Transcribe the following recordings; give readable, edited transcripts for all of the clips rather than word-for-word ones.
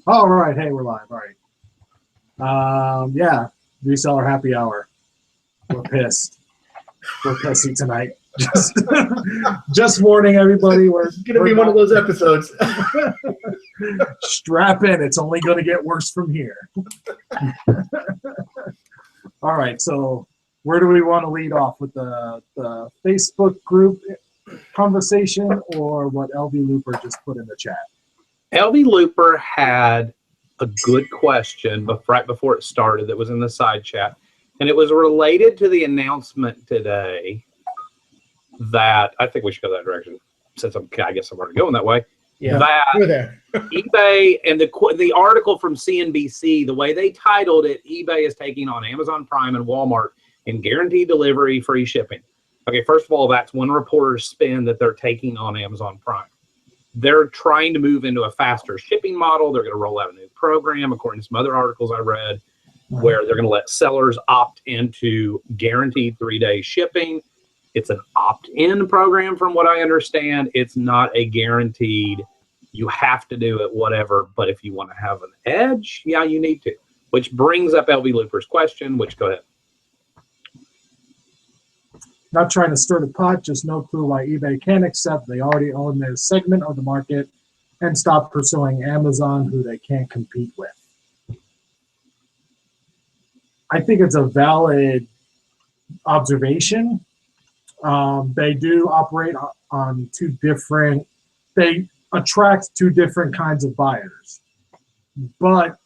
All right, hey, we're live. All right. Yeah, reseller happy hour. We're pissed. We're pissy tonight. Just warning everybody. It's gonna be one of those episodes. Strap in. It's only going to get worse from here. All right. So where do we want to lead off with the Facebook group conversation or what LV Looper just put in the chat? LV Looper had a good question right before it started that was in the side chat, and it was related to the announcement today that I think we should go that direction since I guess I'm already going that way. Yeah, that we're there. eBay and the article from CNBC, the way they titled it, eBay is taking on Amazon Prime and Walmart in guaranteed delivery, free shipping. Okay, first of all, that's one reporter's spin that they're taking on Amazon Prime. They're trying to move into a faster shipping model. They're going to roll out a new program, according to some other articles I read, where they're going to let sellers opt into guaranteed 3-day shipping. It's an opt-in program from what I understand. It's not a guaranteed, you have to do it, whatever. But if you want to have an edge, yeah, you need to. Which brings up LV Looper's question, which go ahead. Not trying to stir the pot, just no clue why eBay can't accept they already own their segment of the market and stop pursuing Amazon, who they can't compete with. I think it's a valid observation. They do operate on they attract two different kinds of buyers. But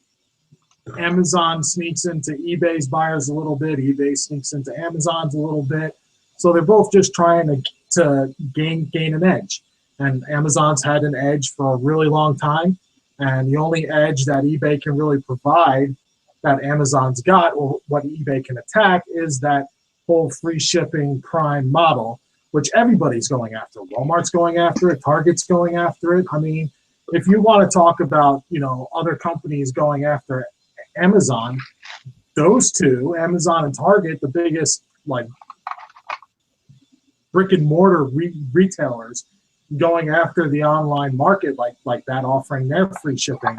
Amazon sneaks into eBay's buyers a little bit, eBay sneaks into Amazon's a little bit. So they're both just trying to gain an edge. And Amazon's had an edge for a really long time. And the only edge that eBay can really provide that Amazon's got, or what eBay can attack, is that whole free shipping Prime model, which everybody's going after. Walmart's going after it, Target's going after it. I mean, if you want to talk about, other companies going after Amazon, those two, Amazon and Target, the biggest brick and mortar retailers going after the online market like that, offering their free shipping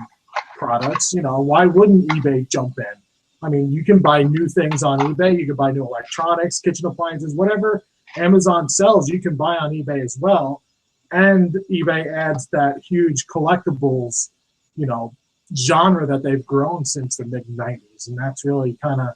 products, why wouldn't eBay jump in? I mean, you can buy new things on eBay. You can buy new electronics, kitchen appliances, whatever Amazon sells, you can buy on eBay as well. And eBay adds that huge collectibles, genre that they've grown since the mid-90s. And that's really kind of,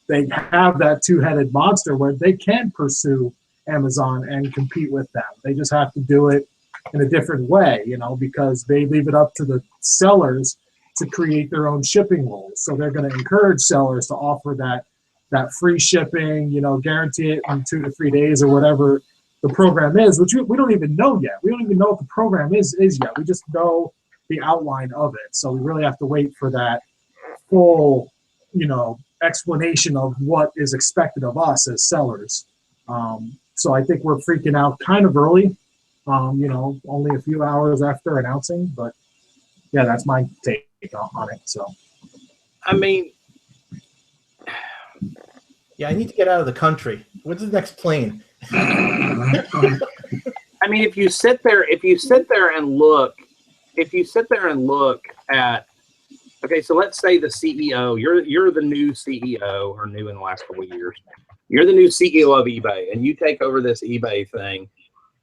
they have that two-headed monster where they can pursue Amazon and compete with them. They just have to do it in a different way, because they leave it up to the sellers to create their own shipping rules. So they're going to encourage sellers to offer that free shipping, guarantee it in 2 to 3 days or whatever the program is, which we don't even know yet. We don't even know what the program is yet. We just know the outline of it. So we really have to wait for that full, explanation of what is expected of us as sellers. So I think we're freaking out kind of early, only a few hours after announcing, but yeah, that's my take on it. So, I mean, yeah, I need to get out of the country. What's the next plane? I mean, if you sit there and look at, okay, so let's say the CEO, you're the new CEO, or new in the last couple of years. You're the new CEO of eBay, and you take over this eBay thing,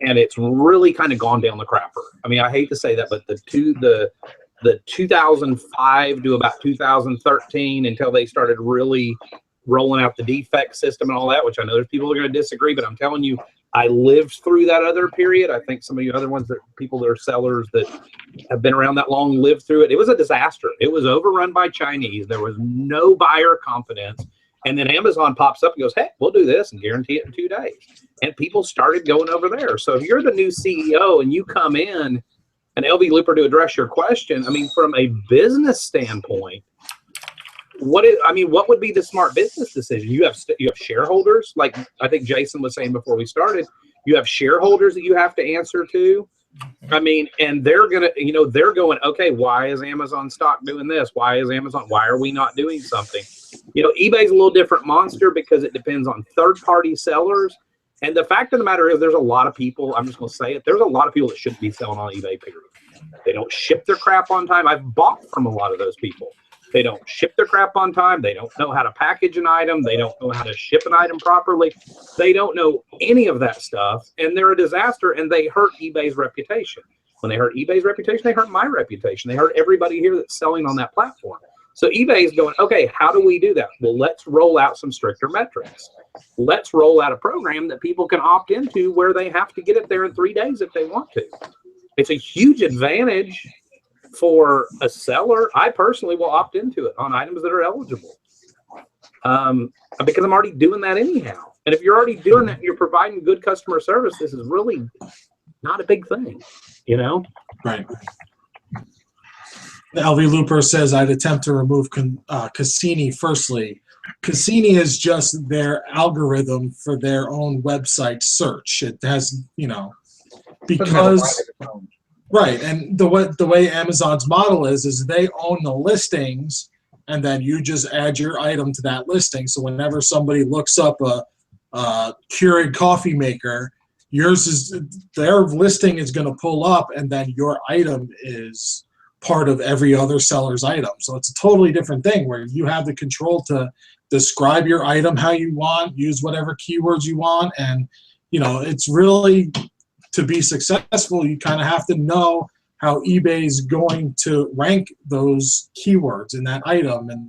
and it's really kind of gone down the crapper. I mean, I hate to say that, but the 2005 to about 2013, until they started really rolling out the defect system and all that, which I know there's people that are going to disagree, but I'm telling you, I lived through that other period. I think some of you other ones, people that are sellers that have been around that long, lived through it. It was a disaster. It was overrun by Chinese. There was no buyer confidence. And then Amazon pops up and goes, hey, we'll do this and guarantee it in 2 days. And people started going over there. So if you're the new CEO and you come in, and LV Looper, to address your question, I mean, from a business standpoint, what would be the smart business decision? You have shareholders, like I think Jason was saying before we started. You have shareholders that you have to answer to. I mean, and they're gonna, they're going, okay, why is Amazon stock doing this? Why are we not doing something? eBay's a little different monster because it depends on third-party sellers. And the fact of the matter is, there's a lot of people, I'm just going to say it, there's a lot of people that shouldn't be selling on eBay, period. They don't ship their crap on time. I've bought from a lot of those people. They don't ship their crap on time. They don't know how to package an item. They don't know how to ship an item properly. They don't know any of that stuff, and they're a disaster, and they hurt eBay's reputation. When they hurt eBay's reputation, they hurt my reputation. They hurt everybody here that's selling on that platform. So eBay is going, okay, how do we do that? Well, let's roll out some stricter metrics. Let's roll out a program that people can opt into where they have to get it there in 3 days if they want to. It's a huge advantage for a seller. I personally will opt into it on items that are eligible because I'm already doing that anyhow. And if you're already doing that, you're providing good customer service. This is really not a big thing, you know? Right. LV Looper says, I'd attempt to remove Cassini firstly. Cassini is just their algorithm for their own website search. It has, you know, because, right, and the way Amazon's model is they own the listings, and then you just add your item to that listing. So whenever somebody looks up a Keurig coffee maker, their listing is going to pull up, and then your item is part of every other seller's item. So it's a totally different thing where you have the control to describe your item how you want, use whatever keywords you want, and you know, it's really, to be successful, you kind of have to know how eBay is going to rank those keywords in that item, and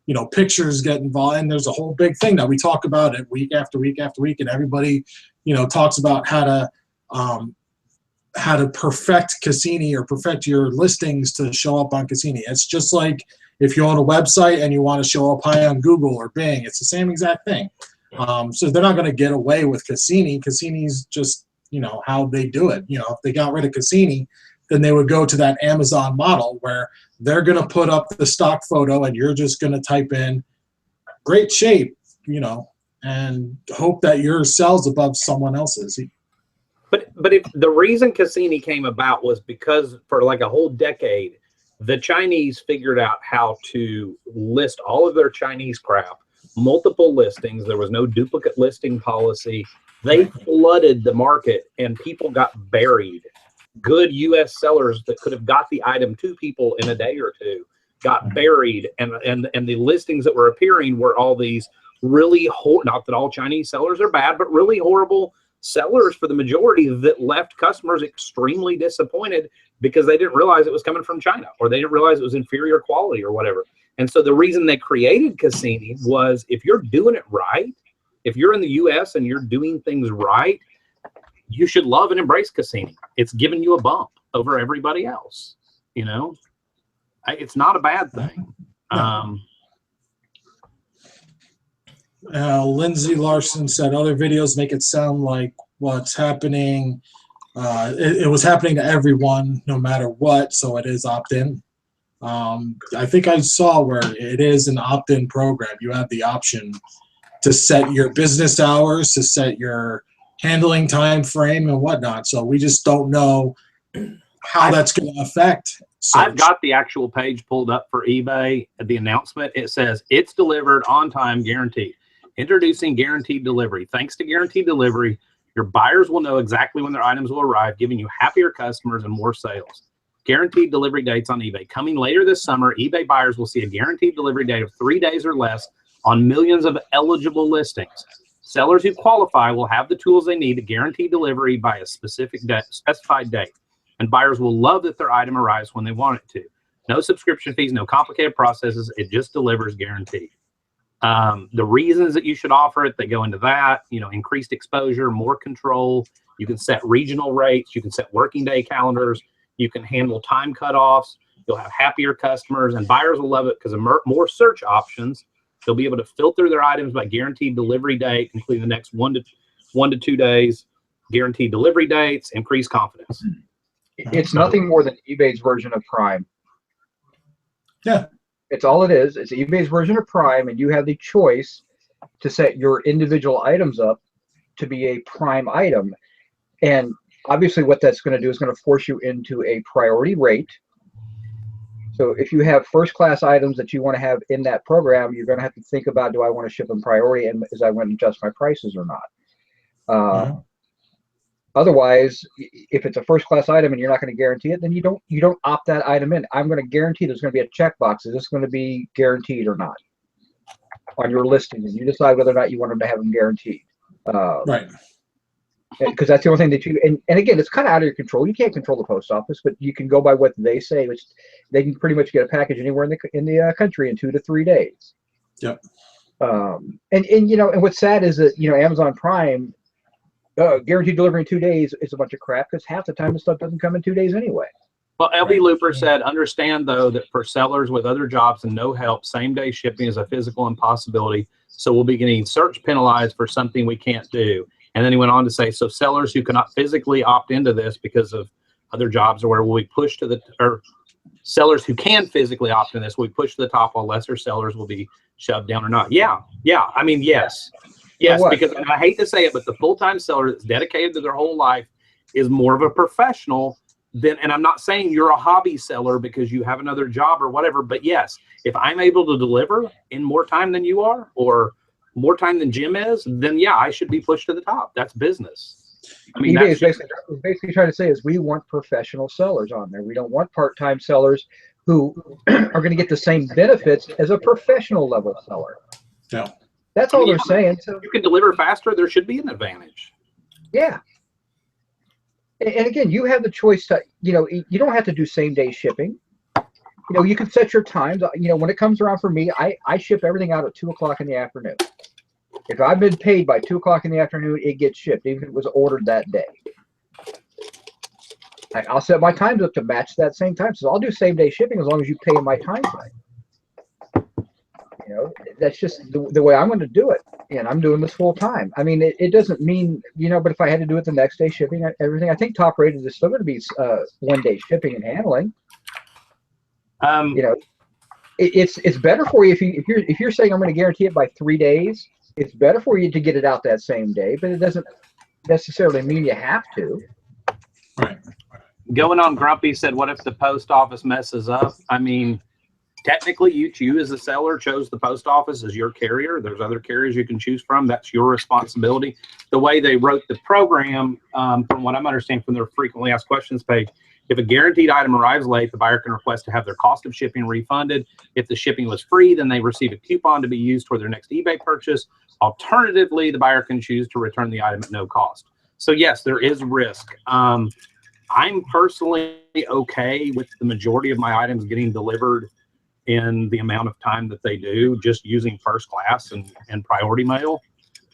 you know, pictures get involved, and there's a whole big thing that we talk about it week after week after week, and everybody, you know, talks about how to perfect Cassini or perfect your listings to show up on Cassini. It's just like if you own a website and you want to show up high on Google or Bing, it's the same exact thing. So they're not going to get away with Cassini. Cassini's just, you know, how they do it. You know, if they got rid of Cassini, then they would go to that Amazon model where they're going to put up the stock photo and you're just going to type in great shape, you know, and hope that yours sells above someone else's. But if the reason Cassini came about was because for like a whole decade, the Chinese figured out how to list all of their Chinese crap, multiple listings. There was no duplicate listing policy. They flooded the market and people got buried. Good U.S. sellers that could have got the item to people in a day or two got buried, and the listings that were appearing were all these really not that all Chinese sellers are bad, but really horrible sellers for the majority that left customers extremely disappointed because they didn't realize it was coming from China, or they didn't realize it was inferior quality or whatever. And so the reason they created Cassini was, if you're doing it right, if you're in the US and you're doing things right, you should love and embrace Cassini. It's giving you a bump over everybody else. You know, it's not a bad thing. Lindsay Larson said other videos make it sound like what's happening. It was happening to everyone, no matter what. So it is opt-in. I think I saw where it is an opt-in program. You have the option to set your business hours, to set your handling time frame and whatnot. So we just don't know how that's going to affect search. I've got the actual page pulled up for eBay. The announcement, it says it's delivered on time, guaranteed. Introducing guaranteed delivery. Thanks to guaranteed delivery, your buyers will know exactly when their items will arrive, giving you happier customers and more sales. Guaranteed delivery dates on eBay. Coming later this summer, eBay buyers will see a guaranteed delivery date of 3 days or less on millions of eligible listings. Sellers who qualify will have the tools they need to guarantee delivery by a specified date. And buyers will love that their item arrives when they want it to. No subscription fees, no complicated processes. It just delivers guaranteed. The reasons that you should offer it, they go into that, you know, increased exposure, more control. You can set regional rates. You can set working day calendars. You can handle time cutoffs. You'll have happier customers, and buyers will love it because of more search options. They'll be able to filter their items by guaranteed delivery date, including the next 1 to 2 days, guaranteed delivery dates, increased confidence. It's nothing more than eBay's version of Prime. Yeah. It's all it is. It's eBay's version of Prime, and you have the choice to set your individual items up to be a Prime item. And obviously what that's going to do is going to force you into a priority rate. So if you have first-class items that you want to have in that program, you're going to have to think about, do I want to ship them priority, and is I want to adjust my prices or not? Otherwise, if it's a first-class item and you're not going to guarantee it, then you don't opt that item in. I'm going to guarantee there's going to be a checkbox. Is this going to be guaranteed or not on your listing? And you decide whether or not you want them to have them guaranteed. Right. Because that's the only thing that you, and again, it's kind of out of your control. You can't control the post office, but you can go by what they say, which they can pretty much get a package anywhere in the country in 2 to 3 days. Yep. And you know, and what's sad is that, you know, Amazon Prime, guaranteed delivery in 2 days is a bunch of crap, because half the time the stuff doesn't come in 2 days anyway. Well, LB Looper said, understand though that for sellers with other jobs and no help, same-day shipping is a physical impossibility. So we'll be getting search penalized for something we can't do. And then he went on to say, so sellers who cannot physically opt into this because of other jobs, or where will we push to the, or sellers who can physically opt in this, will we push to the top while lesser sellers will be shoved down or not? Yeah. I mean, yes. Yes, because, and I hate to say it, but the full-time seller that's dedicated to their whole life is more of a professional than, and I'm not saying you're a hobby seller because you have another job or whatever, but yes, if I'm able to deliver in more time than you are, or more time than Jim is, then yeah, I should be pushed to the top. That's business. I mean, eBay is basically trying to say is we want professional sellers on there. We don't want part-time sellers who are going to get the same benefits as a professional level seller. Yeah. That's all they're saying. So you can deliver faster, there should be an advantage. Yeah. And again, you have the choice to, you know, you don't have to do same-day shipping. You know, you can set your times. You know, when it comes around for me, I ship everything out at 2 o'clock in the afternoon. If I've been paid by 2 o'clock in the afternoon, it gets shipped, even if it was ordered that day. I'll set my times up to match that same time. So I'll do same-day shipping as long as you pay in my time frame. You know, that's just the way I'm going to do it. And I'm doing this full time. I mean, it doesn't mean, you know, but if I had to do it the next day shipping, everything, I think top rated is still going to be 1 day shipping and handling. You know, it's better for you if you're saying I'm going to guarantee it by 3 days. It's better for you to get it out that same day, but it doesn't necessarily mean you have to. Right. Going on Grumpy said, what if the post office messes up? I mean, technically you as a seller chose the post office as your carrier. There's other carriers you can choose from. That's your responsibility. The way they wrote the program, from what I'm understanding from their frequently asked questions page, if a guaranteed item arrives late, the buyer can request to have their cost of shipping refunded. If the shipping was free, then they receive a coupon to be used for their next eBay purchase. Alternatively, the buyer can choose to return the item at no cost. So yes, there is risk. I'm personally okay with the majority of my items getting delivered in the amount of time that they do, just using first class and priority mail.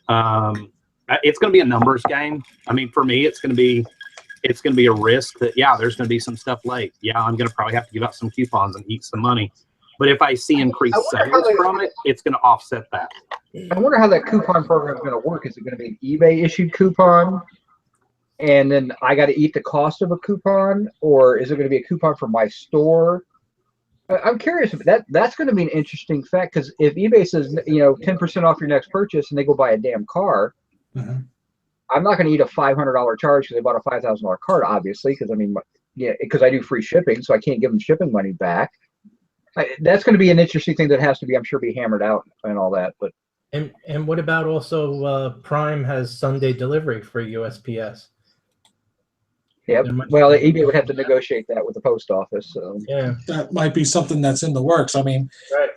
It's going to be a numbers game. I mean, for me, it's going to be a risk that, yeah, there's going to be some stuff late. Yeah, I'm going to probably have to give out some coupons and eat some money. But if I see increased sales from it, it's going to offset that. I wonder how that coupon program is going to work. Is it going to be an eBay issued coupon, and then I got to eat the cost of a coupon, or is it going to be a coupon from my store? I'm curious. That's going to be an interesting fact, because if eBay says, you know, 10% off your next purchase, and they go buy a damn car, I'm not going to eat a $500 charge because they bought a $5,000 card, obviously, because I mean, yeah, because I do free shipping, so I can't give them shipping money back. That's going to be an interesting thing that has to be, I'm sure, be hammered out and all that. But and what about also Prime has Sunday delivery for USPS? Yeah, well, eBay would have to negotiate that with the post office. So yeah, That might be something that's in the works. I mean, right.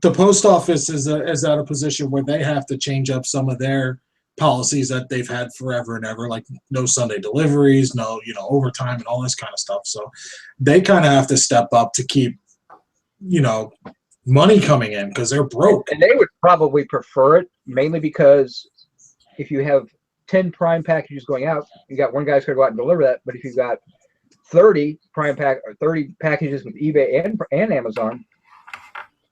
the post office is at a position where they have to change up some of their policies that they've had forever and ever, like no Sunday deliveries, no, you know, overtime and all this kind of stuff. So they kind of have to step up to keep, you know, money coming in, because they're broke. And they would probably prefer it, mainly because if you have 10 Prime packages going out, you got one guy's going to go out and deliver that. But if you've got 30 30 packages with eBay and Amazon,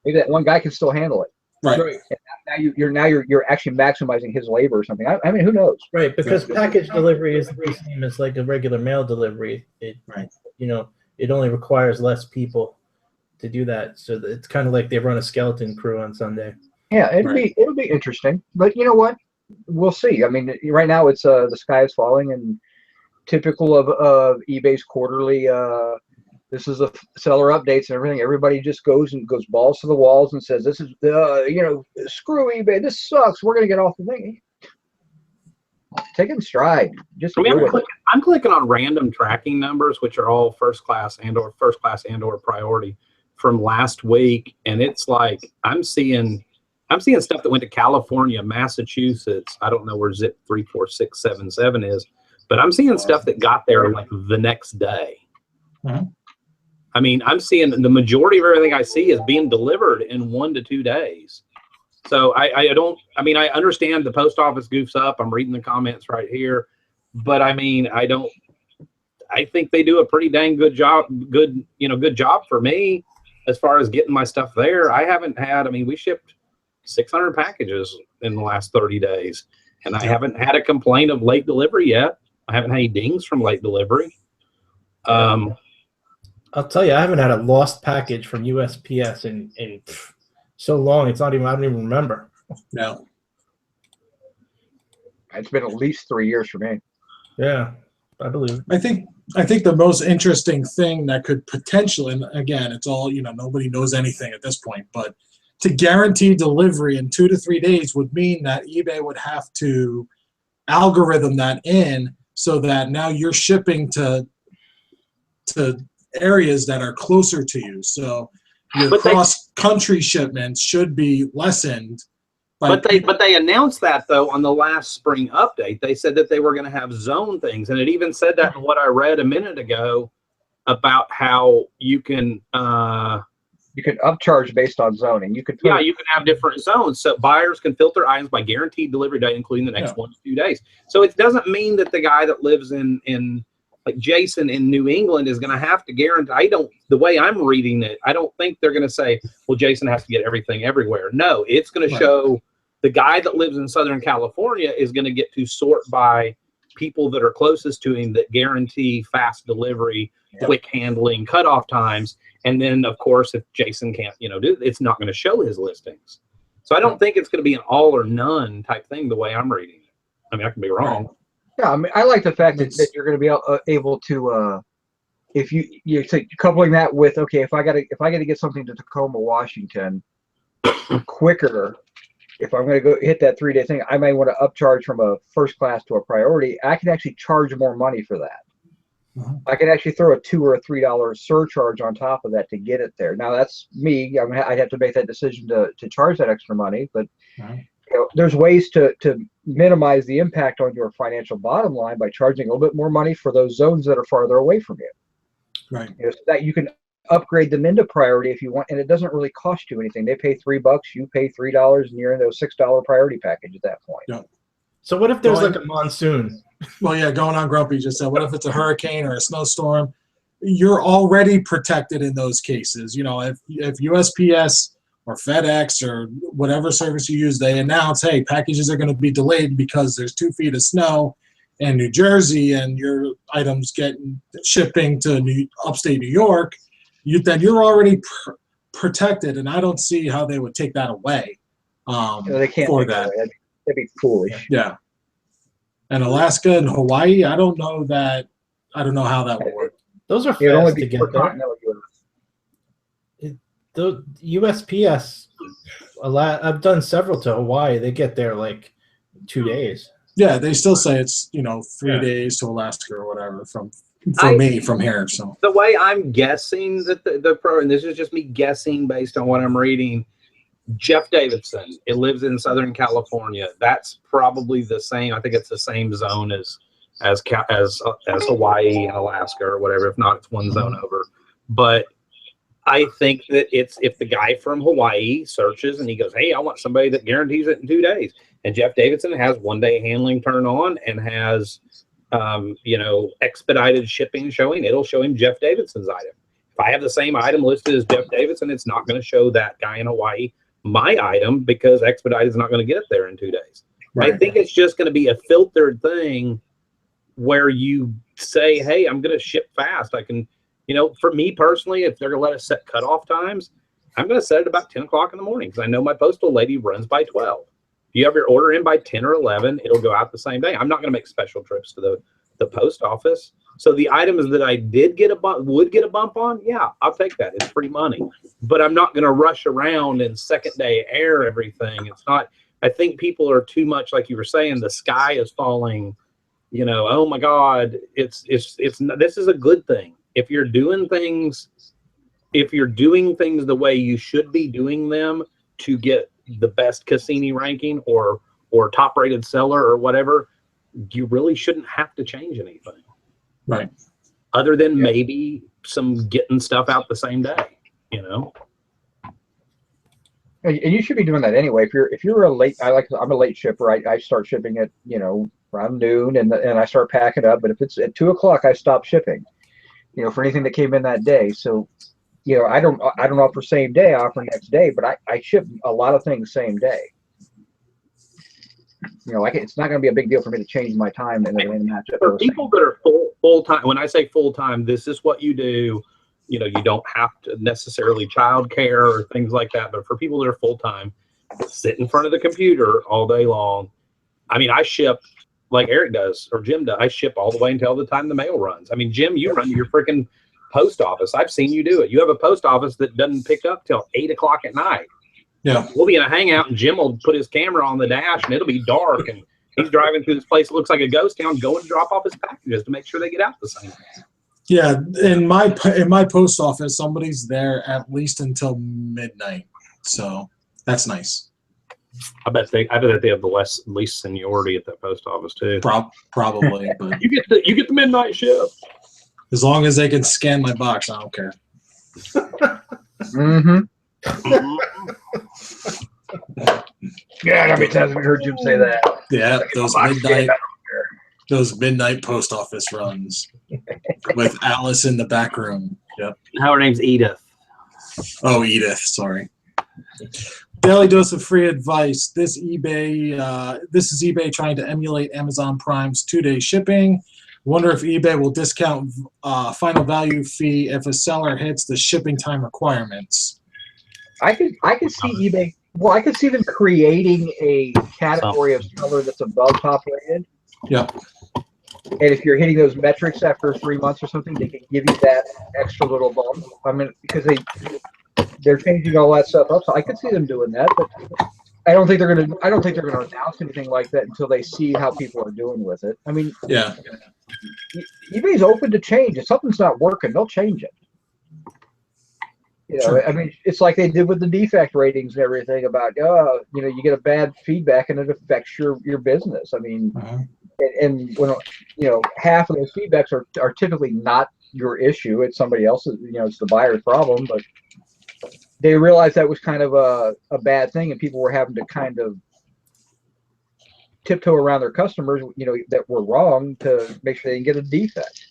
maybe that one guy can still handle it. Right. And now you're actually maximizing his labor or something. I mean, who knows? Right, because package delivery is the same as like a regular mail delivery. Right. You know, it only requires less people to do that. So it's kind of like they run a skeleton crew on Sunday. Yeah, it'll be interesting. But you know what? We'll see. I mean, right now it's the sky is falling, and typical of eBay's quarterly. This is the seller updates and everything. Everybody just goes balls to the walls and says, "This is you know, screw eBay. This sucks. We're gonna get off the thing." take it in stride. Just I mean, do it. I'm clicking on random tracking numbers, which are all first class and or priority from last week, and it's like I'm seeing stuff that went to California, Massachusetts. I don't know where zip 34677 is, but I'm seeing stuff that got there like the next day. I mean, I'm seeing the majority of everything I see is being delivered in 1 to 2 days. So I understand the post office goofs up. I'm reading the comments right here, but I mean, I think they do a pretty dang good job. Good job for me as far as getting my stuff there. We shipped 600 packages in the last 30 days, and I haven't had a complaint of late delivery yet. I haven't had any dings from late delivery. I'll tell you, I haven't had a lost package from USPS in so long. I don't even remember. No. It's been at least 3 years for me. Yeah, I believe it. I think the most interesting thing that could potentially, and again, it's all, nobody knows anything at this point, but to guarantee delivery in 2 to 3 days would mean that eBay would have to algorithm that in so that now you're shipping to areas that are closer to you. So your cross-country shipments should be lessened. But they announced that, though, on the last spring update. They said that they were going to have zone things, and it even said that in what I read a minute ago about how you can upcharge based on zoning. You can have different zones, so buyers can filter items by guaranteed delivery date, including the next 1 to 2 days. So it doesn't mean that the guy that lives in like Jason in New England is going to have to guarantee. The way I'm reading it, I don't think they're going to say, well, Jason has to get everything everywhere. No, it's going to show the guy that lives in Southern California is going to get to sort by people that are closest to him that guarantee fast delivery, quick handling, cutoff times. And then, of course, if Jason can't, it's not going to show his listings. So I don't think it's going to be an all or none type thing the way I'm reading it. I mean, I can be wrong. Yeah, I mean, I like the fact that you're going to be able to, if you're coupling that with, okay, if I got to get something to Tacoma, Washington, quicker. If I'm going to go hit that 3-day thing, I may want to upcharge from a first class to a priority. I can actually charge more money for that. I can actually throw a $2 or $3 surcharge on top of that to get it there. Now that's me. I'd have to make that decision to charge that extra money, but there's ways to minimize the impact on your financial bottom line by charging a little bit more money for those zones that are farther away from you. Right. So that you can upgrade them into priority if you want, and it doesn't really cost you anything. They pay $3, you pay $3, and you're in those $6 priority package at that point. Yeah. So what if there's like a monsoon? Well, yeah, going on Grumpy just said, what if it's a hurricane or a snowstorm? You're already protected in those cases. If USPS or FedEx or whatever service you use, they announce, hey, packages are going to be delayed because there's 2 feet of snow in New Jersey and your items shipping to upstate New York, then you're already protected, and I don't see how they would take that away. They can't for that. That'd be foolish. Yeah. And Alaska and Hawaii, I don't know how that would work. Those are fast to get there. The USPS, I've done several to Hawaii. They get there like 2 days. Yeah, they still say it's 3 days to Alaska or whatever from here. So the way I'm guessing that the pro, and this is just me guessing based on what I'm reading, Jeff Davidson, it lives in Southern California. That's probably the same. I think it's the same zone as Hawaii and Alaska or whatever. If not, it's one zone over. But I think that if the guy from Hawaii searches and he goes, hey, I want somebody that guarantees it in 2 days, and Jeff Davidson has 1 day handling turn on and has expedited shipping showing, it'll show him Jeff Davidson's item. If I have the same item listed as Jeff Davidson, it's not going to show that guy in Hawaii my item because expedited is not going to get it there in 2 days. Right. I think it's just going to be a filtered thing where you say, hey, I'm going to ship fast. I can, for me personally, if they're going to let us set cutoff times, I'm going to set it about 10 o'clock in the morning because I know my postal lady runs by 12. If you have your order in by 10 or 11, it'll go out the same day. I'm not going to make special trips to the post office. So the items that I would get a bump on, yeah, I'll take that. It's free money. But I'm not going to rush around and second day air everything. It's not I think people are too much, like you were saying, the sky is falling. You know, oh my God, it's this is a good thing. If you're doing things the way you should be doing them to get the best Cassini ranking or top rated seller or whatever, you really shouldn't have to change anything. Right. Other than maybe some getting stuff out the same day, you know. And you should be doing that anyway. If you're a late, I'm a late shipper. I start shipping at around noon, and I start packing up. But if it's at 2 o'clock, I stop shipping. For anything that came in that day. So, I don't offer same day. I offer next day, but I ship a lot of things same day. It's not going to be a big deal for me to change my time and match up. For people that are full time, when I say full time, this is what you do. You don't have to necessarily childcare or things like that. But for people that are full time, sit in front of the computer all day long. I mean, I ship like Eric does or Jim does. I ship all the way until the time the mail runs. I mean, Jim, you run your freaking post office. I've seen you do it. You have a post office that doesn't pick up till 8 o'clock at night. Yeah. We'll be in a hangout and Jim will put his camera on the dash and it'll be dark and he's driving through this place that looks like a ghost town going to drop off his packages to make sure they get out the same day. Yeah, in my post office, somebody's there at least until midnight. So that's nice. I bet they have the least seniority at that post office too. Probably, but you get the midnight shift. As long as they can scan my box, I don't care. Mm-hmm. Yeah, how many times have we heard Jim say that? Yeah, those midnight post office runs with Alice in the back room. Yep. Her name's Edith. Oh, Edith. Sorry. Daily dose of free advice. This is eBay trying to emulate Amazon Prime's 2-day shipping. Wonder if eBay will discount final value fee if a seller hits the shipping time requirements. I could see eBay. Well, I could see them creating a category of seller that's above top rated. Yep. And if you're hitting those metrics after 3 months or something, they can give you that extra little bump. I mean, because they're changing all that stuff up. So I could see them doing that, but I don't think they're gonna announce anything like that until they see how people are doing with it. I mean, yeah, eBay's open to change. If something's not working, they'll change it. Sure. I mean, it's like they did with the defect ratings and everything about, you get a bad feedback and it affects your business. I mean, and when half of those feedbacks are typically not your issue, it's somebody else's. It's the buyer's problem, but they realized that was kind of a bad thing, and people were having to kind of tiptoe around their customers, that were wrong to make sure they didn't get a defect.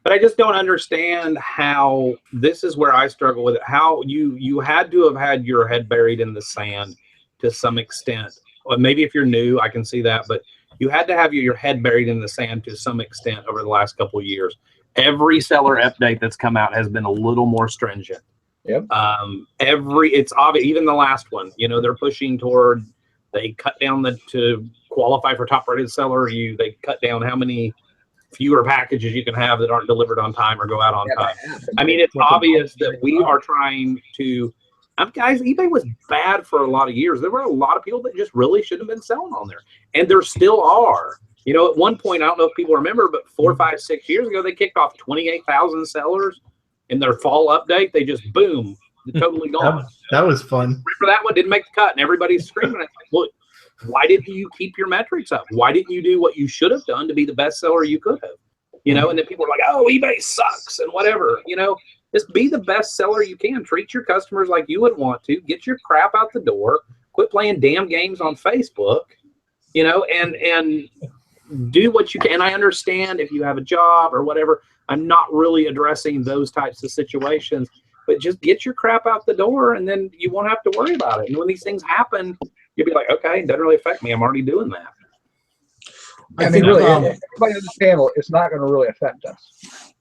But I just don't understand how this is where I struggle with it. How you had to have had your head buried in the sand to some extent. Well, maybe if you're new, I can see that, but you had to have your head buried in the sand to some extent over the last couple of years. Every seller update that's come out has been a little more stringent. Yep. It's obvious. Even the last one, they're pushing toward. They cut down to qualify for top rated seller. They cut down how many fewer packages you can have that aren't delivered on time or go out on time. I mean, it's obvious that we are trying to. Guys, eBay was bad for a lot of years. There were a lot of people that just really shouldn't have been selling on there, and there still are. At one point, I don't know if people remember, but 4, 5, 6 years ago, they kicked off 28,000 sellers in their fall update. They just boom, totally gone. That was fun. Remember that one didn't make the cut, and everybody's screaming. It's like, well, why didn't you keep your metrics up? Why didn't you do what you should have done to be the best seller you could have? And then people are like, oh, eBay sucks and whatever. Just be the best seller you can. Treat your customers like you would want to. Get your crap out the door. Quit playing damn games on Facebook. And do what you can. I understand if you have a job or whatever. I'm not really addressing those types of situations, but just get your crap out the door and then you won't have to worry about it. And when these things happen, you'll be like, okay, it doesn't really affect me. I'm already doing that. I mean, really, everybody on this panel, it's not going to really affect us.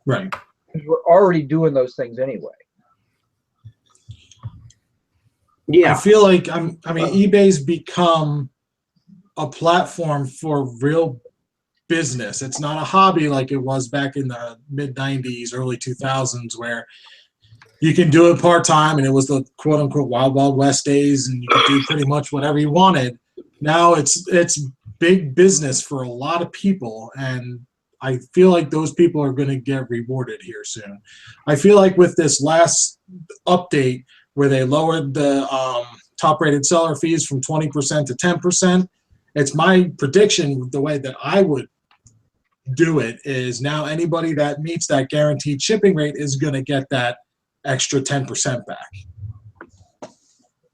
Right. Because we're already doing those things anyway. Yeah. I feel like eBay's become a platform for real business. It's not a hobby like it was back in the mid 90s, early 2000s, where you can do it part-time, and it was the quote-unquote wild, wild west days, and you could do pretty much whatever you wanted. Now it's big business for a lot of people, and I feel like those people are going to get rewarded here soon. I feel like with this last update where they lowered the top-rated seller fees from 20% to 10%, it's my prediction, the way that I would do it is now anybody that meets that guaranteed shipping rate is going to get that extra 10% back.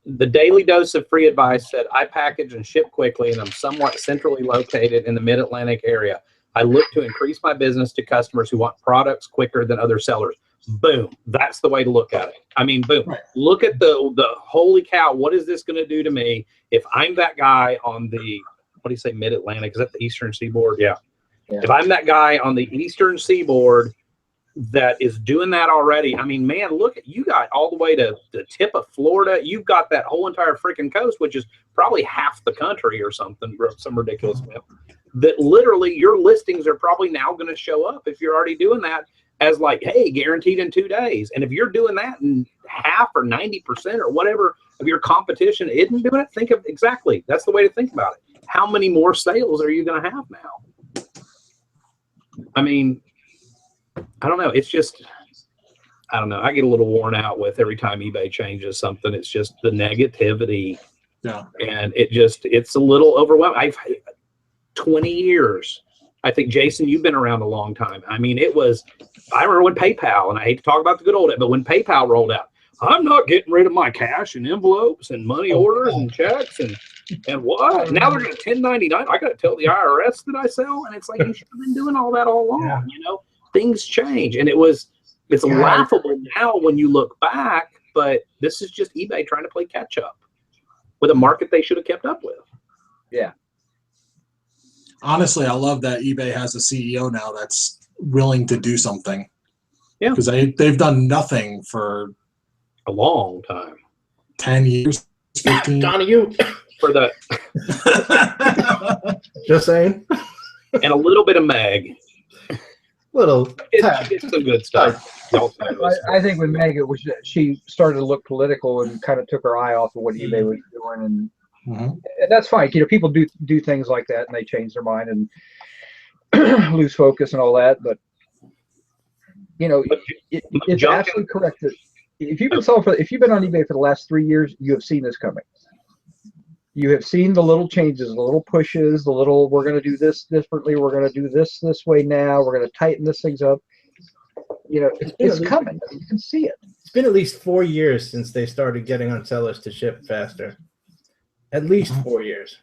The Daily Dose of Free Advice said, I package and ship quickly, and I'm somewhat centrally located in the Mid-Atlantic area. I look to increase my business to customers who want products quicker than other sellers. Boom. That's the way to look at it. I mean, boom. Right. Look at the holy cow. What is this going to do to me if I'm that guy on the, what do you say, Mid-Atlantic? Is that the Eastern Seaboard? Yeah. If I'm that guy on the Eastern Seaboard that is doing that already, I mean, man, look, you got all the way to the tip of Florida. You've got that whole entire freaking coast, which is probably half the country or something, some ridiculous amount. That literally your listings are probably now going to show up if you're already doing that as like, hey, guaranteed in 2 days. And if you're doing that and half or 90% or whatever of your competition isn't doing it, think of exactly, that's the way to think about it. How many more sales are you going to have now? I mean, I don't know. It's just, I don't know. I get a little worn out with every time eBay changes something. It's just the negativity. Yeah. And it's a little overwhelming. I've 20 years. I think, Jason, you've been around a long time. I mean, I remember when PayPal, and I hate to talk about the good old days, but when PayPal rolled out, I'm not getting rid of my cash and envelopes and money orders and checks and what? Now they're going to 1099. I got to tell the IRS that I sell. And it's like, you should have been doing all that all along. Yeah. You know, things change. And it's laughable now when you look back, but this is just eBay trying to play catch up with a market they should have kept up with. Yeah. Honestly, I love that eBay has a CEO now that's willing to do something. Yeah. Because they've done nothing for A long time. 10 years, 15. Donahue. For the Just saying. and a little bit of Meg. Little tad. It's some good stuff. I think with Meg, it was she started to look political and kind of took her eye off of what eBay was doing, and that's fine. You know, people do things like that, and they change their mind and lose focus and all that. But you know, it's absolutely correct that if you've been on eBay for the last 3 years, you have seen this coming. You have seen the little changes, the little pushes, the little, we're going to do this differently. We're going to do this way now. We're going to tighten this things up. You know, it's coming. You can see it. It's been at least 4 years since they started getting on sellers to ship faster. At least 4 years.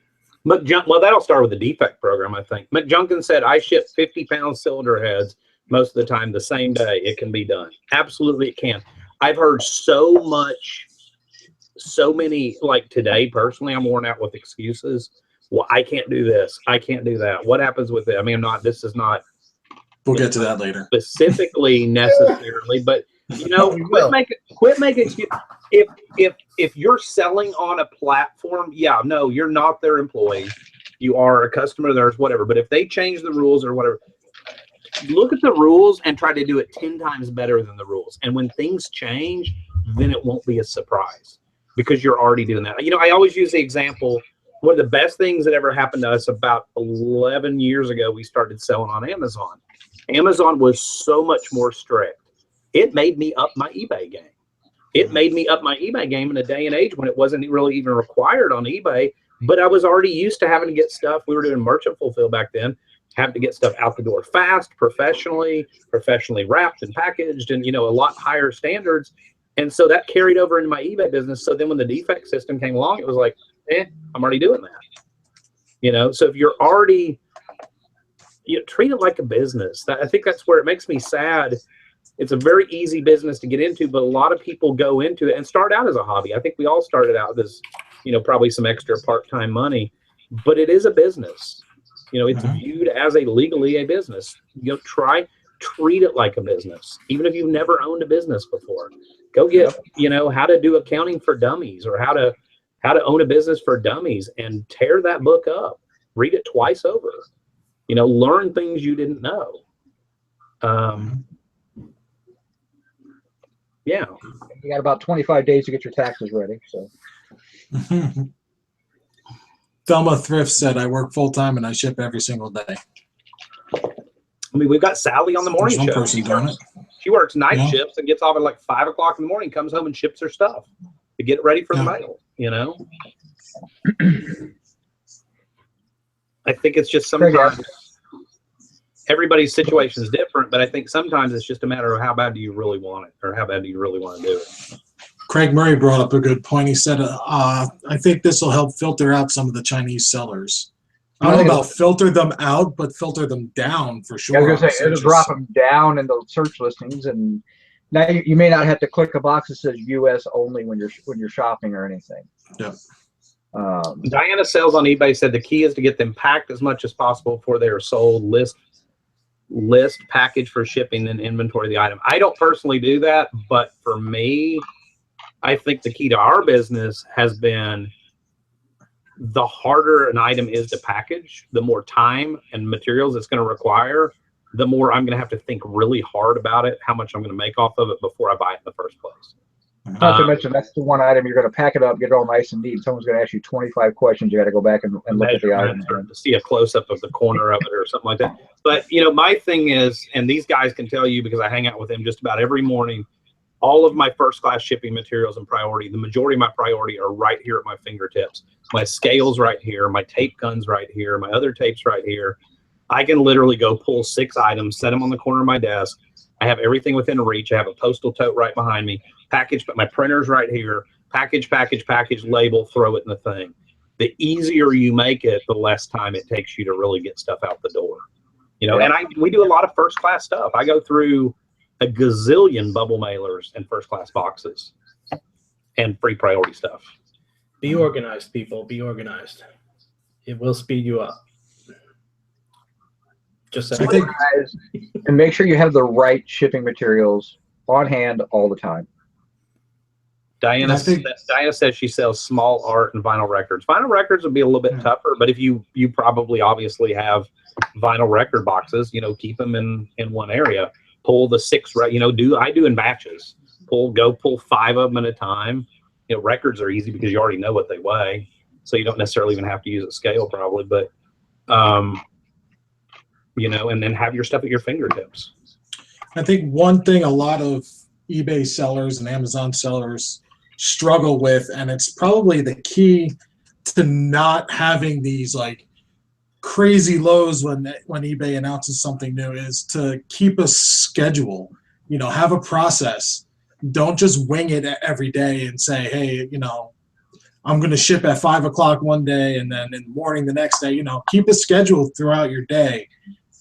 Well, that'll start with the defect program, I think. McJunkin said, I ship 50-pound cylinder heads most of the time the same day. It can be done. Absolutely, it can. I've heard so many, like today, personally, I'm worn out with excuses. Well, I can't do this. I can't do that. What happens with it? I mean, this is not. We'll get to that later. Specifically necessarily, but you know, quit making excuses. If you're selling on a platform, yeah, no, you're not their employee. You are a customer of theirs, whatever. But if they change the rules or whatever, look at the rules and try to do it 10 times better than the rules. And when things change, then it won't be a surprise because you're already doing that. You know, I always use the example, one of the best things that ever happened to us about 11 years ago, we started selling on Amazon. Amazon was so much more strict. It made me up my eBay game. It made me up my eBay game in a day and age when it wasn't really even required on eBay, but I was already used to having to get stuff. We were doing merchant fulfill back then, having to get stuff out the door fast, professionally wrapped and packaged, and, you know, a lot higher standards. And so that carried over into my eBay business. So then when the defect system came along, it was like, I'm already doing that. You know, so if you're already, you know, treat it like a business. I think that's where it makes me sad. It's a very easy business to get into, but a lot of people go into it and start out as a hobby. I think we all started out as, you know, probably some extra part-time money, but it is a business. You know, it's viewed as legally a business. You know, treat it like a business. Even if you've never owned a business before, go get, you know, how to do accounting for dummies or how to own a business for dummies and tear that book up, read it twice over, you know, learn things you didn't know. Yeah. You got about 25 days to get your taxes ready. So Thelma Thrift said, I work full time and I ship every single day. I mean, we've got Sally on the morning There's one show. person doing it. She works night Yeah. shifts and gets off at like 5 o'clock in the morning, comes home and ships her stuff to get it ready for the mail, you know? I think it's just sometimes everybody's situation is different, but I think sometimes it's just a matter of how bad do you really want it, or how bad do you really want to do it. Craig Murray brought up a good point. He said, I think this will help filter out some of the Chinese sellers. I don't know about filter them out, but filter them down for sure. I was going to say, it'll drop them down in the search listings, and now you may not have to click a box that says U.S. only when you're shopping or anything. Yep. Diana Sells on eBay said the key is to get them packed as much as possible before they are sold. List package for shipping and inventory the item. I don't personally do that, but for me, I think the key to our business has been the harder an item is to package, the more time and materials it's going to require, the more I'm going to have to think really hard about it, how much I'm going to make off of it before I buy it in the first place. Not to mention, that's the one item you're going to pack it up, get it all nice and neat. Someone's going to ask you 25 questions. You got to go back and look at the item. To see a close-up of the corner of it or something like that. But, you know, my thing is, and these guys can tell you because I hang out with them just about every morning, all of my first-class shipping materials and priority, the majority of my priority are right here at my fingertips. My scales right here, my tape guns right here, my other tapes right here. I can literally go pull 6 items, set them on the corner of my desk. I have everything within reach. I have a postal tote right behind me. Package, but my printer's right here. Package, label, throw it in the thing. The easier you make it, the less time it takes you to really get stuff out the door. You know, and we do a lot of first-class stuff. I go through a gazillion bubble mailers and first-class boxes and free priority stuff. Be organized, people. Be organized. It will speed you up. Just saying. And make sure you have the right shipping materials on hand all the time. Diana says she sells small art and vinyl records. Vinyl records would be a little bit tougher, but if you probably obviously have vinyl record boxes, you know, keep them in one area. Pull the 6, you know, I do in batches. Go pull 5 of them at a time. You know, records are easy because you already know what they weigh, so you don't necessarily even have to use a scale probably, but you know, and then have your stuff at your fingertips. I think one thing a lot of eBay sellers and Amazon sellers struggle with, and it's probably the key to not having these like crazy lows when eBay announces something new, is to keep a schedule, you know, have a process. Don't just wing it every day and say, hey, you know, I'm going to ship at 5 o'clock one day and then in the morning the next day. You know, keep a schedule throughout your day,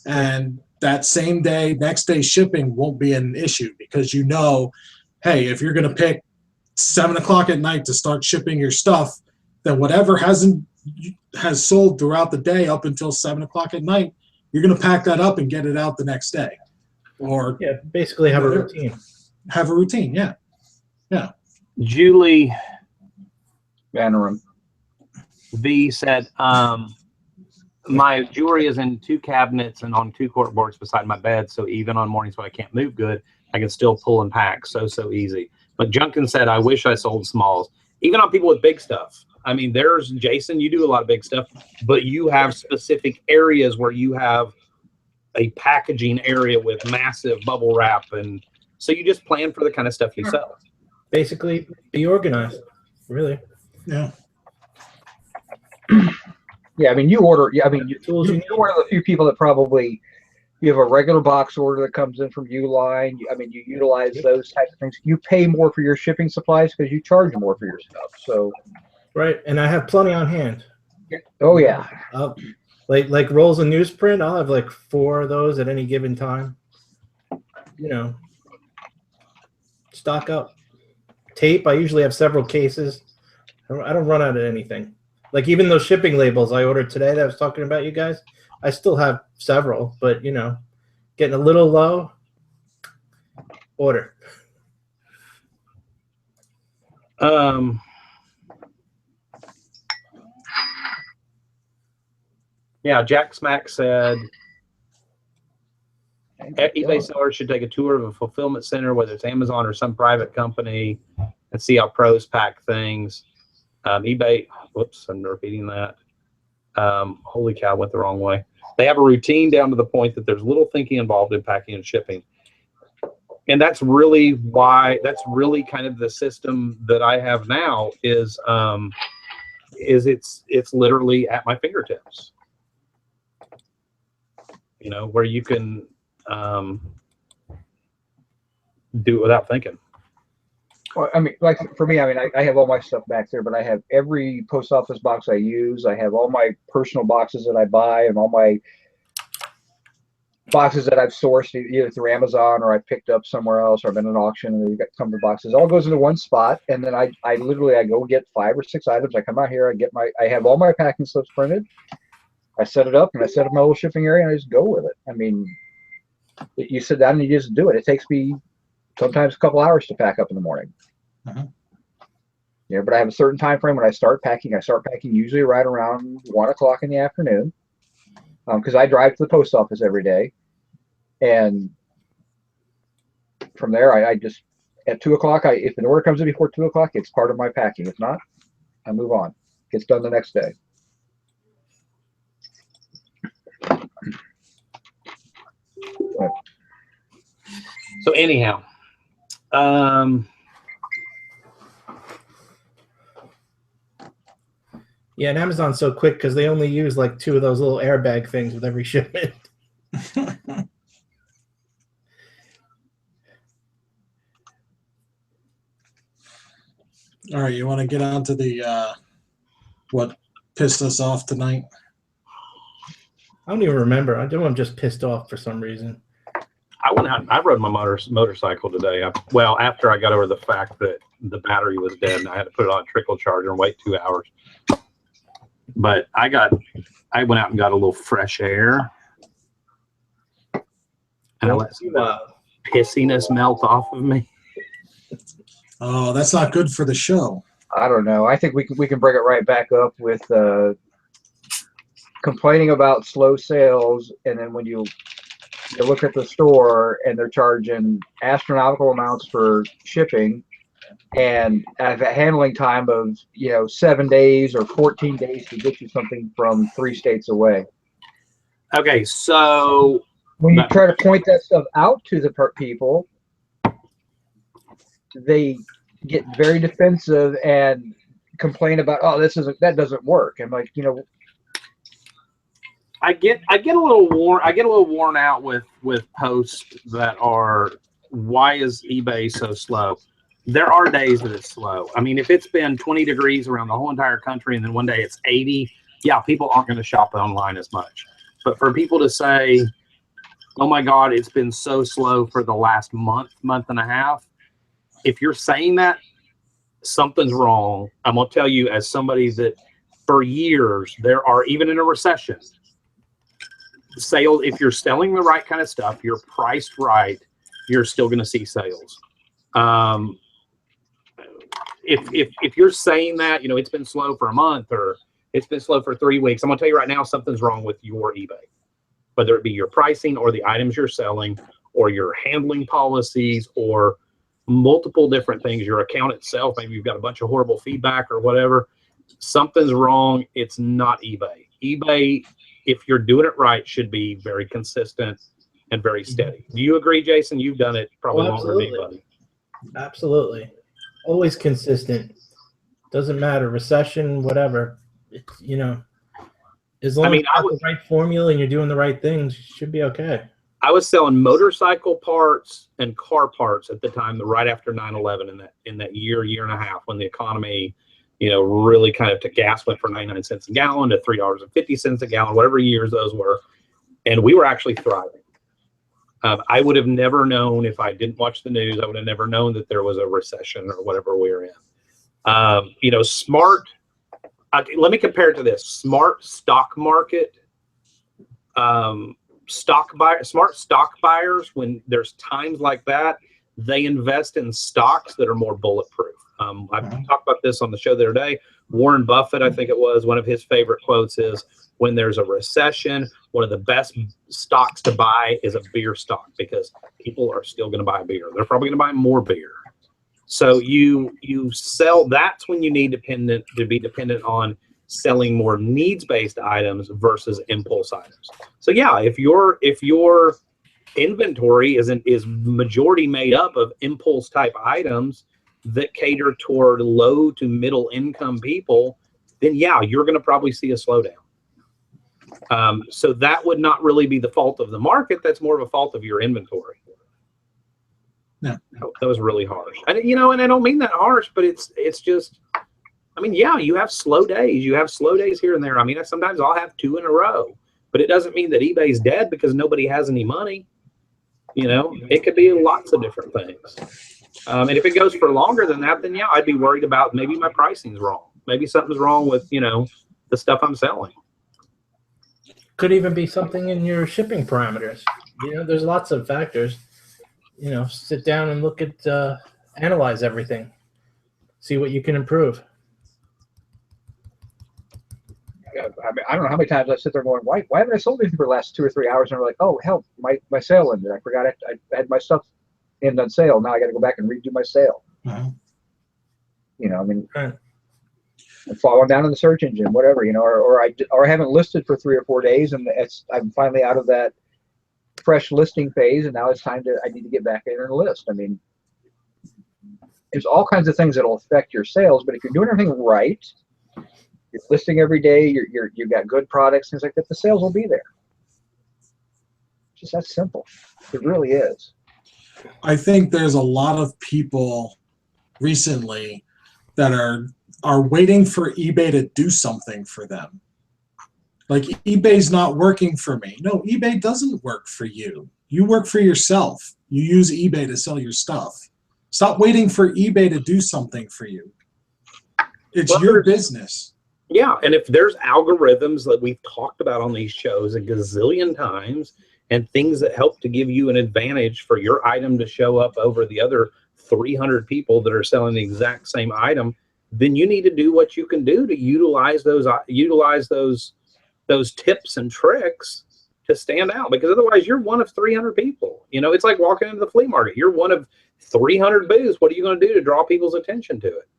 and that same day, next day shipping won't be an issue because you know, hey, if you're going to pick 7 o'clock at night to start shipping your stuff, then whatever has sold throughout the day up until 7 o'clock at night, you're going to pack that up and get it out the next day. Or basically have a routine. Have a routine, yeah. Julie Bannerum V said, my jewelry is in 2 cabinets and on 2 cork boards beside my bed, so even on mornings when I can't move good, I can still pull and pack. So easy. But Junkin said, I wish I sold smalls. Even on people with big stuff. I mean, there's Jason, you do a lot of big stuff, but you have specific areas where you have a packaging area with massive bubble wrap, and so you just plan for the kind of stuff you sell. Basically, be organized. Really. Yeah. Yeah, I mean, you're one of the few people that probably, you have a regular box order that comes in from Uline. I mean, you utilize those types of things. You pay more for your shipping supplies because you charge more for your stuff. So, right, and I have plenty on hand. Oh yeah. Like rolls of newsprint, I'll have like 4 of those at any given time. You know, stock up. Tape, I usually have several cases. I don't run out of anything. Like even those shipping labels I ordered today that I was talking about, you guys, I still have several, but you know, getting a little low, order. Yeah, Jack Smack said, eBay sellers should take a tour of a fulfillment center, whether it's Amazon or some private company, and see how pros pack things. eBay, whoops, I'm repeating that. Holy cow, I went the wrong way. They have a routine down to the point that there's little thinking involved in packing and shipping. And that's really kind of the system that I have now is it's literally at my fingertips. You know, where you can do it without thinking. Well, I mean, like for me, I mean, I have all my stuff back there, but I have every post office box I use. I have all my personal boxes that I buy and all my boxes that I've sourced either through Amazon or I picked up somewhere else or I've been in an auction and you got some of the boxes. It all goes into one spot, and then I literally go get 5 or 6 items. I come out here, I have all my packing slips printed. I set it up and I set up my little shipping area and I just go with it. I mean, you sit down and you just do it. It takes me sometimes a couple hours to pack up in the morning. Yeah, but I have a certain time frame when I start packing. I start packing usually right around 1 o'clock in the afternoon, because I drive to the post office every day, and from there I just at 2 o'clock. If an order comes in before 2 o'clock, it's part of my packing. If not, I move on. Gets done the next day. So anyhow, yeah, and Amazon's so quick because they only use like 2 of those little airbag things with every shipment. All right, you want to get on to the what pissed us off tonight? I don't even remember. I'm just pissed off for some reason. I went out and I rode my motorcycle today. After I got over the fact that the battery was dead and I had to put it on a trickle charger and wait 2 hours. But I went out and got a little fresh air. And I let some of that pissiness melt off of me. Oh, that's not good for the show. I don't know. I think we can bring it right back up with complaining about slow sales, and then when you look at the store and they're charging astronomical amounts for shipping, and at a handling time of 7 days or 14 days to get you something from 3 states away. Okay, so when you try to point that stuff out to the people, they get very defensive and complain about, oh, that doesn't work. I'm like, I get a little worn out with posts that are, why is eBay so slow? There are days that it's slow. I mean, if it's been 20 degrees around the whole entire country and then one day it's 80, yeah, people aren't going to shop online as much. But for people to say, oh my God, it's been so slow for the last month and a half, if you're saying that, something's wrong. I'm going to tell you, as somebody that for years, there are, even in a recession, sales, if you're selling the right kind of stuff, you're priced right, you're still going to see sales. If you're saying that, it's been slow for a month or it's been slow for 3 weeks, I'm going to tell you right now, something's wrong with your eBay, whether it be your pricing or the items you're selling or your handling policies or multiple different things, your account itself. Maybe you've got a bunch of horrible feedback or whatever. Something's wrong. It's not eBay. eBay, if you're doing it right, should be very consistent and very steady. Do you agree, Jason? You've done it probably longer than anybody. Absolutely. Always consistent. Doesn't matter. Recession, whatever. It's, as long as you have the right formula and you're doing the right things, you should be okay. I was selling motorcycle parts and car parts at the time, right after 9/11, in that year and a half, when the economy, really kind of took gas, went from 99 cents a gallon to $3.50 a gallon, whatever years those were, and we were actually thriving. I would have never known, if I didn't watch the news, I would have never known that there was a recession or whatever we were in. Smart. Let me compare it to this: smart stock market. Smart stock buyers, when there's times like that, they invest in stocks that are more bulletproof. I've talked about this on the show the other day. Warren Buffett, I think it was, one of his favorite quotes is, when there's a recession, one of the best stocks to buy is a beer stock, because people are still going to buy beer. They're probably going to buy more beer. So you sell. That's when you need to be dependent on selling more needs-based items versus impulse items. So yeah, if your inventory is majority made up of impulse type items that cater toward low to middle income people, then yeah, you're going to probably see a slowdown. So that would not really be the fault of the market. That's more of a fault of your inventory. Yeah, that was really harsh. And and I don't mean that harsh, but it's just, I mean, yeah, you have slow days. You have slow days here and there. I mean, sometimes I'll have 2 in a row, but it doesn't mean that eBay's dead because nobody has any money. It could be lots of different things. And if it goes for longer than that, then yeah, I'd be worried about maybe my pricing's wrong. Maybe something's wrong with, the stuff I'm selling. Could even be something in your shipping parameters. There's lots of factors. Sit down and look at, analyze everything, see what you can improve. I mean, I don't know how many times I sit there going, why haven't I sold anything for the last 2 or 3 hours? And I'm like, oh, hell, my sale ended. I forgot I had my stuff in on sale. Now I got to go back and redo my sale. Uh-huh. I mean, Right. I'm falling down in the search engine, whatever, or I haven't listed for 3 or 4 days, and I'm finally out of that fresh listing phase, and now it's I need to get back in and list. I mean, there's all kinds of things that will affect your sales, but if you're doing everything right, you're listing every day, you've got good products, things like that, the sales will be there. Just that simple. It really is. I think there's a lot of people recently that are waiting for eBay to do something for them. Like, eBay's not working for me. No, eBay doesn't work for you. You work for yourself. You use eBay to sell your stuff. Stop waiting for eBay to do something for you. It's your business. Yeah, and if there's algorithms that we've talked about on these shows a gazillion times, and things that help to give you an advantage for your item to show up over the other 300 people that are selling the exact same item, then you need to do what you can do to utilize those tips and tricks to stand out, because otherwise you're one of 300 people. It's like walking into the flea market. You're one of 300 booths. What are you going to do to draw people's attention to it?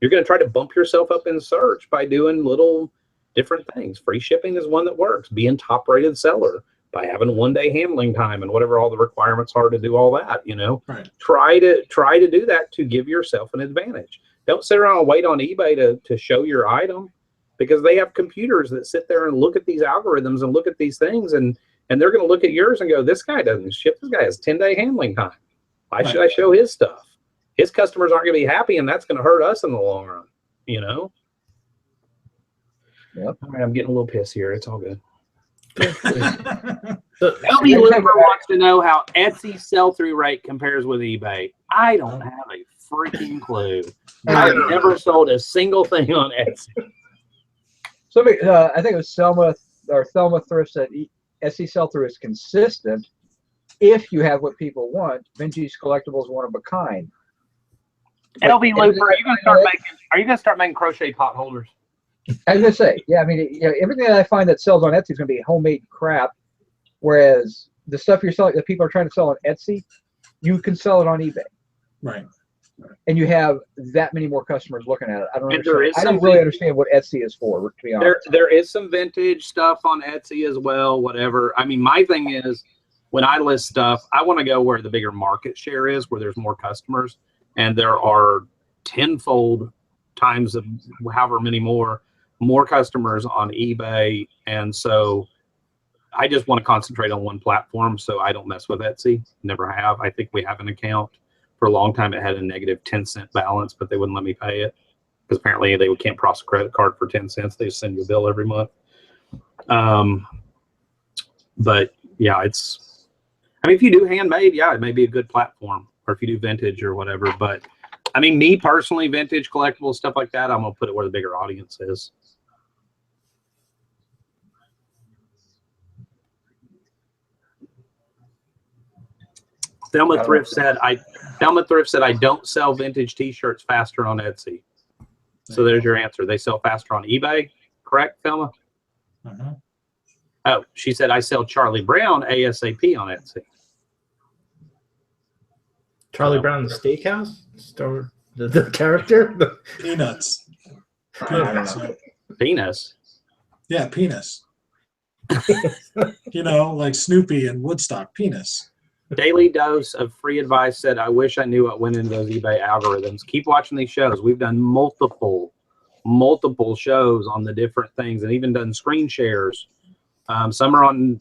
You're going to try to bump yourself up in search by doing little different things. Free shipping is one that works. Being top rated seller by having 1-day handling time and whatever all the requirements are to do all that. Right. Try to do that to give yourself an advantage. Don't sit around and wait on eBay to show your item, because they have computers that sit there and look at these algorithms and look at these things, and they're going to look at yours and go, this guy doesn't ship. This guy has 10-day handling time. Why should I show his stuff? His customers aren't going to be happy, and that's going to hurt us in the long run. Yep. All right, I'm getting a little pissed here. It's all good. LB Looper wants to know how Etsy sell-through rate compares with eBay. I don't have a freaking clue. I've never sold a single thing on Etsy. Somebody, I think it was Thelma Thrift said Etsy sell-through is consistent if you have what people want. Vintage collectibles, one of a kind. LB Looper, are you going to start making crochet pot holders? I was gonna say, yeah. I mean, everything that I find that sells on Etsy is gonna be homemade crap, whereas the stuff you're selling, that people are trying to sell on Etsy, you can sell it on eBay. Right. And you have that many more customers looking at it. I don't And really understand what Etsy is for, to be honest. There is some vintage stuff on Etsy as well, whatever. I mean, my thing is, when I list stuff, I want to go where the bigger market share is, where there's more customers, and there are tenfold times of however many more customers on eBay. And so I just want to concentrate on one platform, so I don't mess with Etsy. Never have. I think we have an account. For a long time, it had a negative 10-cent balance, but they wouldn't let me pay it because apparently they can't process a credit card for 10 cents. They just send you a bill every month. But yeah, I mean, if you do handmade, yeah, it may be a good platform, or if you do vintage or whatever. But I mean, me personally, vintage collectibles, stuff like that, I'm going to put it where the bigger audience is. Thelma Thrift said I don't sell vintage t-shirts faster on Etsy. So there's your answer. They sell faster on eBay, correct, Thelma? Oh, she said, I sell Charlie Brown ASAP on Etsy. Charlie Brown, the steakhouse store, the character. Peanuts. Peanuts. Yeah. Penis. Yeah, penis. You know, like Snoopy and Woodstock, penis. Daily Dose of Free Advice said, I wish I knew what went into those eBay algorithms. Keep watching these shows. We've done multiple shows on the different things and even done screen shares. Some are on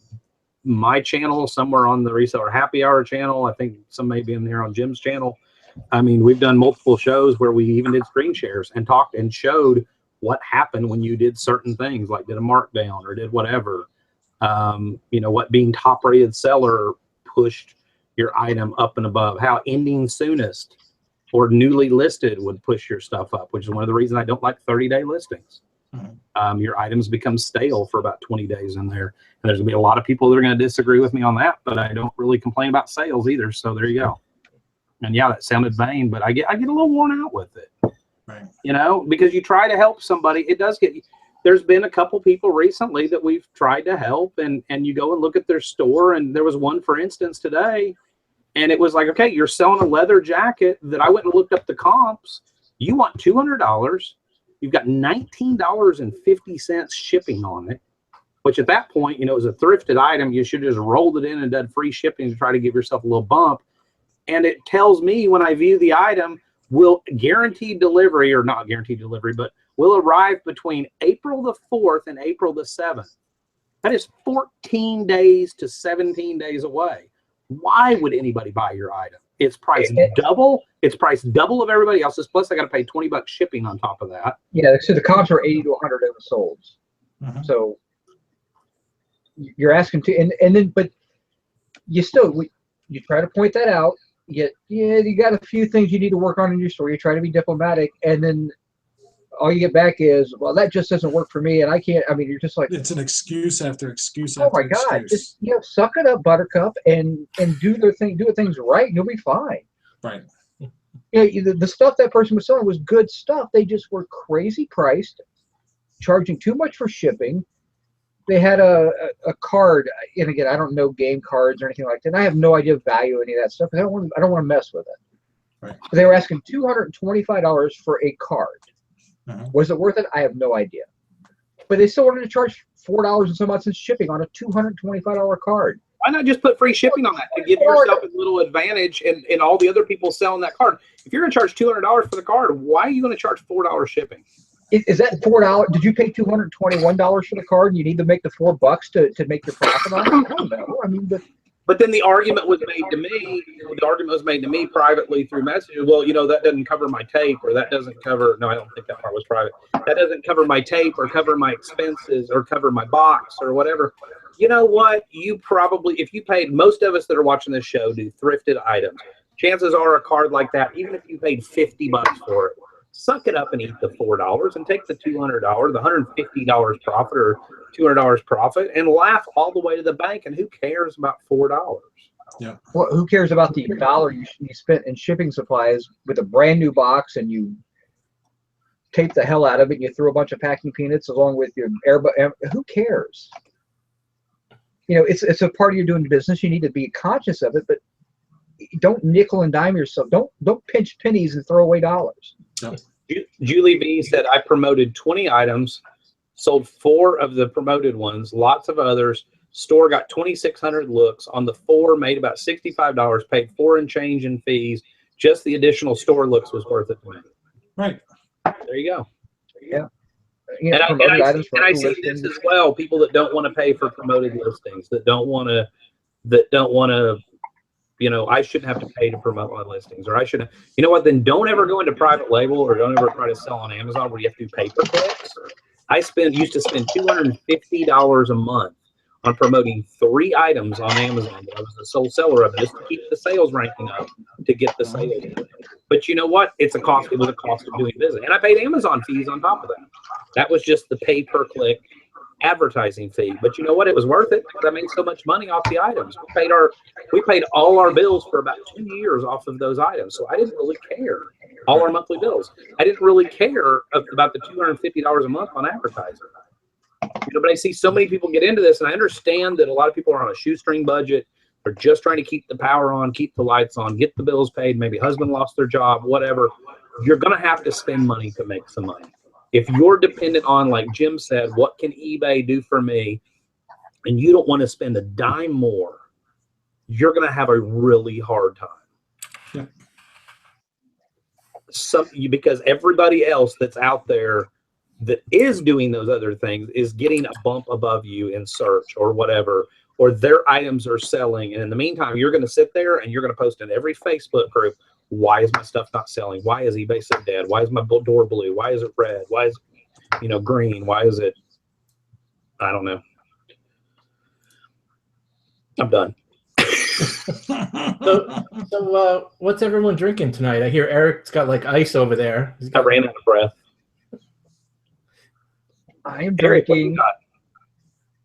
my channel, some are on the Reseller Happy Hour channel. I think some may be in there on Jim's channel. I mean, we've done multiple shows where we even did screen shares and talked and showed what happened when you did certain things, like did a markdown or did whatever. You know, what being top rated seller pushed your item up and above, how ending soonest or newly listed would push your stuff up, which is one of the reasons I don't like 30-day listings. Your items become stale for about 20 days in there. And there's gonna be a lot of people that are going to disagree with me on that, but I don't really complain about sales either. So there you go. And yeah, that sounded vain, but I get a little worn out with it. Right. You know, because you try to help somebody, it does get. There's been a couple people recently that we've tried to help, and you go and look at their store, and there was one, for instance, today, and it was like, okay, you're selling a leather jacket that I went and looked up the comps. You want $200. You've got $19.50 shipping on it, which at that point, you know, it was a thrifted item. You should have just rolled it in and done free shipping to try to give yourself a little bump. And it tells me when I view the item, will guaranteed delivery, or not guaranteed delivery, but will arrive between April the 4th and April the 7th. That is 14 days to 17 days away. Why would anybody buy your item? It's priced double. It's priced double of everybody else's. Plus, I got to pay $20 shipping on top of that. Yeah, so the comps are 80 to 100 of the solds. So you're asking to, and then, but you still, you try to point that out. Yet, yeah, you got a few things you need to work on in your store. You try to be diplomatic, and then all you get back is, well, that just doesn't work for me, and I can't. I mean, you're just like, it's an excuse after excuse oh after my God, excuse. just suck it up, Buttercup, and do their thing, do things right, and you'll be fine. Right. The stuff that person was selling was good stuff. They just were crazy priced, charging too much for shipping. They had a card, and again, I don't know game cards or anything like that. And I have no idea of value of any of that stuff. I don't want to mess with it. Right. But they were asking $225 for a card. Was it worth it? I have no idea. But they still wanted to charge $4 and some odd cents shipping on a $225 card. Why not just put free shipping on that to give yourself a little advantage and all the other people selling that card? If you're going to charge $200 for the card, why are you going to charge $4 shipping? Is that $4? Did you pay $221 for the card and you need to make the $4 to make your profit on it? I don't know. I mean, but then the argument was made to me. The argument was made to me privately through messages. Well, you know, that doesn't cover my tape, or that doesn't cover. No, I don't think that part was private. That doesn't cover my tape, or cover my expenses, or cover my box, or whatever. You know what? You probably, if you paid, most of us that are watching this show do thrifted items. Chances are a card like that, even if you paid $50 for it, suck it up and eat the $4 and take the $200, the $150 profit or $200 profit, and laugh all the way to the bank. And who cares about $4? Yeah. Well, who cares about the $1 you spent in shipping supplies with a brand new box, and you tape the hell out of it and you threw a bunch of packing peanuts along with your who cares? You know, it's a part of your doing business. You need to be conscious of it, but don't nickel and dime yourself. Don't pinch pennies and throw away dollars. No. Julie B said, I promoted 20 items, sold 4 of the promoted ones, lots of others. Store got 2,600 looks. On the 4, made about $65, paid 4 and change in fees. Just the additional store looks was worth it to me. Right. There you go. Yeah. And I see this as well. People that don't want to pay for promoted listings, that don't want to, you know, I shouldn't have to pay to promote my listings, or I shouldn't. You know what? Then don't ever go into private label, or don't ever try to sell on Amazon where you have to do pay-per-clicks. I used to spend $250 a month on promoting 3 items on Amazon that I was the sole seller of, just to keep the sales ranking up, to get the sales. But you know what? It was a cost of doing business, and I paid Amazon fees on top of that. That was just the pay-per-click advertising fee. But you know what? It was worth it because I made so much money off the items. We paid all our bills for about 2 years off of those items. So I didn't really care. All our monthly bills. I didn't really care about the $250 a month on advertising. But I see so many people get into this, and I understand that a lot of people are on a shoestring budget. They're just trying to keep the power on, keep the lights on, get the bills paid. Maybe husband lost their job, whatever. You're going to have to spend money to make some money. If you're dependent on, like Jim said, what can eBay do for me, and you don't want to spend a dime more, you're going to have a really hard time. Yeah. Because everybody else that's out there that is doing those other things is getting a bump above you in search or whatever, or their items are selling. And in the meantime, you're going to sit there and you're going to post in every Facebook group, why is my stuff not selling? Why is eBay so dead? Why is my door blue? Why is it red? Why is it, green? Why is it, I don't know. I'm done. So what's everyone drinking tonight? I hear Eric's got like ice over there. I ran out of breath. I am drinking.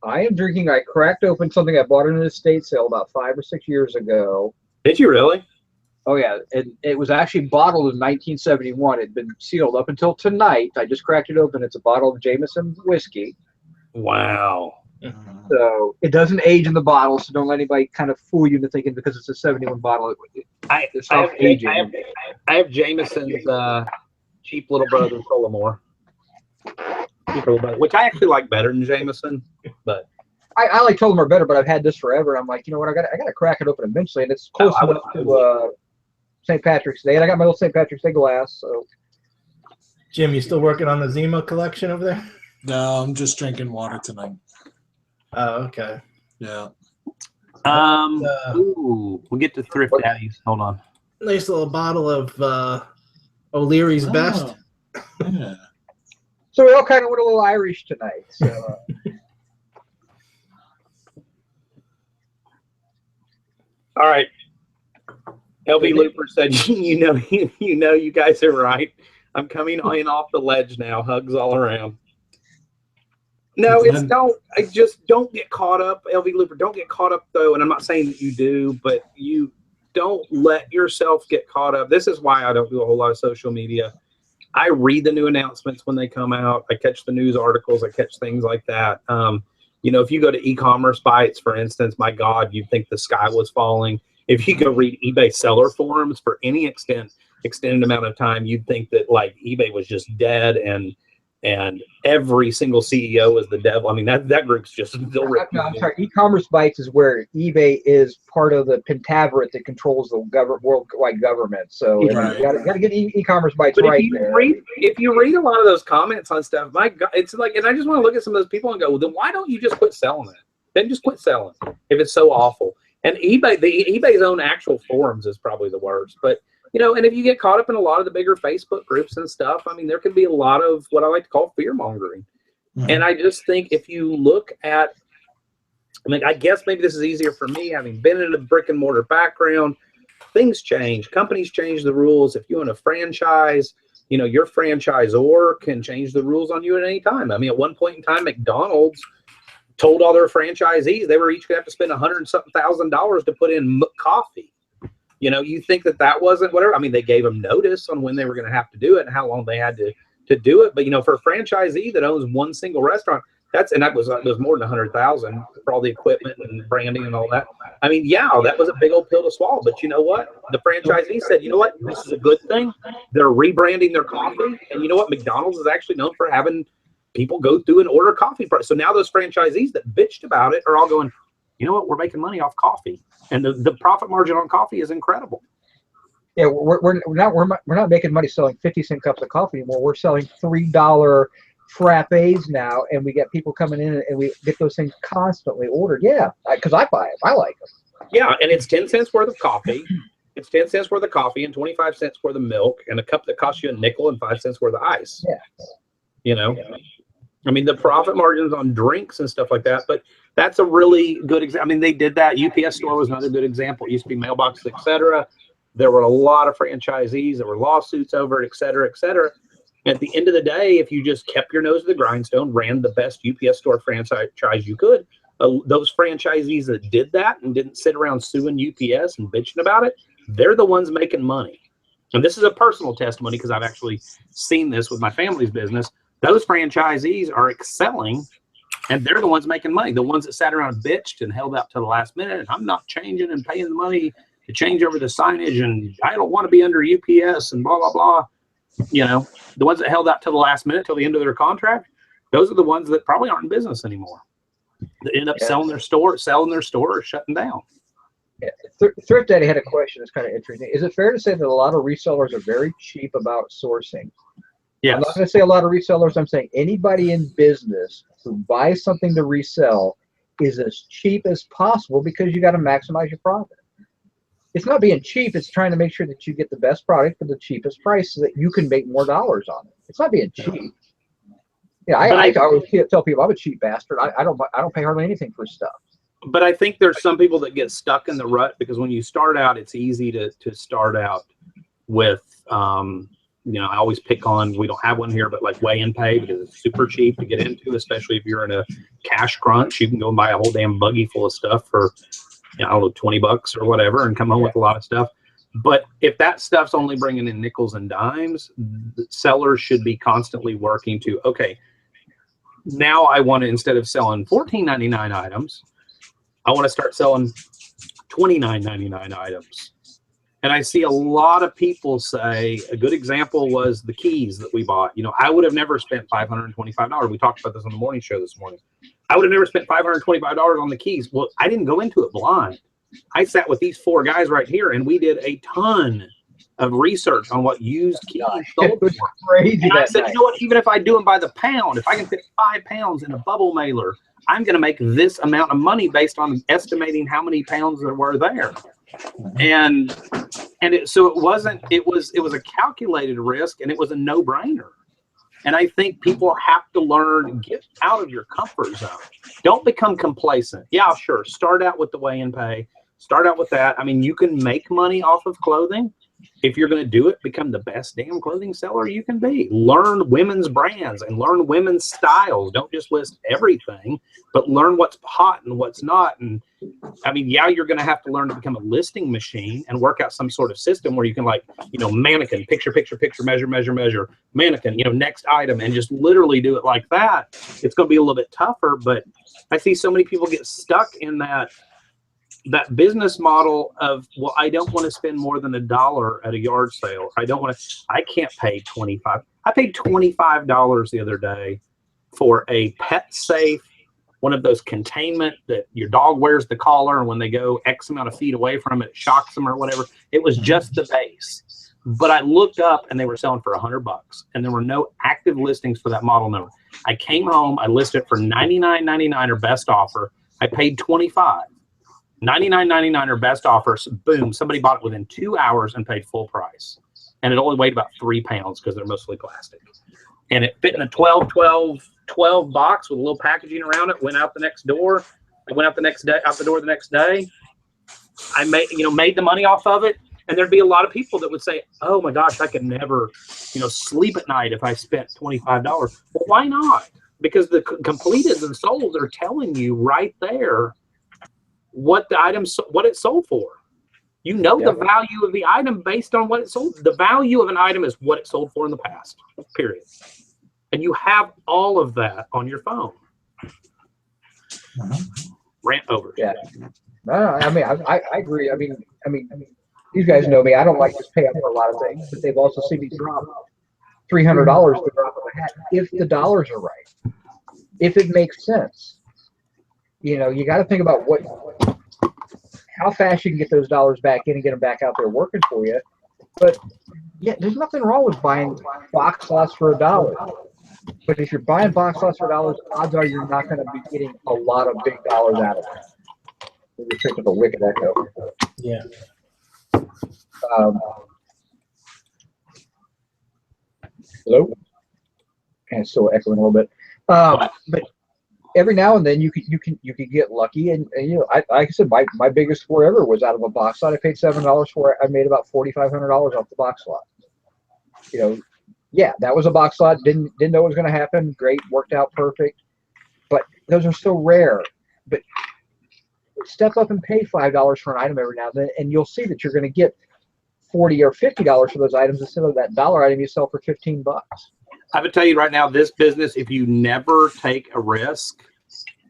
I cracked open something I bought in an estate sale about 5 or 6 years ago. Did you really? Oh yeah, it was actually bottled in 1971. It'd been sealed up until tonight. I just cracked it open. It's a bottle of Jameson whiskey. Wow. So it doesn't age in the bottle, so don't let anybody kind of fool you into thinking because it's a 71 bottle. I have Jameson's cheap little brother Tullamore. Which I actually like better than Jameson, but I like Tullamore better. But I've had this forever. I'm like, you know what? I got to crack it open eventually, and it's close enough to St. Patrick's Day, and I got my little St. Patrick's Day glass. So, Jim, you still working on the Zima collection over there? No, I'm just drinking water tonight. Oh, okay. Yeah. We'll get to Thrift Daddies. Hold on. Nice little bottle of O'Leary's Best. Yeah. So we all kind of went a little Irish tonight. So. All right. LV Looper said, you guys are right. I'm coming in off the ledge now. Hugs all around. No, don't get caught up, LV Looper. Don't get caught up though. And I'm not saying that you do, but you don't let yourself get caught up. This is why I don't do a whole lot of social media. I read the new announcements when they come out. I catch the news articles. I catch things like that. If you go to e-commerce bites, for instance, my God, you'd think the sky was falling. If you go read eBay seller forums for any extended amount of time, you'd think that like eBay was just dead and every single CEO is the devil. I mean, that group's just still ripping. I'm sorry. E-commerce bites is where eBay is part of the pentaveret that controls the worldwide government. So you got to get e-commerce bites right there. If you read a lot of those comments on stuff, my God, it's like, and I just want to look at some of those people and go, well, then why don't you just quit selling it? Then just quit selling if it's so awful. And eBay's own actual forums is probably the worst. But and if you get caught up in a lot of the bigger Facebook groups and stuff, I mean, there can be a lot of what I like to call fear mongering. Mm-hmm. And I just think if you look at, I guess maybe this is easier for me, having been in a brick and mortar background, things change. Companies change the rules. If you own a franchise, your franchisor can change the rules on you at any time. I mean, at one point in time, McDonald's told all their franchisees they were each going to have to spend $100,000 to put in coffee. You think that wasn't whatever. I mean, they gave them notice on when they were going to have to do it and how long they had to do it. But, for a franchisee that owns one single restaurant, that was more than $100,000 for all the equipment and branding and all that. I mean, yeah, that was a big old pill to swallow. But you know what? The franchisee said, you know what? This is a good thing. They're rebranding their coffee. And you know what? McDonald's is actually known for having people go through and order coffee. So now those franchisees that bitched about it are all going, you know what? We're making money off coffee. And the profit margin on coffee is incredible. Yeah, we're not making money selling 50-cent cups of coffee anymore. We're selling $3 frappes now, and we get people coming in, and we get those things constantly ordered. Yeah, because I buy them. I like them. Yeah, and it's 10 cents worth of coffee. It's 10 cents worth of coffee and 25 cents worth of milk, and a cup that costs you a nickel and 5 cents worth of ice. Yeah. I mean, the profit margins on drinks and stuff like that, but that's a really good example. I mean, they did that. UPS Store was another good example. It used to be mailboxes, et cetera. There were a lot of franchisees. There were lawsuits over it, et cetera, et cetera. At the end of the day, if you just kept your nose to the grindstone, ran the best UPS Store franchise you could, those franchisees that did that and didn't sit around suing UPS and bitching about it, they're the ones making money. And this is a personal testimony because I've actually seen this with my family's business. Those franchisees are excelling And they're the ones making money. The ones that sat around and bitched and held out to the last minute. And I'm not changing and paying the money to change over the signage. And I don't want to be under UPS and blah, blah, blah. You know, the ones that held out till the last minute, till the end of their contract, those are the ones that probably aren't in business anymore. They end up selling their store, or shutting down. Yeah. Thrift Daddy had a question that's kind of interesting. Is it fair to say that a lot of resellers are very cheap about sourcing? Yes. I'm not going to say a lot of resellers. I'm saying anybody in business who buys something to resell is as cheap as possible because you got to maximize your profit. It's not being cheap. It's trying to make sure that you get the best product for the cheapest price so that you can make more dollars on it. It's not being cheap. Yeah, I always tell people I'm a cheap bastard. I don't pay hardly anything for stuff. But I think there's some people that get stuck in the rut because when you start out, it's easy to start out with, you know, I always pick on, we don't have one here, but like weigh and pay because it's super cheap to get into, especially if you're in a cash crunch. You can go and buy a whole damn buggy full of stuff for, you know, I don't know, 20 bucks or whatever and come home with a lot of stuff. But if that stuff's only bringing in nickels and dimes, the sellers should be constantly working to, okay, now I want to, instead of selling $14.99 items, I want to start selling $29.99 items. And I see a lot of people say, a good example was the keys that we bought. You know, I would have never spent $525. We talked about this on the morning show this morning. I would have never spent $525 on the keys. Well, I didn't go into it blind. I sat with these four guys right here, and we did a ton of research on what used keys sold for. Crazy. And I said, you know what, even if I do them by the pound, if I can fit 5 pounds in a bubble mailer, I'm going to make this amount of money based on estimating how many pounds there were there. And so it was a calculated risk, and it was a no-brainer. And I think people have to learn, get out of your comfort zone. Don't become complacent. Yeah, sure. Start out with the weigh and pay. Start out with that. I mean, you can make money off of clothing. If you're going to do it, become the best damn clothing seller you can be. Learn women's brands and learn women's styles. Don't just list everything, but learn what's hot and what's not. And I mean, yeah, you're going to have to learn to become a listing machine and work out some sort of system where you can, like, you know, mannequin, picture, measure, mannequin, you know, next item, and just literally do it like that. It's going to be a little bit tougher, but I see so many people get stuck in that business model of, well, I don't want to spend more than $1 at a yard sale. I can't pay $25. I paid $25 the other day for a pet safe, one of those containment that your dog wears the collar, and when they go X amount of feet away from it, it shocks them or whatever. It was just the base. But I looked up and they were selling for $100, and there were no active listings for that model number. I came home, I listed it for $99.99 or best offer. I paid $25. $99.99 or best offers. Boom! Somebody bought it within 2 hours and paid full price, and it only weighed about 3 pounds because they're mostly plastic. And it fit in a 12 box with a little packaging around it. Went out the next door. I went out the door the next day. I made the money off of it. And there'd be a lot of people that would say, "Oh my gosh, I could never, sleep at night if I spent $25." Well, why not? Because the completeds and solds are telling you right there what it sold for. The value of the item based on what it sold. The value of an item is what it sold for in the past, period. And you have all of that on your phone. Rant over. Yeah. No, I mean, I agree. I mean, these guys know me. I don't like to pay up for a lot of things, but they've also seen me drop $300 to drop of a hat if the dollars are right, if it makes sense. You got to think about how fast you can get those dollars back in and get them back out there working for you. But yeah, there's nothing wrong with buying box lots for $1. But if you're buying box lots for $1, odds are you're not going to be getting a lot of big dollars out of it. You're picking up a wicked echo. Yeah. Hello? And it's still echoing a little bit. But every now and then you can get lucky, and like I said, my biggest score ever was out of a box lot. I paid $7 for it. I made about $4,500 off the box lot. Yeah, that was a box lot. Didn't know it was going to happen. Great, worked out perfect. But those are so rare. But step up and pay $5 for an item every now and then, and you'll see that you're going to get $40 or $50 for those items instead of that dollar item you sell for $15. I would tell you right now, this business, if you never take a risk,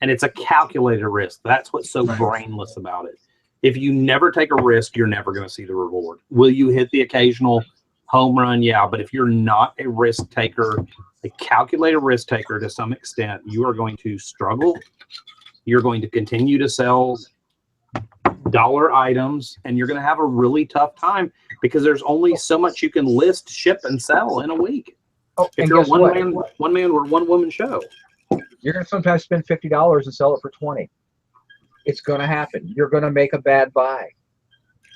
And it's a calculated risk. That's what's so brainless about it. If you never take a risk, you're never going to see the reward. Will you hit the occasional home run? Yeah. But if you're not a risk taker, a calculated risk taker to some extent, you are going to struggle. You're going to continue to sell dollar items, and you're going to have a really tough time because there's only so much you can list, ship, and sell in a week. Oh, If you're a one man or one woman show, you're going to sometimes spend $50 and sell it for 20. It's going to happen. You're going to make a bad buy.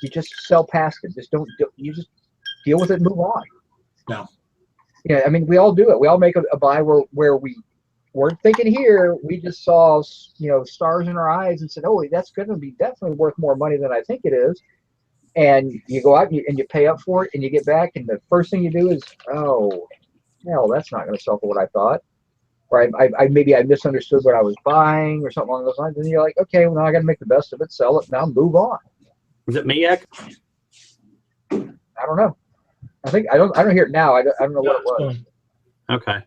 You just sell past it. You just deal with it and move on. No. Yeah, I mean, we all do it. We all make a buy where we weren't thinking here. We just saw, stars in our eyes and said, oh, that's going to be definitely worth more money than I think it is. And you go out and you pay up for it and you get back, and the first thing you do is, oh, hell, that's not going to sell for what I thought. Or maybe I misunderstood what I was buying or something along those lines. And you're like, okay, well, now I got to make the best of it, sell it, now move on. Is it me, Ek? I don't know. I don't hear it now. I don't know what it was. Okay.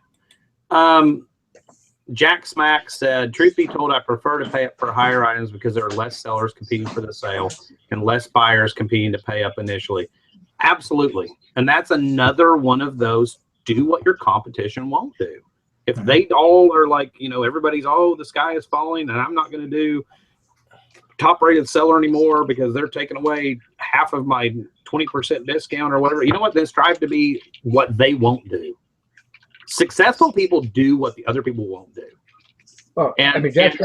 Jack Smack said, truth be told, I prefer to pay up for higher items because there are less sellers competing for the sale and less buyers competing to pay up initially. Absolutely. And that's another one of those, do what your competition won't do. If they all are like, everybody's, oh, the sky is falling and I'm not going to do top rated seller anymore because they're taking away half of my 20% discount or whatever. You know what? Then strive to be what they won't do. Successful people do what the other people won't do. Oh, Jack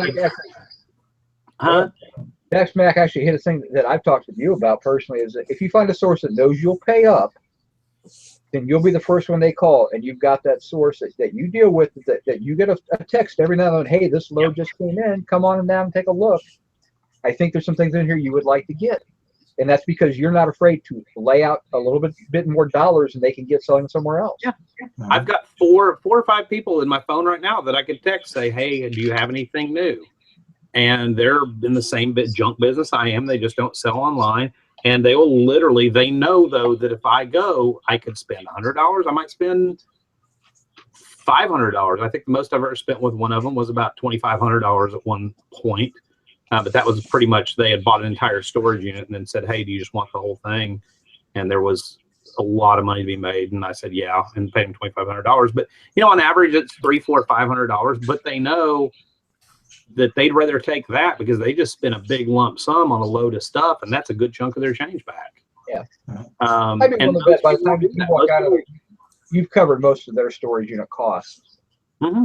Smack actually hit a thing that I've talked to you about personally, is that if you find a source that knows you'll pay up, then you'll be the first one they call, and you've got that source that you deal with, that you get a text every now and then, hey, this load just came in, come on down and take a look. I think there's some things in here you would like to get. And that's because you're not afraid to lay out a little bit more dollars than they can get selling somewhere else. Yeah. I've got four or five people in my phone right now that I could text, say, hey, do you have anything new? And they're in the same junk business I am. They just don't sell online. And they will literally, they know, though, that if I go, I could spend $100. I might spend $500. I think the most I've ever spent with one of them was about $2,500 at one point. But that was pretty much, they had bought an entire storage unit and then said, hey, do you just want the whole thing? And there was a lot of money to be made. And I said, yeah, and paid them $2,500. But, on average, it's $300, $400, $500. But they know that they'd rather take that because they just spent a big lump sum on a load of stuff. And that's a good chunk of their change back. Yeah. I mean, by the time you walk out of it, you've covered most of their storage unit costs. Mm-hmm.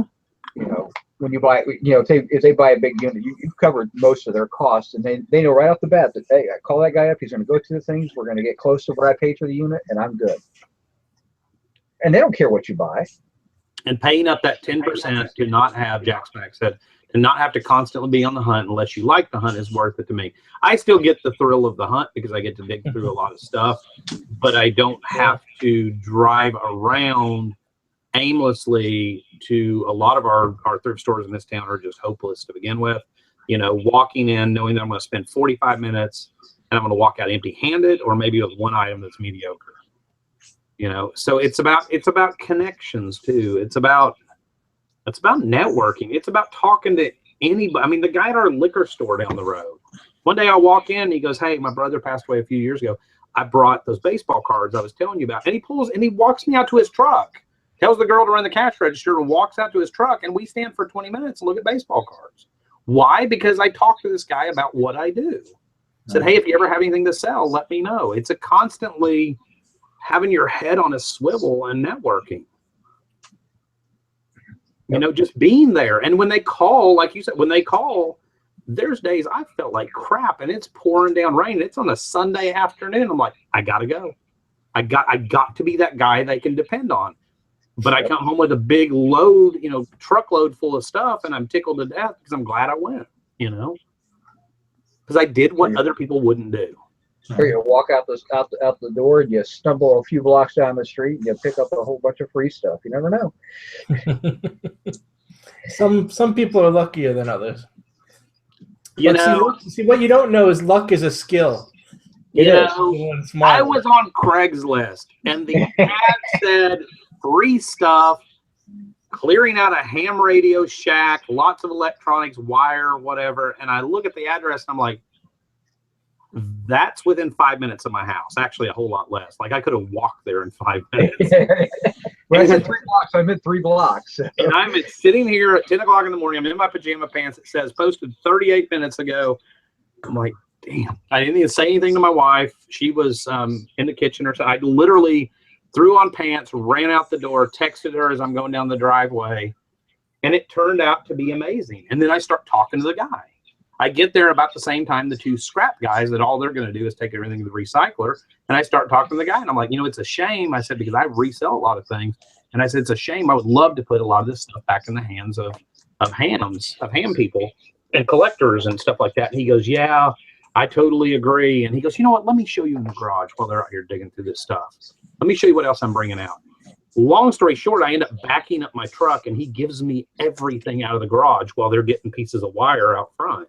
When you buy, if they buy a big unit, you've covered most of their costs, and they know right off the bat that, hey, I call that guy up, he's going to go through the things, we're going to get close to what I paid for the unit, and I'm good. And they don't care what you buy. And paying up that 10% to not have, Jack Smack said, to not have to constantly be on the hunt unless you like the hunt is worth it to me. I still get the thrill of the hunt because I get to dig through a lot of stuff, but I don't have to drive around aimlessly to a lot of our thrift stores in this town are just hopeless to begin with. Walking in knowing that I'm going to spend 45 minutes and I'm going to walk out empty-handed or maybe with one item that's mediocre. So it's about connections too. It's about networking. It's about talking to anybody. I mean, the guy at our liquor store down the road. One day I walk in, he goes, hey, my brother passed away a few years ago. I brought those baseball cards I was telling you about. And he walks me out to his truck. Tells the girl to run the cash register and walks out to his truck, and we stand for 20 minutes and look at baseball cards. Why? Because I talked to this guy about what I do. Said, hey, if you ever have anything to sell, let me know. It's a constantly having your head on a swivel and networking. Just being there. And when they call, like you said, there's days I felt like crap and it's pouring down rain. It's on a Sunday afternoon. I'm like, I got to go. I got to be that guy they can depend on. But I come home with a big load, truckload full of stuff, and I'm tickled to death because I'm glad I went, because I did what other people wouldn't do. Or you walk out the door and you stumble a few blocks down the street and you pick up a whole bunch of free stuff. You never know. Some people are luckier than others. See, what you don't know is luck is a skill. I was on Craigslist and the ad said free stuff. clearing out a ham radio shack, lots of electronics, wire, whatever. And I look at the address and I'm like, that's within 5 minutes of my house. Actually, a whole lot less. Like I could have walked there in 5 minutes. When I said 3 blocks, I meant 3 blocks. And I'm sitting here at 10 o'clock in the morning. I'm in my pajama pants. It says posted 38 minutes ago. I'm like, damn. I didn't even say anything to my wife. She was in the kitchen or so. I literally threw on pants, ran out the door, texted her as I'm going down the driveway. And it turned out to be amazing. And then I start talking to the guy. I get there about the same time the 2 scrap guys that all they're going to do is take everything to the recycler. And I start talking to the guy and I'm like, you know, it's a shame. I said, because I resell a lot of things. And I said, it's a shame. I would love to put a lot of this stuff back in the hands of ham people and collectors and stuff like that. And he goes, yeah, I totally agree. And he goes, you know what? Let me show you in the garage while they're out here digging through this stuff. Let me show you what else I'm bringing out. Long story short, I end up backing up my truck and he gives me everything out of the garage while they're getting pieces of wire out front.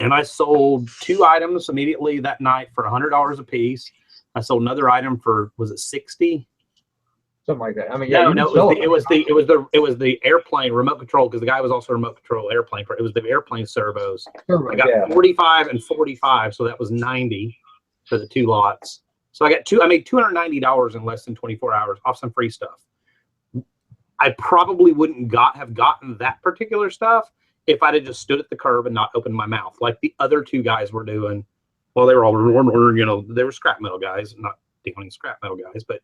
And I sold 2 items immediately that night for $100 a piece. I sold another item for, was it 60? Something like that. I mean, yeah, no, it was the airplane remote control, because the guy was also a remote control airplane. It was the airplane servos. I got 45 and 45, so that was 90 for the 2 lots. So I made $290 in less than 24 hours off some free stuff. I probably wouldn't have gotten that particular stuff if I'd have just stood at the curb and not opened my mouth like the other 2 guys were doing. Well, they were all, you know, they were scrap metal guys, not dealing scrap metal guys, but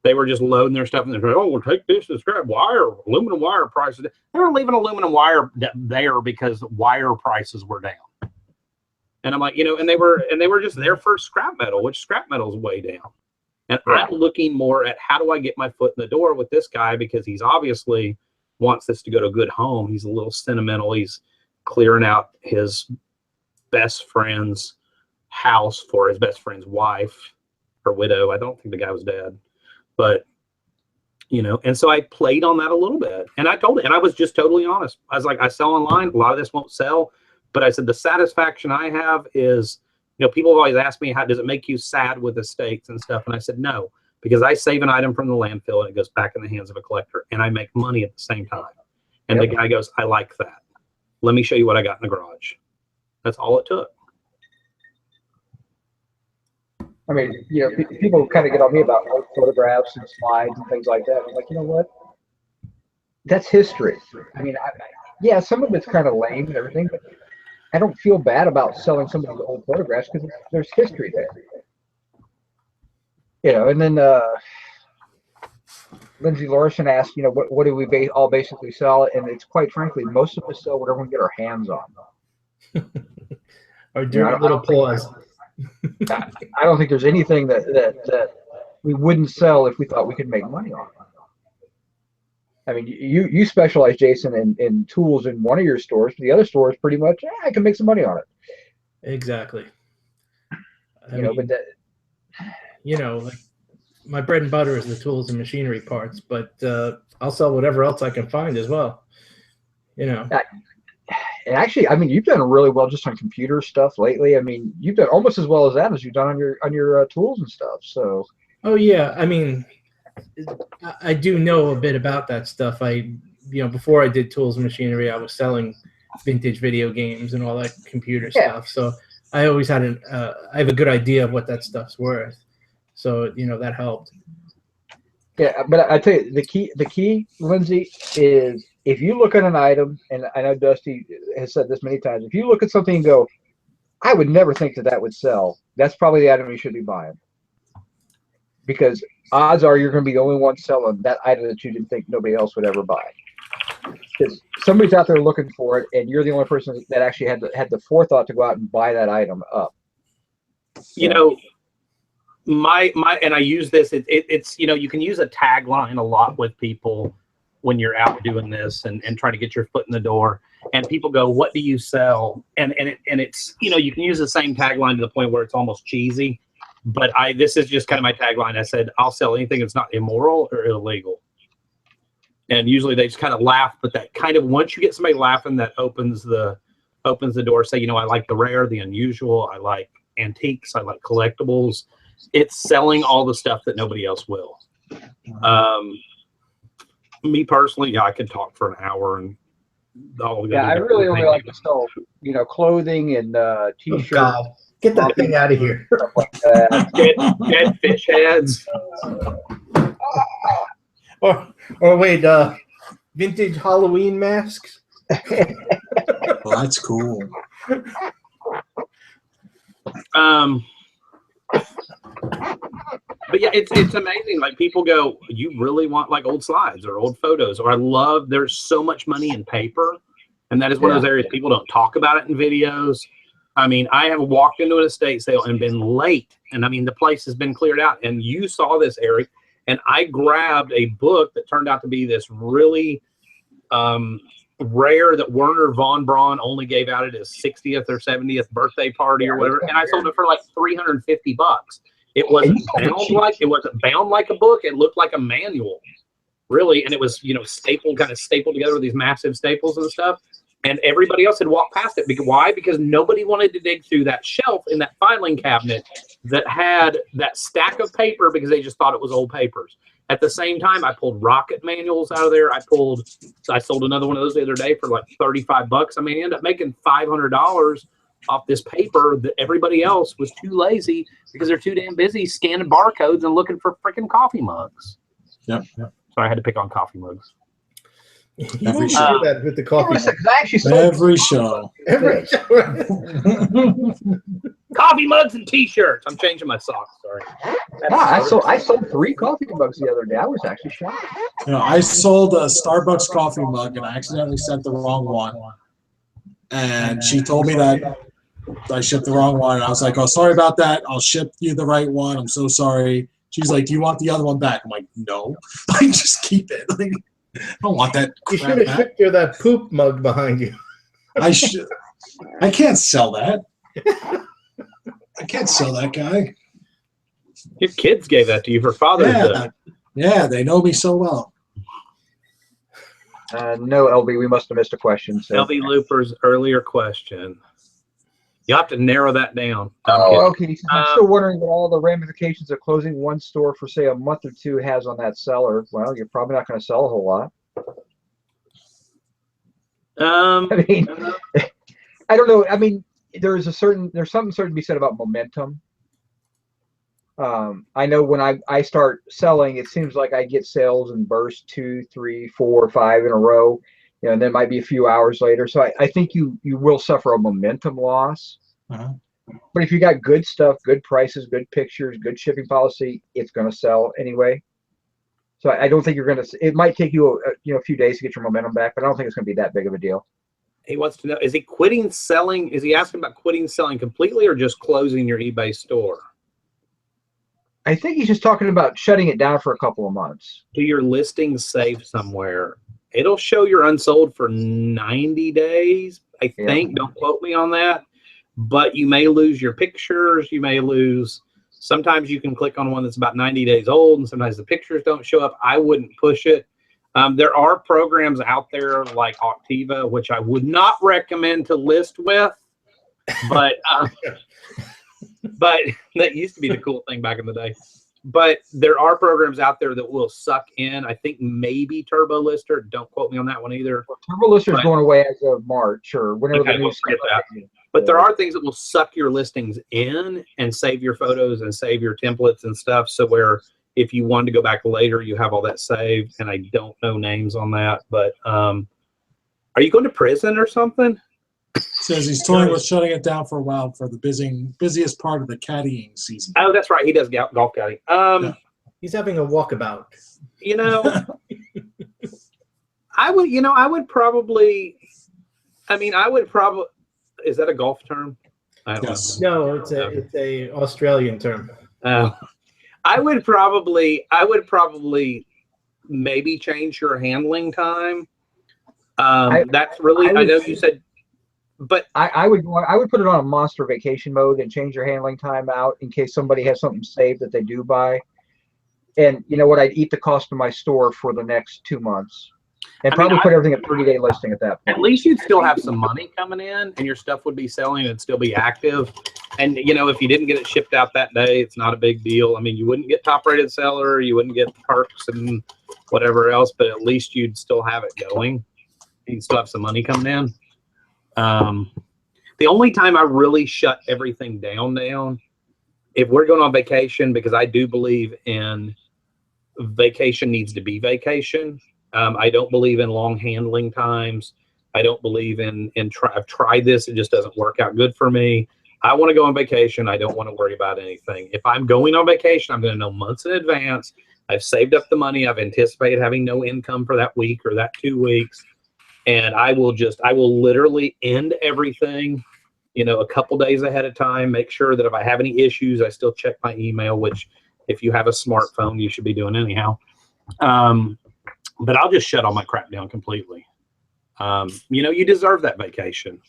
they were just loading their stuff and they're like, oh, we'll take this to scrap wire, aluminum wire prices. They were leaving aluminum wire there because wire prices were down. And I'm like, you know, and they were just there for scrap metal, which scrap metal is way down. And I'm looking more at how do I get my foot in the door with this guy, because he's obviously wants this to go to a good home. He's a little sentimental. He's clearing out his best friend's house for his best friend's wife or widow. I don't think the guy was dead, but you know, and so I played on that a little bit, and I told it, and I was just totally honest. I was like, I sell online. A lot of this won't sell, but I said, the satisfaction I have is, you know, people have always asked me, how does it make you sad with estates and stuff? And I said, no, because I save an item from the landfill and it goes back in the hands of a collector and I make money at the same time. And the guy goes, I like that. Let me show you what I got in the garage. That's all it took. I mean, you know, people kind of get on me about photographs and slides and things like that. I'm like, you know what? That's history. I mean, yeah, some of it's kind of lame and everything, but I don't feel bad about selling some of the old photographs because there's history there. You know, and then Lindsay Larson asked, you know, what do we all basically sell? And it's quite frankly, most of us sell whatever we can get our hands on. Or do a little pause. I don't think there's anything that we wouldn't sell if we thought we could make money on. I mean, you specialize, Jason, in tools in one of your stores. The other store is pretty much, I can make some money on it. Exactly. I mean, but that, you know, like my bread and butter is the tools and machinery parts, but I'll sell whatever else I can find as well. You know. And actually, I mean, you've done really well just on computer stuff lately. I mean, you've done almost as well as that as you've done on your tools and stuff. So. Oh yeah, I mean, I do know a bit about that stuff. Before I did tools and machinery, I was selling vintage video games and all that computer stuff. So I always had I have a good idea of what that stuff's worth. So, you know, that helped. Yeah, but I tell you, the key, Lindsay, is if you look at an item, and I know Dusty has said this many times, if you look at something and go, I would never think that would sell, that's probably the item you should be buying. Because odds are you're going to be the only one selling that item that you didn't think nobody else would ever buy. Because somebody's out there looking for it, and you're the only person that actually had the forethought to go out and buy that item up. You know, my and I use this. It's you know, you can use a tagline a lot with people when you're out doing this and trying to get your foot in the door. And people go, "What do you sell?" And it's, you know, you can use the same tagline to the point where it's almost cheesy. But this is just kind of my tagline. I said, I'll sell anything that's not immoral or illegal. And usually they just kind of laugh, but that kind of, once you get somebody laughing, that opens the door. Say, you know, I like the rare, the unusual. I like antiques. I like collectibles. It's selling all the stuff that nobody else will. Me personally, yeah, I could talk for an hour and all. Yeah, I really only like to sell, clothing and Oh, t-shirts. God. Get that thing out of here. Stuff like that. Dead fish heads. Or wait, vintage Halloween masks. Well, that's cool. But yeah, it's amazing. Like people go, you really want like old slides or old photos, or I love. There's so much money in paper, and that is one of those areas people don't talk about it in videos. I mean, I have walked into an estate sale and been late, and I mean the place has been cleared out. And you saw this, Eric, and I grabbed a book that turned out to be this really rare that Werner von Braun only gave out at his 60th or 70th birthday party or whatever, and I sold it for like $350. It wasn't bound like a book. It looked like a manual, really, and it was stapled together with these massive staples and stuff. And everybody else had walked past it. Why? Because nobody wanted to dig through that shelf in that filing cabinet that had that stack of paper because they just thought it was old papers. At the same time, I pulled rocket manuals out of there. I sold another one of those the other day for like $35. I mean, I ended up making $500 off this paper that everybody else was too lazy because they're too damn busy scanning barcodes and looking for freaking coffee mugs. Yep. So I had to pick on coffee mugs. You don't do that with the coffee. Every show. Every show. Coffee mugs and t-shirts. I'm changing my socks. Sorry. I sold 3 coffee mugs the other day. I was actually shocked. I sold a Starbucks coffee mug and I accidentally sent the wrong one. And she told me that I shipped the wrong one. And I was like, oh, sorry about that. I'll ship you the right one. I'm so sorry. She's like, do you want the other one back? I'm like, no. Like, just keep it. Like, I don't want that crap. You should have shipped her that poop mug behind you. I can't sell that. I can't sell that guy. Your kids gave that to you for Father's Day. Yeah, they know me so well. No, LB, we must have missed a question. So. LB Looper's earlier question. You'll have to narrow that down. Okay. I'm still wondering what all the ramifications of closing one store for, say, a month or two has on that seller. Well, you're probably not going to sell a whole lot. I mean, I don't know. I mean, there's something certain to be said about momentum. I know when I start selling, it seems like I get sales in bursts 2, 3, 4, 5 in a row. And then might be a few hours later. So I think you will suffer a momentum loss. But if you got good stuff, good prices, good pictures, good shipping policy, it's going to sell anyway. So I don't think you're going to. It might take you a few days to get your momentum back, but I don't think it's going to be that big of a deal. He wants to know: is he quitting selling? Is he asking about quitting selling completely, or just closing your eBay store? I think he's just talking about shutting it down for a couple of months. Do your listings save somewhere? It'll show you're unsold for 90 days, I think. Don't quote me on that. But you may lose your pictures. You may lose. Sometimes you can click on one that's about 90 days old, and sometimes the pictures don't show up. I wouldn't push it. There are programs out there like Octiva, which I would not recommend to list with. But but that used to be the cool thing back in the day. But there are programs out there that will suck in. I think maybe Turbo Lister. Don't quote me on that one either. Well, Turbo Lister is going away as of March or whenever the news. But there are things that will suck your listings in and save your photos and save your templates and stuff. So where if you wanted to go back later, you have all that saved. And I don't know names on that. But are you going to prison or something? Says he's toying with shutting it down for a while for the busiest part of the caddying season. Oh, that's right. He does golf caddy. He's having a walkabout. I would probably. Is that a golf term? I don't know. No, it's a Australian term. I would probably maybe change your handling time. That's really. I know you said. But I would put it on a monster vacation mode and change your handling time out in case somebody has something saved that they do buy. And you know what? I'd eat the cost of my store for the next 2 months and probably put everything at 30-day listing at that point. At least you'd still have some money coming in and your stuff would be selling and it'd still be active. And you know, if you didn't get it shipped out that day, it's not a big deal. I mean, you wouldn't get top rated seller, you wouldn't get the perks and whatever else, but at least you'd still have it going. You'd still have some money coming in. The only time I really shut everything down, if we're going on vacation, because I do believe in vacation needs to be vacation. I don't believe in long handling times. I don't believe in I've tried this. It just doesn't work out good for me. I want to go on vacation. I don't want to worry about anything. If I'm going on vacation, I'm going to know months in advance. I've saved up the money. I've anticipated having no income for that week or that 2 weeks. And I will literally end everything, you know, a couple days ahead of time, make sure that if I have any issues, I still check my email, which if you have a smartphone, you should be doing anyhow. But I'll just shut all my crap down completely. You know, you deserve that vacation.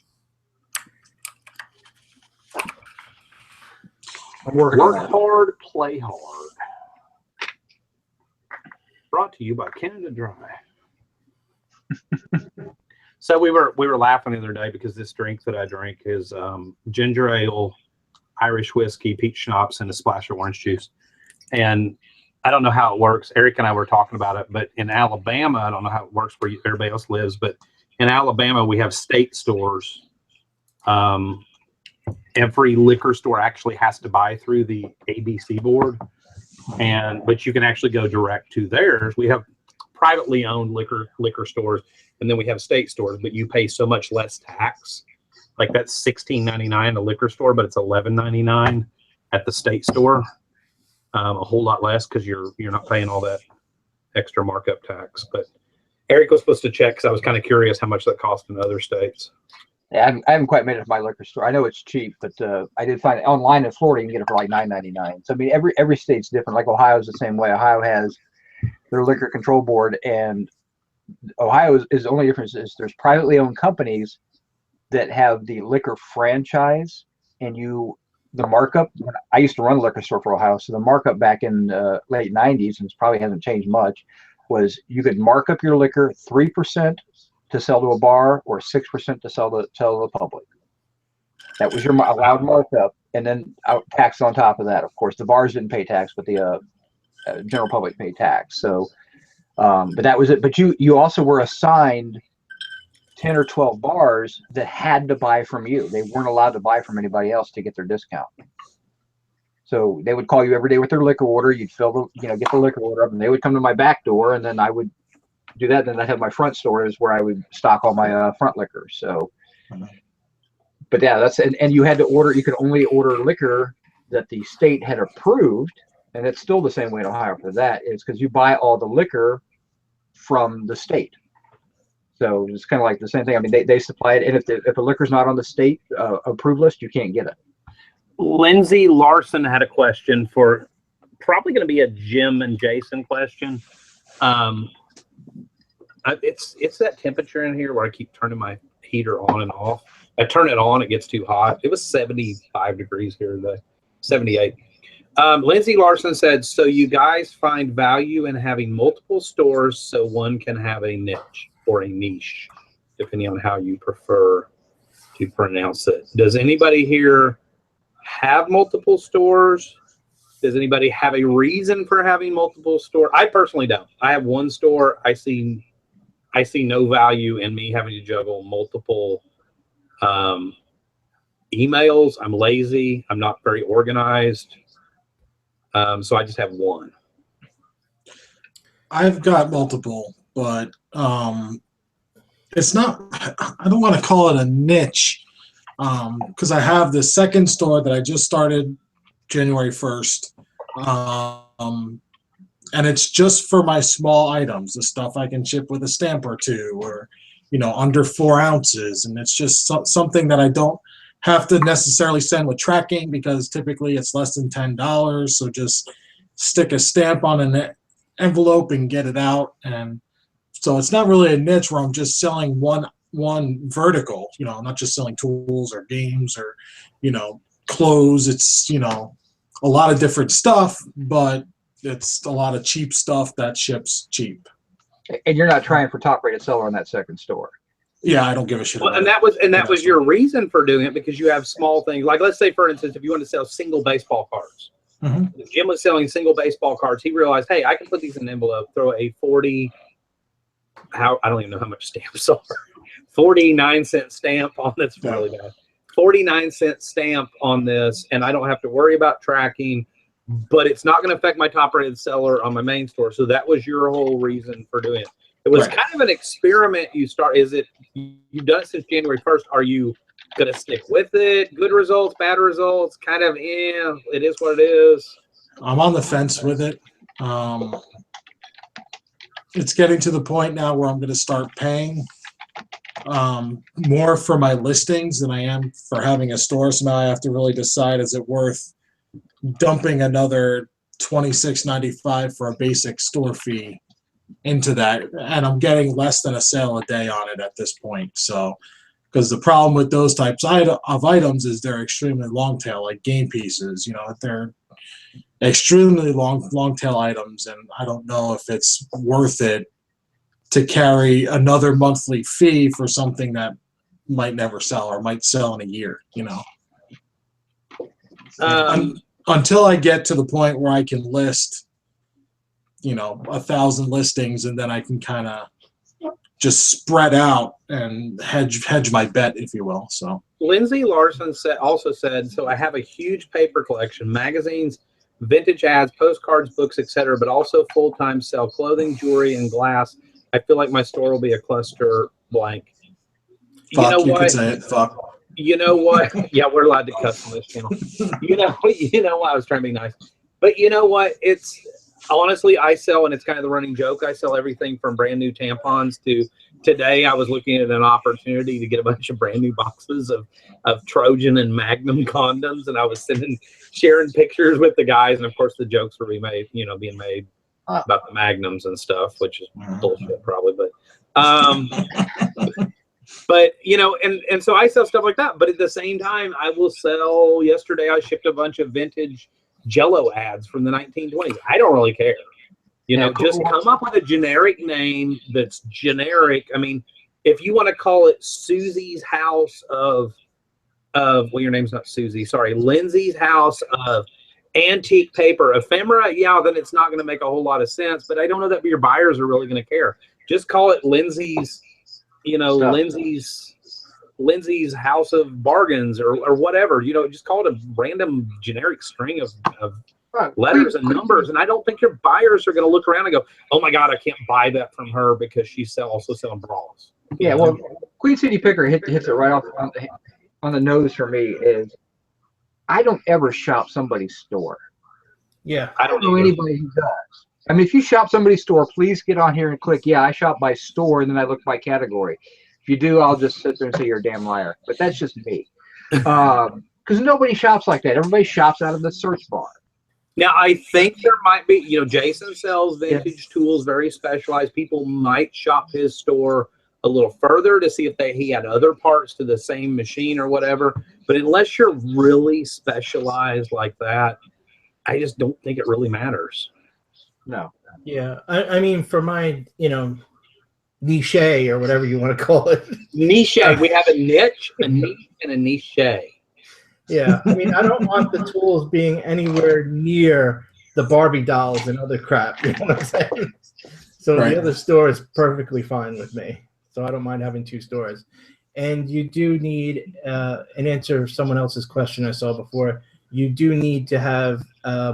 Work hard, play hard. Brought to you by Canada Dry. So we were laughing the other day because this drink that I drink is ginger ale, Irish whiskey, peach schnapps, and a splash of orange juice. And I don't know how it works. Eric and I were talking about it, but in Alabama, I don't know how it works where everybody else lives, but in Alabama, we have state stores. Every liquor store actually has to buy through the ABC board, but you can actually go direct to theirs. We have privately owned liquor stores, and then we have state stores, but you pay so much less tax. Like that's $16.99 at a liquor store, but it's $11.99 at the state store. A whole lot less because you're not paying all that extra markup tax. But Eric was supposed to check because I was kind of curious how much that cost in other states. Yeah, I haven't quite made it to my liquor store. I know it's cheap, but I did find it online in Florida. You can get it for like $9.99. So I mean, every state's different. Like Ohio's the same way. Ohio has their liquor control board, and Ohio is the only difference is there's privately owned companies that have the liquor franchise, and the markup. I used to run a liquor store for Ohio, so the markup back in late '90s, and it probably hasn't changed much, was you could mark up your liquor 3% to sell to a bar or 6% to sell to the public. That was your allowed markup, and then tax on top of that. Of course, the bars didn't pay tax, but the general public paid tax. So, but that was it. But you also were assigned 10 or 12 bars that had to buy from you. They weren't allowed to buy from anybody else to get their discount. So they would call you every day with their liquor order. You'd get the liquor order up, and they would come to my back door, and then I would do that. Then I have my front store is where I would stock all my front liquor. So, but yeah, and you had to order. You could only order liquor that the state had approved, and it's still the same way in Ohio for that. Is because you buy all the liquor from the state. So it's kind of like the same thing. I mean, they supply it, and if the liquor's not on the state approved list, you can't get it. Lindsay Larson had a question for probably going to be a Jim and Jason question. It's that temperature in here where I keep turning my heater on and off. I turn it on, it gets too hot. It was 75 degrees here today, 78. Lindsay Larson said, so you guys find value in having multiple stores so one can have a niche or a niche, depending on how you prefer to pronounce it. Does anybody here have multiple stores? Does anybody have a reason for having multiple stores? I personally don't. I have one store. I see no value in me having to juggle multiple emails. I'm lazy. I'm not very organized. So I just have one. I've got multiple, but it's not, I don't want to call it a niche because I have the second store that I just started January 1st. And it's just for my small items, the stuff I can ship with a stamp or two, or, under 4 ounces. And it's just something that I don't have to necessarily send with tracking because typically it's less than $10. So just stick a stamp on an envelope and get it out. And so it's not really a niche where I'm just selling one vertical, I'm not just selling tools or games or, clothes. It's, a lot of different stuff, but it's a lot of cheap stuff that ships cheap. And you're not trying for top rated seller on that second store. Yeah, I don't give a shit. Well, about that was your reason for doing it, because you have small things. Like, let's say, for instance, if you want to sell single baseball cards. If Jim was selling single baseball cards, he realized, hey, I can put these in an envelope, throw a 40, I don't even know how much stamps are, 49-cent stamp on this, really bad, 49-cent stamp on this, and I don't have to worry about tracking, but it's not going to affect my top rated seller on my main store. So that was your whole reason for doing it. It was kind of an experiment. You've done it since January 1st. Are you going to stick with it? Good results, bad results, kind of, it is what it is. I'm on the fence with it. It's getting to the point now where I'm going to start paying more for my listings than I am for having a store. So now I have to really decide, is it worth dumping another $26.95 for a basic store fee into that? And I'm getting less than a sale a day on it at this point. So, because the problem with those types of items is they're extremely long tail, like game pieces. They're extremely long tail items, and I don't know if it's worth it to carry another monthly fee for something that might never sell or might sell in a year. Until I get to the point where I can list 1,000 listings, and then I can kind of just spread out and hedge my bet, if you will. So Lindsay Larson also said, so I have a huge paper collection, magazines, vintage ads, postcards, books, etc., but also full-time sell clothing, jewelry, and glass. I feel like my store will be a cluster blank. Fuck, you could say it. Fuck. You know what? Yeah, we're allowed to cuss on this channel. You know what? I was trying to be nice. But you know what? It's honestly, I sell, and it's kind of the running joke, I sell everything from brand new tampons to today I was looking at an opportunity to get a bunch of brand new boxes of Trojan and Magnum condoms, and I was sharing pictures with the guys, and of course the jokes were being made about the Magnums and stuff, which is bullshit probably, but but and so I sell stuff like that. But at the same time, I will sell. Yesterday I shipped a bunch of vintage Jello ads from the 1920s. I don't really care. Just come up with a generic name that's generic. I mean, if you want to call it Susie's House of well, your name's not Susie, sorry, Lindsay's House of Antique Paper Ephemera, yeah, then it's not going to make a whole lot of sense. But I don't know that your buyers are really going to care. Just call it Lindsay's, Lindsay's House of Bargains or whatever. Just call it a random generic string of letters and numbers. And I don't think your buyers are going to look around and go, oh my God, I can't buy that from her because she's also selling bras. Yeah, well, Queen City Picker hits it right off on the nose for me. Is I don't ever shop somebody's store. Yeah, I don't know anybody who does. I mean, if you shop somebody's store, please get on here and click, yeah, I shop by store, and then I look by category. If you do, I'll just sit there and say you're a damn liar. But that's just me. Because nobody shops like that. Everybody shops out of the search bar. Now, I think there might be, Jason sells vintage tools, very specialized. People might shop his store a little further to see if he had other parts to the same machine or whatever. But unless you're really specialized like that, I just don't think it really matters. No. Yeah. I mean, for my, niche or whatever you want to call it. Niche. We have a niche, and a niche. Yeah. I mean, I don't want the tools being anywhere near the Barbie dolls and other crap. You know what I'm saying? So the other store is perfectly fine with me. So I don't mind having two stores. And you do need, an answer to someone else's question I saw before, you do need to have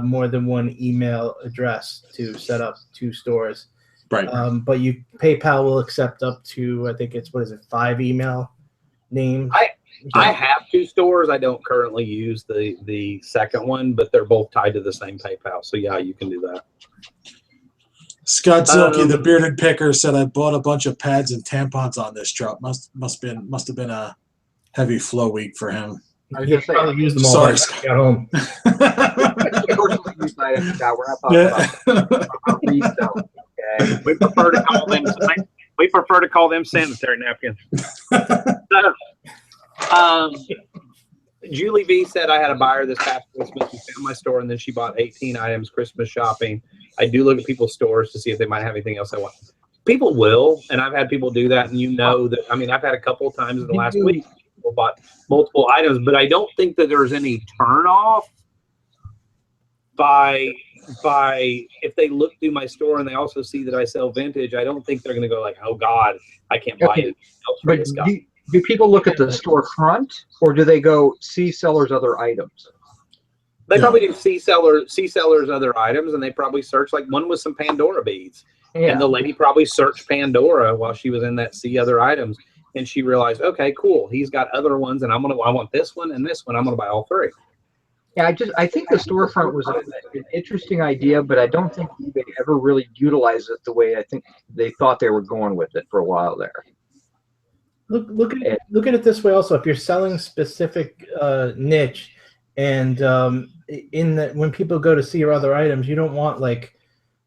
more than one email address to set up two stores. Right. But PayPal will accept up to, I think it's, 5 email names? I have two stores. I don't currently use the second one, but they're both tied to the same PayPal. So yeah, you can do that. Scott Silky, the bearded picker, said I bought a bunch of pads and tampons on this truck. Must have been a heavy flow week for him. I was just saying, use them all. Sorry, Scott. At home. We're not talking about reselling. Okay. We prefer to call them sanitary napkins. Julie V said, I had a buyer this past Christmas who found my store and then she bought 18 items Christmas shopping. I do look at people's stores to see if they might have anything else I want. People will, and I've had people do that, and you know that. I mean, I've had a couple of times in the last week people bought multiple items, but I don't think that there's any turn off by if they look through my store and they also see that I sell vintage. I don't think they're going to go like, oh God, I can't buy it else from this guy. Do people look at the storefront, or do they go see sellers' other items? They probably do see sellers other items, and they probably search, like one was some Pandora beads. Yeah. And the lady probably searched Pandora while she was in that see other items, and she realized, okay, cool, he's got other ones, and I want this one and this one. I'm gonna buy all three. Yeah, I think the storefront was an interesting idea, but I don't think eBay ever really utilized it the way I think they thought they were going with it for a while there. Look at it this way also. If you're selling specific niche, and when people go to see your other items, you don't want like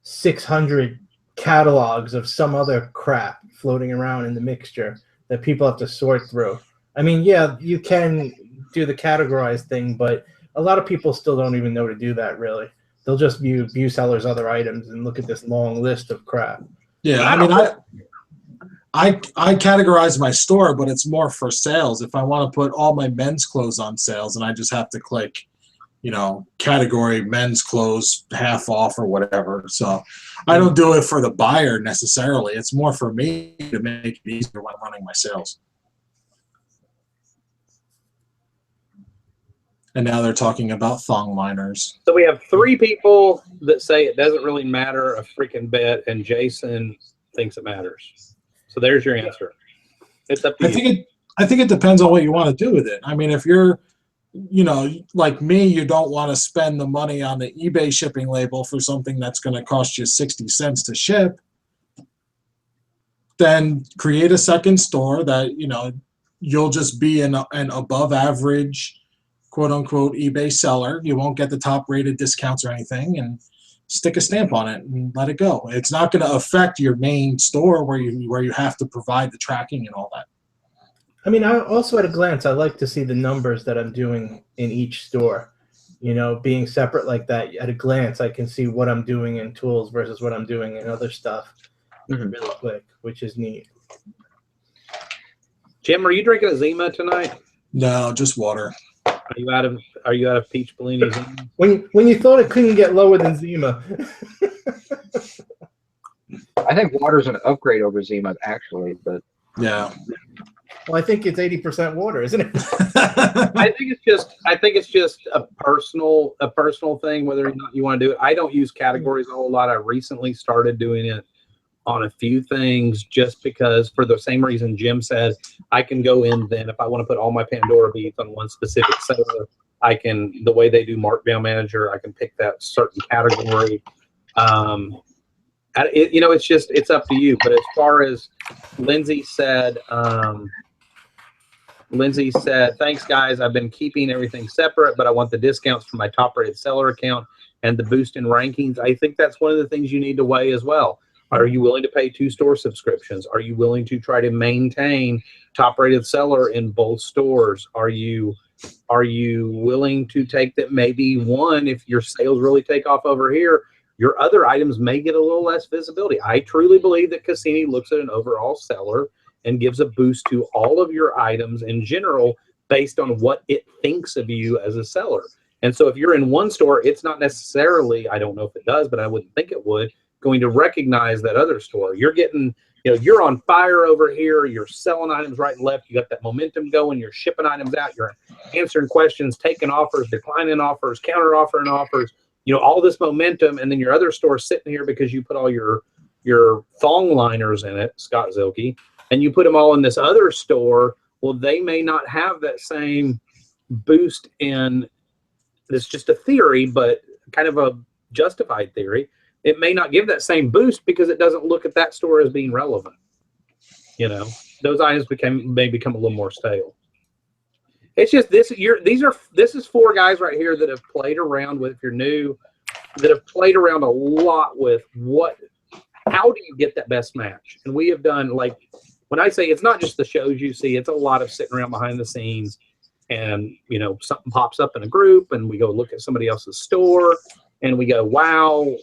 600 catalogs of some other crap floating around in the mixture that people have to sort through. I mean, yeah, you can do the categorized thing, but a lot of people still don't even know to do that, really. They'll just view sellers' other items and look at this long list of crap. Yeah, I mean, I categorize my store, but it's more for sales. If I want to put all my men's clothes on sales, and I just have to click, category men's clothes half off or whatever. So I don't do it for the buyer necessarily. It's more for me to make it easier when running my sales. And now they're talking about thong liners. So we have 3 people that say it doesn't really matter a freaking bit, and Jason thinks it matters. So there's your answer. It's up to you. I think it depends on what you want to do with it. I mean, if you're, like me, you don't want to spend the money on the eBay shipping label for something that's going to cost you 60 cents to ship, then create a second store that, you'll just be an above average, quote unquote, eBay seller. You won't get the top rated discounts or anything, and stick a stamp on it and let it go. It's not going to affect your main store where you have to provide the tracking and all that. I mean, I also at a glance, I like to see the numbers that I'm doing in each store, being separate like that. At a glance, I can see what I'm doing in tools versus what I'm doing in other stuff really quick, which is neat. Jim, are you drinking a Zima tonight? No, just water. Are you out of peach Bellini Zima? When you thought it couldn't get lower than Zima. I think water's an upgrade over Zima, actually, but yeah. Well, I think it's 80% water, isn't it? I think it's just a personal thing, whether or not you want to do it. I don't use categories a whole lot. I recently started doing it on a few things just because, for the same reason Jim said, I can go in then if I want to put all my Pandora beads on one specific seller, I can, the way they do Markdown Manager, I can pick that certain category. It's up to you. But as far as Lindsay said, thanks guys. I've been keeping everything separate, but I want the discounts for my top rated seller account and the boost in rankings. I think that's one of the things you need to weigh as well. Are you willing to pay 2 store subscriptions? Are you willing to try to maintain top rated seller in both stores? Are you willing to take that maybe one, if your sales really take off over here, your other items may get a little less visibility? I truly believe that Cassini looks at an overall seller and gives a boost to all of your items in general based on what it thinks of you as a seller. And so if you're in one store, it's not necessarily, I don't know if it does, but I wouldn't think it would, going to recognize that other store. You're getting, you're on fire over here. You're selling items right and left. You got that momentum going. You're shipping items out. You're answering questions, taking offers, declining offers, counter offering offers, all this momentum. And then your other store sitting here because you put all your thong liners in it, Scott Zilke, and you put them all in this other store. Well, they may not have that same boost in, it's just a theory, but kind of a justified theory. It may not give that same boost because it doesn't look at that store as being relevant. Those items may become a little more stale. It's just this is 4 guys right here that have played around with, if you're new, that have played around a lot with how do you get that best match? And we have done, like, when I say it's not just the shows you see, it's a lot of sitting around behind the scenes and, something pops up in a group and we go look at somebody else's store and we go, wow,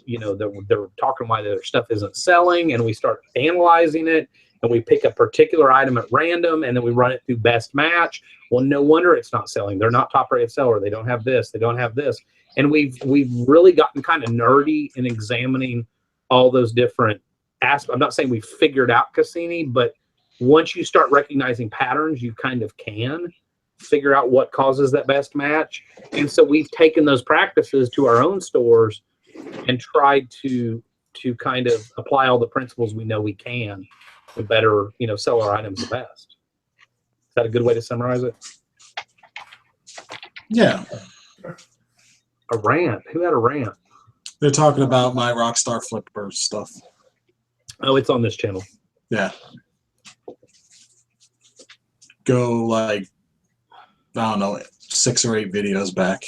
they're talking why their stuff isn't selling, and we start analyzing it, and we pick a particular item at random, and then we run it through best match. Well, no wonder it's not selling. They're not top rated seller. They don't have this. They don't have this. And we've really gotten kind of nerdy in examining all those different aspects. I'm not saying we figured out Cassini, but once you start recognizing patterns, you kind of can figure out what causes that best match. And so we've taken those practices to our own stores and tried to kind of apply all the principles we know we can to better, sell our items the best. Is that a good way to summarize it? Yeah. A rant. Who had a rant? They're talking about my Rockstar Flipper stuff. Oh, it's on this channel. Yeah. Go like, I don't know, 6 or 8 videos back.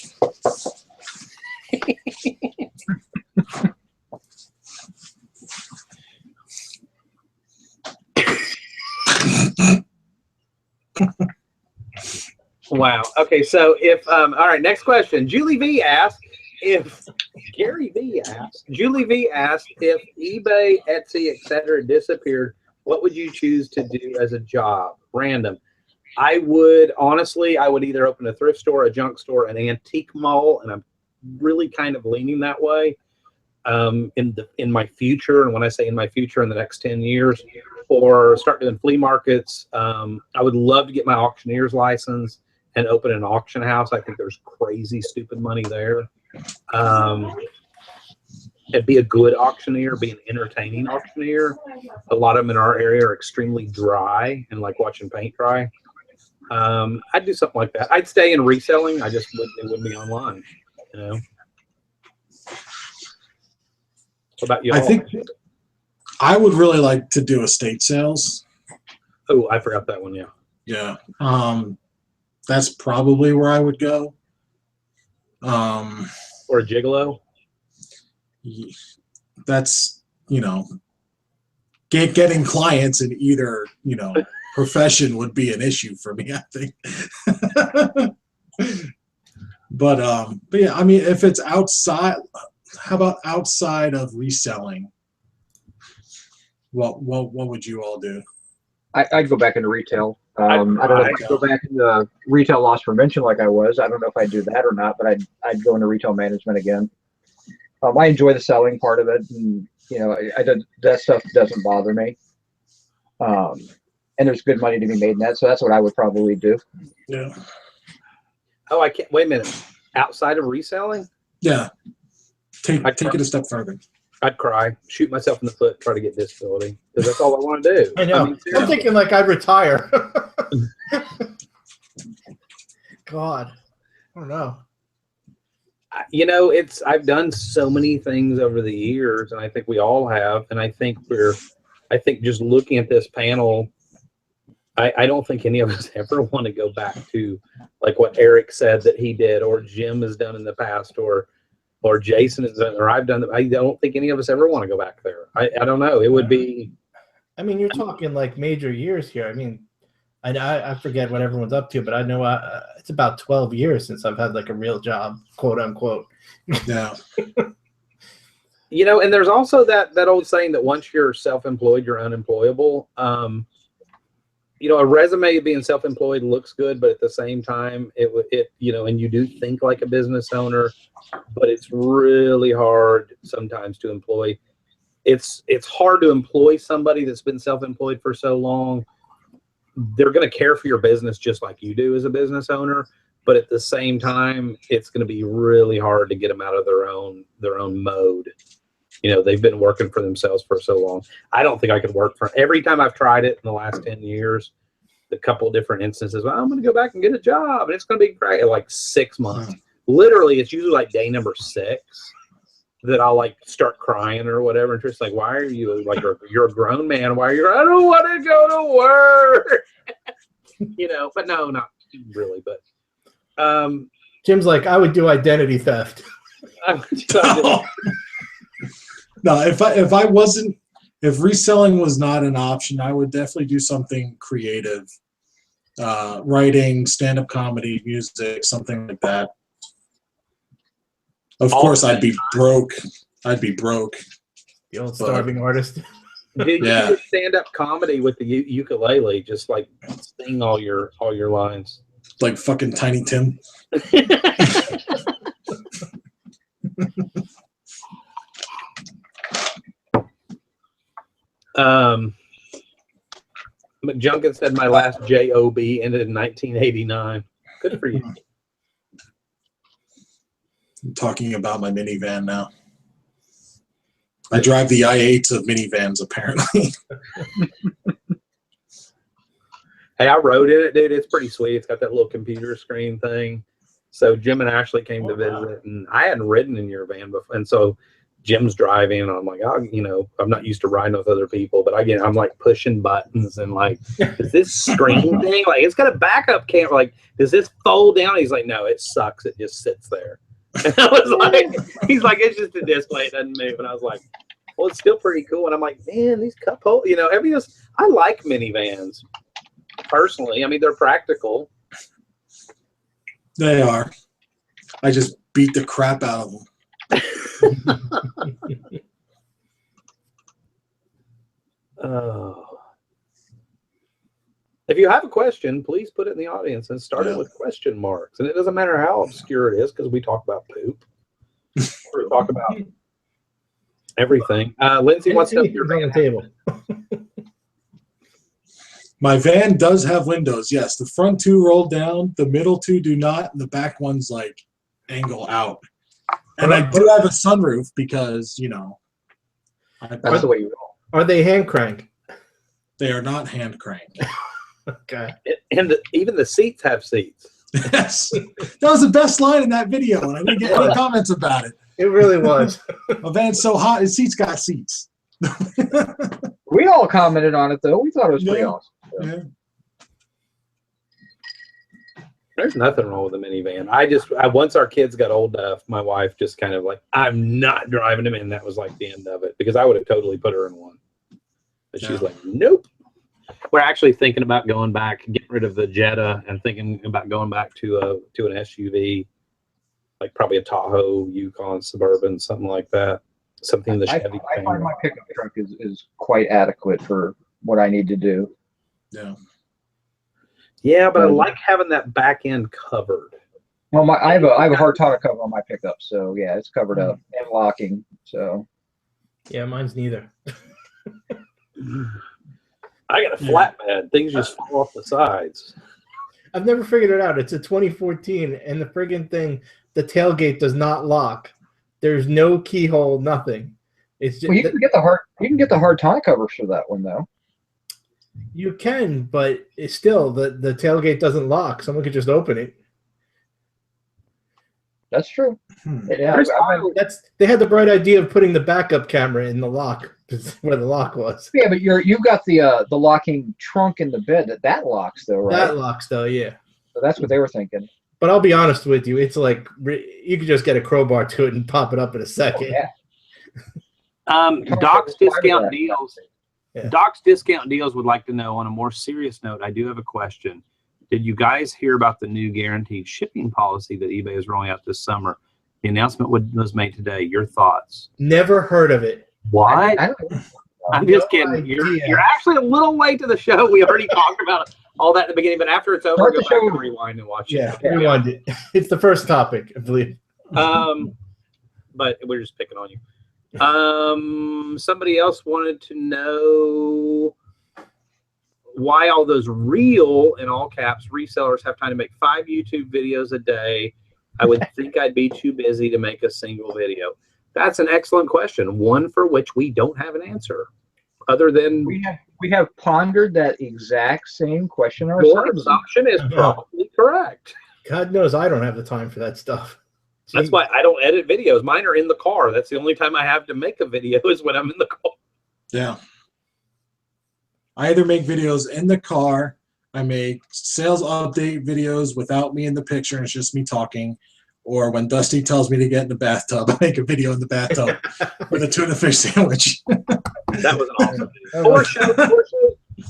Wow. Okay. So if, all right, next question. Julie V asked if eBay, Etsy, etc. disappeared, what would you choose to do as a job? Random. I would either open a thrift store, a junk store, an antique mall, and I'm really kind of leaning that way in my future. And when I say in my future, in the next 10 years, or start doing flea markets. I would love to get my auctioneer's license and open an auction house. I think there's crazy, stupid money there. And be a good auctioneer, be an entertaining auctioneer. A lot of them in our area are extremely dry and like watching paint dry. I'd do something like that. I'd stay in reselling. It wouldn't be online, What about you? I think I would really like to do estate sales. Oh, I forgot that one. Yeah. Yeah. That's probably where I would go. Or a gigolo. That's, getting clients in either, profession would be an issue for me, I think. But yeah, I mean, if it's outside, how about outside of reselling? What would you all do? I'd go back into retail. I don't know if I'd go back into retail loss prevention like I was. I don't know if I'd do that or not, but I'd go into retail management again. I enjoy the selling part of it, and that stuff doesn't bother me. And there's good money to be made in that, so that's what I would probably do. Yeah. Oh, I can't. Wait a minute. Outside of reselling? Yeah. Take it a step further. I'd cry, shoot myself in the foot, try to get disability, because that's all I want to do. I know. I'm thinking like I'd retire. God, I don't know. I've done so many things over the years, and I think we all have. And I think just looking at this panel, I don't think any of us ever want to go back to like what Eric said that he did, or Jim has done in the past, or Jason has done, or I've done. I don't think any of us ever want to go back there. I don't know. It would be. I mean, you're talking like major years here. I mean, I forget what everyone's up to, but I know it's about 12 years since I've had like a real job, quote unquote. Yeah. And there's also that old saying that once you're self-employed, you're unemployable. A resume being self-employed looks good, but at the same time, and you do think like a business owner, but it's really hard sometimes to employ. It's hard to employ somebody that's been self-employed for so long. They're going to care for your business just like you do as a business owner, but at the same time, it's going to be really hard to get them out of their own mode. They've been working for themselves for so long. I don't think I could work for every time I've tried it in the last 10 years, a couple different instances. Well, I'm going to go back and get a job, and it's going to be great. Like 6 months. Literally, it's usually like day number 6 that I'll like start crying or whatever. And Trish's like, why are you like, you're a grown man. Why are you? I don't want to go to work. But no, not really. But Jim's like, I would do identity theft. No, if reselling was not an option, I would definitely do something creative, writing, stand-up comedy, music, something like that. Of course, I'd be broke. I'd be broke. The old starving artist. Did Yeah. you do stand-up comedy with the ukulele? Just like sing all your lines. Like fucking Tiny Tim. McJunkin said my last job ended in 1989. Good for you. I'm talking about my minivan now. I drive the i8s of minivans, apparently. Hey, I rode in it, dude. It's pretty sweet. It's got that little computer screen thing. So Jim and Ashley came to visit, and I hadn't ridden in your van before. And so Jim's driving, and I'm like, oh, you know, I'm not used to riding with other people, but again, I'm like pushing buttons and like, is this screen thing? Like, it's got a backup camera. Like, does this fold down? He's like, no, it sucks. It just sits there. And I was like, he's like, it's just a display. It doesn't move. And I was like, well, it's still pretty cool. And I'm like, man, these cup holders, you know, I like minivans personally. I mean, they're practical. They are. I just beat the crap out of them. If you have a question, please put it in the audience and start it with question marks. And it doesn't matter how obscure it is, because we talk about poop. We talk about everything. Lindsay wants to know your on the table. My van does have windows, yes. The front two roll down, the middle two do not, and the back one's like angle out. And I do have a sunroof because, you know, That's the way you roll. Are they hand crank? they are not hand cranked. Okay. And even the seats have seats. Yes. That was the best line in that video, and I didn't get any comments about it. It really was. My van's so hot, his seats got seats. We all commented on it though. We thought it was pretty Yeah. awesome. So. Yeah. There's nothing wrong with a minivan. I once our kids got old enough, my wife just kind of like, I'm not driving them in. That was like the end of it, because I would have totally put her in one. But she's like, nope. We're actually thinking about going back, getting rid of the Jetta, and thinking about going back to an SUV, like probably a Tahoe, Yukon, Suburban, something like that. Something in the Chevy. I find my pickup truck is quite adequate for what I need to do. Yeah. Yeah, but I like having that back end covered. Well, I have a hard tonneau cover on my pickup, so yeah, it's covered up and locking. So Yeah, mine's neither. I got a flatbed. Things just fall off the sides. I've never figured it out. It's a 2014, and the friggin' thing, the tailgate does not lock. There's no keyhole, nothing. It's just well, you can get the hard tonneau covers for that one though. you can, but it's still the tailgate doesn't lock. Someone could just open it. That's true. Yeah, They had the bright idea of putting the backup camera in the lock where the lock was. yeah, but you've got the locking trunk in the bed that locks though, right? That locks though, yeah. So that's what they were thinking. But I'll be honest with you, it's like you could just get a crowbar to it and pop it up in a second. Oh, yeah. Doc's discount deals. Yeah. Doc's discount deals would like to know, on a more serious note, I do have a question. Did you guys hear about the new guaranteed shipping policy that eBay is rolling out this summer? The announcement was made today. Your thoughts? Never heard of it. What? I don't know. I'm just No kidding. idea. You're actually a little late to the show. We already talked about all that at the beginning, but after it's over, Start go the back show. and rewind and watch Yeah, it. rewind it. It's the first topic, I believe. But we're just picking on you. Somebody else wanted to know why all those real, in all caps, resellers have time to make 5 YouTube videos a day. I would think I'd be too busy to make a single video. That's an excellent question, one for which we don't have an answer, other than We have pondered that exact same question your ourselves. assumption is probably correct. God knows I don't have the time for that stuff. That's why I don't edit videos. Mine are in the car. That's the only time I have to make a video is when I'm in the car. Yeah. I either make videos in the car, I make sales update videos without me in the picture and it's just me talking, or when Dusty tells me to get in the bathtub, I make a video in the bathtub with a tuna fish sandwich. That was an awesome video.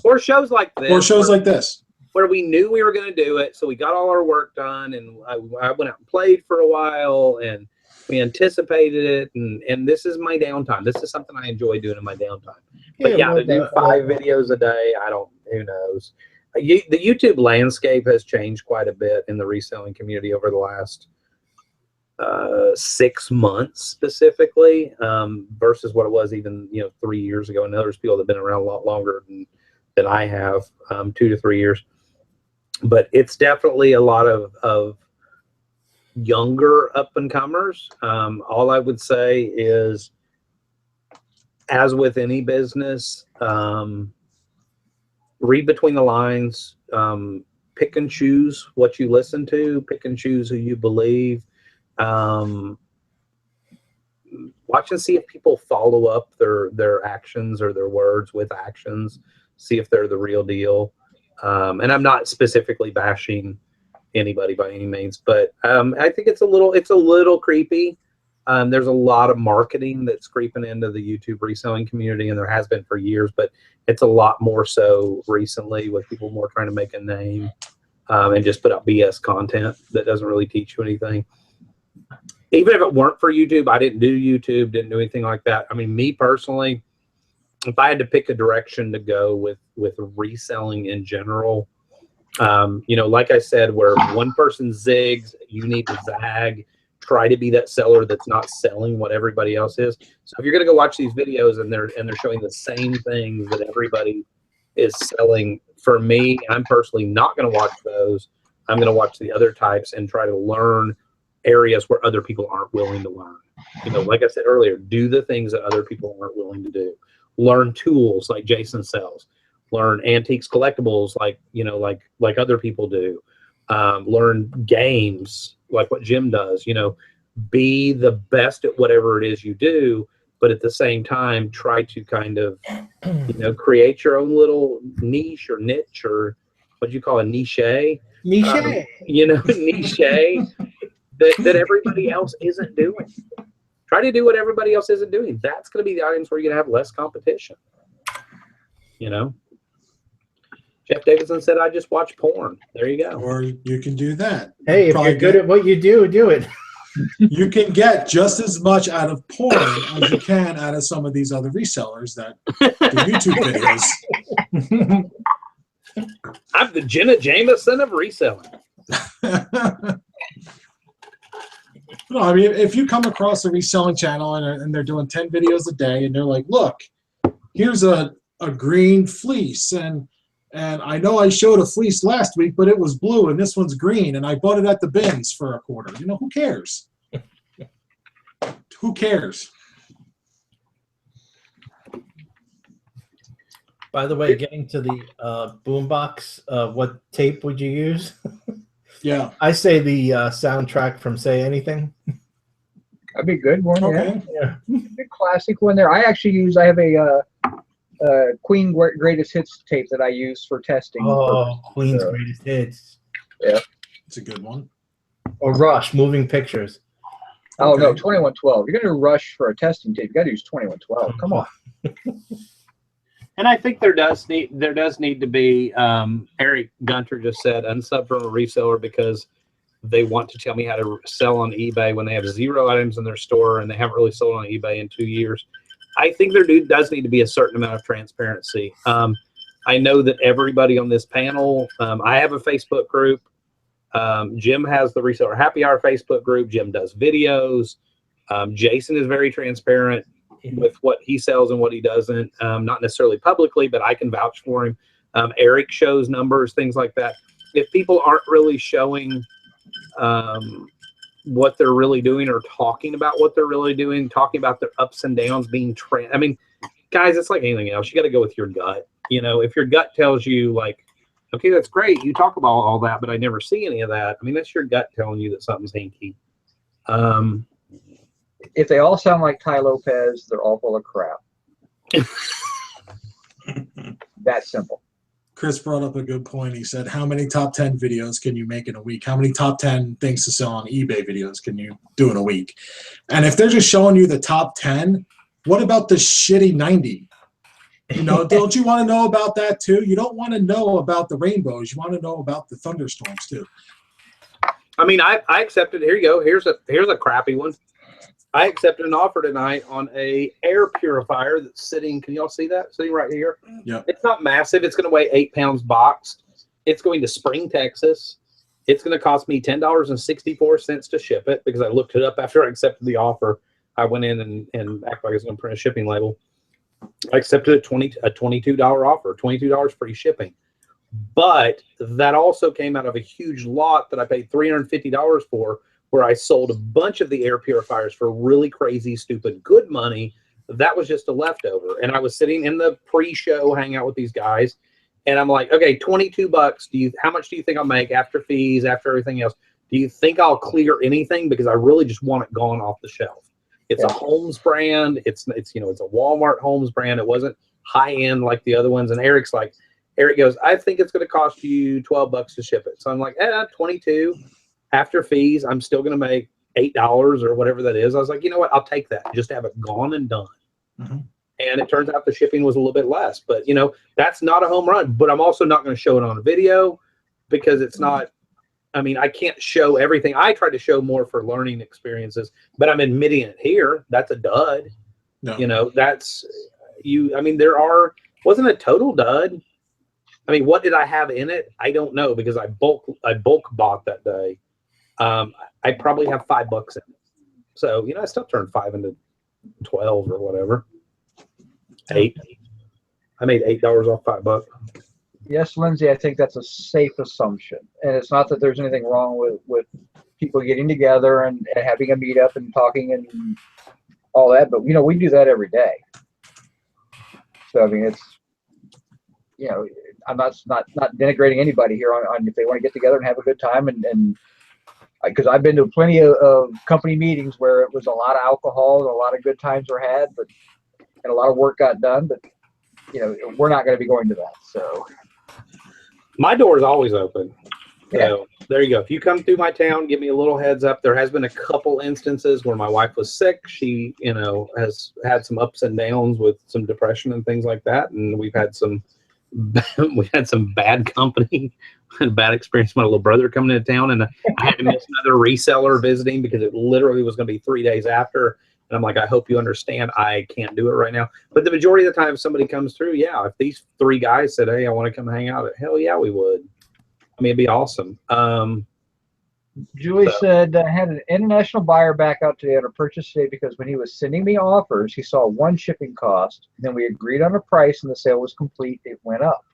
Or shows like this. Or shows like this. Where we knew we were going to do it, so we got all our work done, and I went out and played for a while, and We anticipated it, and this is my downtime. This is something I enjoy doing in my downtime. But yeah, to do 5 videos a day, who knows? The YouTube landscape has changed quite a bit in the reselling community over the last 6 months specifically, versus what it was even 3 years ago. And there's people that have been around a lot longer than I have, 2 to 3 years. But it's definitely a lot of younger up and comers. All I would say is, as with any business, read between the lines, pick and choose what you listen to, pick and choose who you believe. Watch and see if people follow up their actions or their words with actions, see if they're the real deal. And I'm not specifically bashing anybody by any means, but I think it's a little creepy. There's a lot of marketing that's creeping into the YouTube reselling community, and there has been for years, but it's a lot more so recently, with people more trying to make a name and just put out BS content that doesn't really teach you anything. Even if it weren't for YouTube, I didn't do YouTube, didn't do anything like that. I mean, me personally, if I had to pick a direction to go with reselling in general, like I said, where one person zigs, you need to zag. Try to be that seller that's not selling what everybody else is. So if you're going to go watch these videos and they're showing the same things that everybody is selling, for me, I'm personally not going to watch those. I'm going to watch the other types and try to learn areas where other people aren't willing to learn. Like I said earlier, do the things that other people aren't willing to do. Learn tools like Jason sells. Learn antiques, collectibles like other people do. Learn games like what Jim does. Be the best at whatever it is you do, but at the same time, try to kind of, create your own little niche or niche, or what do you call a niche? Niche. Niche that everybody else isn't doing. Try to do what everybody else isn't doing. That's going to be the items where you're going to have less competition. Jeff Davidson said, I just watch porn. There you go. Or you can do that. Hey, if you're good at what you do, do it. You can get just as much out of porn as you can out of some of these other resellers that do YouTube videos. I'm the Jenna Jameson of reselling. No, I mean, if you come across a reselling channel and they're doing 10 videos a day, and they're like, look, here's a green fleece, and I know I showed a fleece last week, but it was blue, and this one's green, and I bought it at the bins for $25. Who cares? Who cares? By the way, getting to the boombox, what tape would you use? Yeah. I say the soundtrack from Say Anything. That'd be a good one. Okay. Yeah. Good classic one there. I have a Queen Greatest Hits tape that I use for testing. Oh, Queen's Greatest Hits. Yeah. It's a good one. Or Rush, Moving Pictures. Oh, Okay. no, 2112. You're going to rush for a testing tape. You got to use 2112. Come on. And I think there does need to be, Eric Gunter just said, unsub from a reseller because they want to tell me how to sell on eBay when they have 0 items in their store and they haven't really sold on eBay in 2 years. I think there does need to be a certain amount of transparency. I know that everybody on this panel, I have a Facebook group. Jim has the Reseller Happy Hour Facebook group. Jim does videos. Jason is very transparent with what he sells and what he doesn't, not necessarily publicly, but I can vouch for him. Eric shows numbers, things like that. If people aren't really showing what they're really doing or talking about what they're really doing, talking about their ups and downs, I mean, guys, it's like anything else. You got to go with your gut. If your gut tells you, like, okay, that's great, you talk about all that, but I never see any of that. I mean, that's your gut telling you that something's hinky. If they all sound like Ty Lopez, they're all full of crap. That simple. Chris brought up a good point. He said, how many top 10 videos can you make in a week? How many top 10 things to sell on eBay videos can you do in a week? And if they're just showing you the top 10, what about the shitty 90? Don't you want to know about that too? You don't want to know about the rainbows. You want to know about the thunderstorms too. I mean, I accepted. Here you go. Here's a crappy one. I accepted an offer tonight on a air purifier that's sitting. Can y'all see that? Sitting right here. Yeah. It's not massive. It's going to weigh 8 pounds boxed. It's going to Spring, Texas. It's going to cost me $10.64 to ship it because I looked it up after I accepted the offer. I went in and acted like I was going to print a shipping label. I accepted a $22 offer, $22 free shipping. But that also came out of a huge lot that I paid $350 for, where I sold a bunch of the air purifiers for really crazy, stupid, good money. That was just a leftover. And I was sitting in the pre-show hanging out with these guys. And I'm like, okay, $22. How much do you think I'll make after fees, after everything else? Do you think I'll clear anything? Because I really just want it gone off the shelf. It's a Holmes brand. It's it's a Walmart Holmes brand. It wasn't high end like the other ones. And Eric goes, I think it's going to cost you $12 to ship it. So I'm like, 22 after fees. I'm still going to make $8 or whatever that is. I was like, you know what? I'll take that just to have it gone and done. Mm-hmm. And it turns out the shipping was a little bit less, but that's not a home run. But I'm also not going to show it on a video because it's not. I mean, I can't show everything. I try to show more for learning experiences, but I'm admitting it here. That's a dud. No. That's you. I mean, wasn't a total dud. I mean, what did I have in it? I don't know because I bulk bought that day. I probably have $5 in it. So, I still turned 5 into 12 or whatever. 8. I made $8 off $5. Yes, Lindsay, I think that's a safe assumption. And it's not that there's anything wrong with people getting together and having a meetup and talking and all that, but we do that every day. So I mean, it's I'm not denigrating anybody here on if they want to get together and have a good time and because I've been to plenty of company meetings where it was a lot of alcohol and a lot of good times were had, and a lot of work got done, but we're not going to be going to that. So my door is always open. Yeah. So there you go. If you come through my town, give me a little heads up. There has been a couple instances where my wife was sick. She, has had some ups and downs with some depression and things like that. And we've had some bad company and bad experience. My little brother coming into town, and I had to miss another reseller visiting because it literally was going to be 3 days after. And I'm like, I hope you understand, I can't do it right now. But the majority of the time, if somebody comes through, if these 3 guys said, hey, I want to come hang out, hell yeah, we would. I mean, it'd be awesome. Julie said, I had an international buyer back out today on a purchase today because when he was sending me offers, he saw one shipping cost. Then we agreed on a price and the sale was complete. It went up.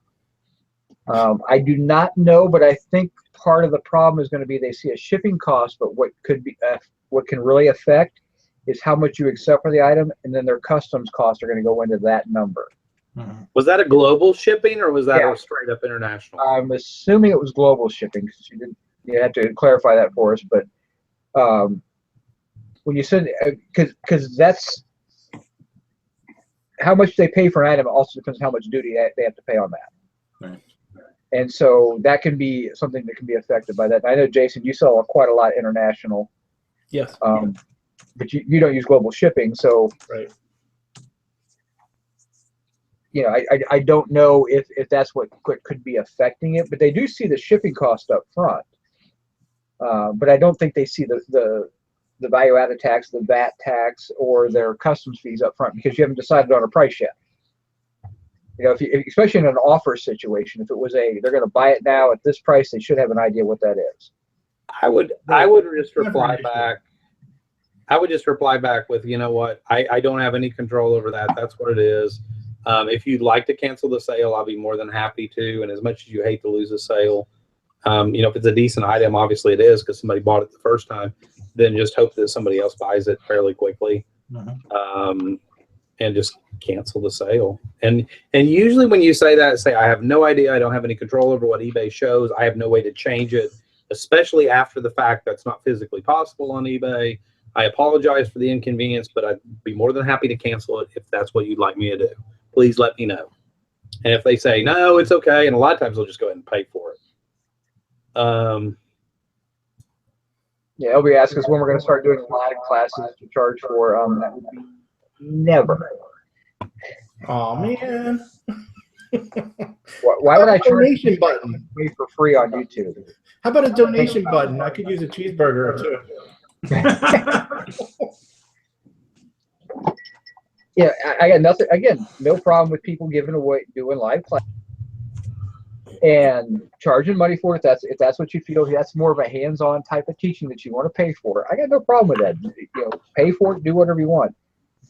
I do not know, but I think part of the problem is going to be they see a shipping cost, but what can really affect is how much you accept for the item, and then their customs costs are going to go into that number. Mm-hmm. Was that a global shipping or was that a straight up international? I'm assuming it was global shipping. You had to clarify that for us, but when you said because that's how much they pay for an item also depends on how much duty they have to pay on that. Right. And so that can be something that can be affected by that. I know, Jason, you sell quite a lot international. Yes. But you don't use global shipping, so right. I don't know if that's what could be affecting it, but they do see the shipping cost up front. But I don't think they see the value-added tax, the VAT tax, or their customs fees up front because you haven't decided on a price yet. Especially in an offer situation, if it was they're going to buy it now at this price, they should have an idea what that is. I would just reply back. I would just reply back with, you know what, I don't have any control over that. That's what it is. If you'd like to cancel the sale, I'll be more than happy to. And as much as you hate to lose a sale, if it's a decent item, obviously it is because somebody bought it the first time, then just hope that somebody else buys it fairly quickly. Mm-hmm. And just cancel the sale. And usually when you say that, say, I have no idea, I don't have any control over what eBay shows, I have no way to change it, especially after the fact that's not physically possible on eBay. I apologize for the inconvenience, but I'd be more than happy to cancel it if that's what you'd like me to do. Please let me know. And if they say, no, it's okay, and a lot of times they'll just go ahead and pay for it. Yeah, LB asked us when we're going to start doing live classes to charge for. That would be never. Oh man. Why would I charge donation button for free on YouTube? How about a donation button? I could use a cheeseburger or two. Yeah, I got nothing. Again, no problem with people giving away, doing live class, and charging money for it. If that's what you feel, that's more of a hands-on type of teaching that you want to pay for. I got no problem with that. You know, pay for it, do whatever you want.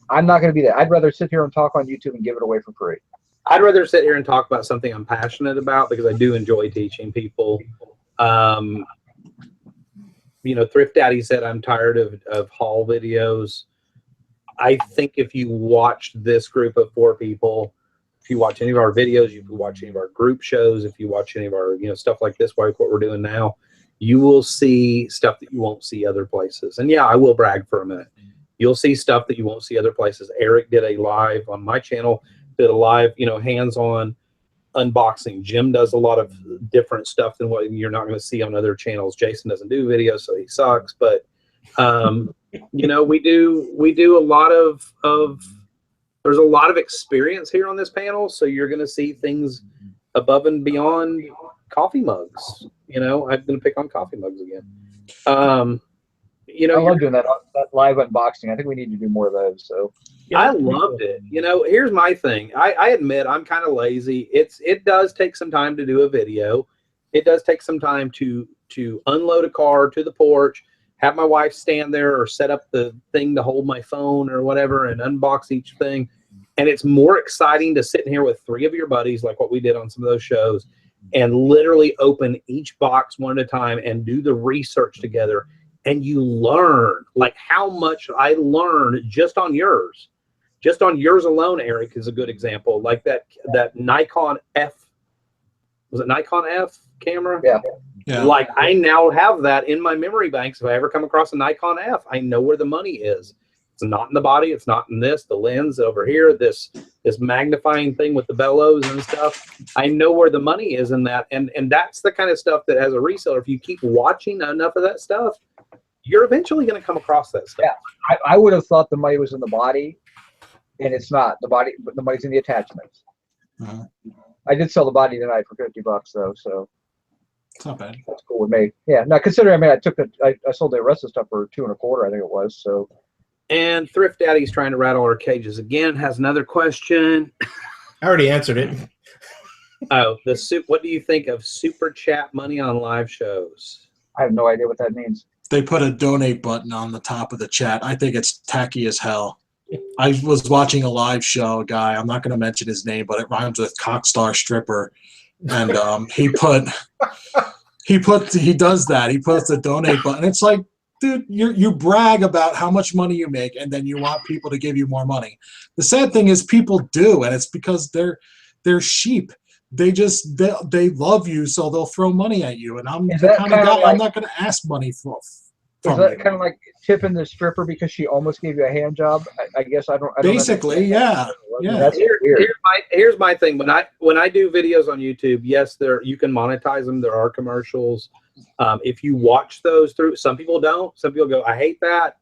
I'm not going to be that. I'd rather sit here and talk on YouTube and give it away for free. I'd rather sit here and talk about something I'm passionate about because I do enjoy teaching people. You know, Thrift Daddy said I'm tired of haul videos. I think if you watched this group of 4 people, if you watch any of our videos, if you watch any of our group shows, if you watch any of our, you know, stuff like this, like what we're doing now, you will see stuff that you won't see other places. And yeah, I will brag for a minute. You'll see stuff that you won't see other places. Eric did a live on my channel, did a live, you know, hands-on unboxing. Jim does a lot of different stuff than what you're not going to see on other channels. Jason doesn't do videos, so he sucks. But you know, we do a lot of there's a lot of experience here on this panel, so you're going to see things above and beyond coffee mugs. You know, I'm going to pick on coffee mugs again. You know, I love doing that live unboxing. I think we need to do more of those. So I loved it. You know, here's my thing. I admit I'm kind of lazy. It does take some time to do a video. It does take some time to unload a car to the porch, have my wife stand there or set up the thing to hold my phone or whatever and unbox each thing. And it's more exciting to sit in here with 3 of your buddies, like what we did on some of those shows, and literally open each box one at a time and do the research together. And you learn, like how much I learned just on yours. Just on yours alone, Eric, is a good example. Like that Nikon F, was it Nikon F camera? yeah. Like I now have that in my memory banks. If I ever come across a Nikon F, I know where the money is. It's not in the body. It's not in this. The lens over here, this magnifying thing with the bellows and stuff. I know where the money is in that. And that's the kind of stuff that as a reseller, if you keep watching enough of that stuff, you're eventually going to come across that stuff. Yeah, I would have thought the money was in the body, and it's not. The body, but the money's in the attachments. I did sell the body tonight for $50 though, so It's not bad. that's cool with me. Yeah. Now considering, I mean, I sold the rest of the stuff for $2.25, I think it was. So. And Thrift Daddy's trying to rattle our cages again. Has another question. I already answered it. Oh, what do you think of super chat money on live shows? I have no idea what that means. They put a donate button on the top of the chat. I think it's tacky as hell. I was watching a live show, a guy, I'm not going to mention his name, but it rhymes with Cockstar Stripper. And he does that. He puts the donate button. It's like, dude, you brag about how much money you make, and then you want people to give you more money. The sad thing is people do, and it's because they're sheep. They love you, so they'll throw money at you. And I'm the kind of guy, I'm not going to ask money from Is that kind of like tipping the stripper because she almost gave you a hand job? I guess I don't. Basically, yeah. That's weird. Here's my thing. When I do videos on YouTube, yes, you can monetize them. There are commercials. If you watch those through, some people don't. Some people go, I hate that.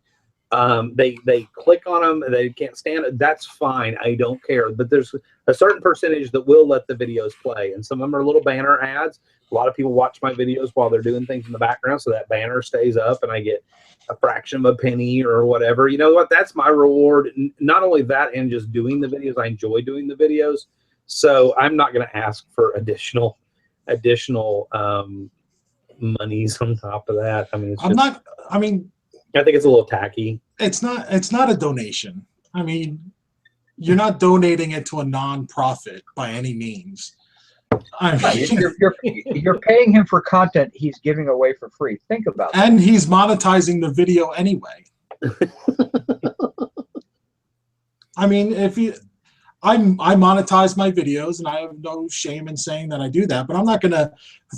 They click on them and they can't stand it. That's fine. I don't care. But there's a certain percentage that will let the videos play, and some of them are little banner ads. A lot of people watch my videos while they're doing things in the background, so that banner stays up, and I get a fraction of a penny or whatever. You know what? That's my reward. Not only that, and just doing the videos. I enjoy doing the videos, so I'm not going to ask for additional monies on top of that. I mean, I think it's a little tacky. It's not a donation. I mean, you're not donating it to a non-profit by any means. I mean, you're paying him for content he's giving away for free. Think about that. And he's monetizing the video anyway. I mean, I monetize my videos, and I have no shame in saying that I do that, but I'm not going to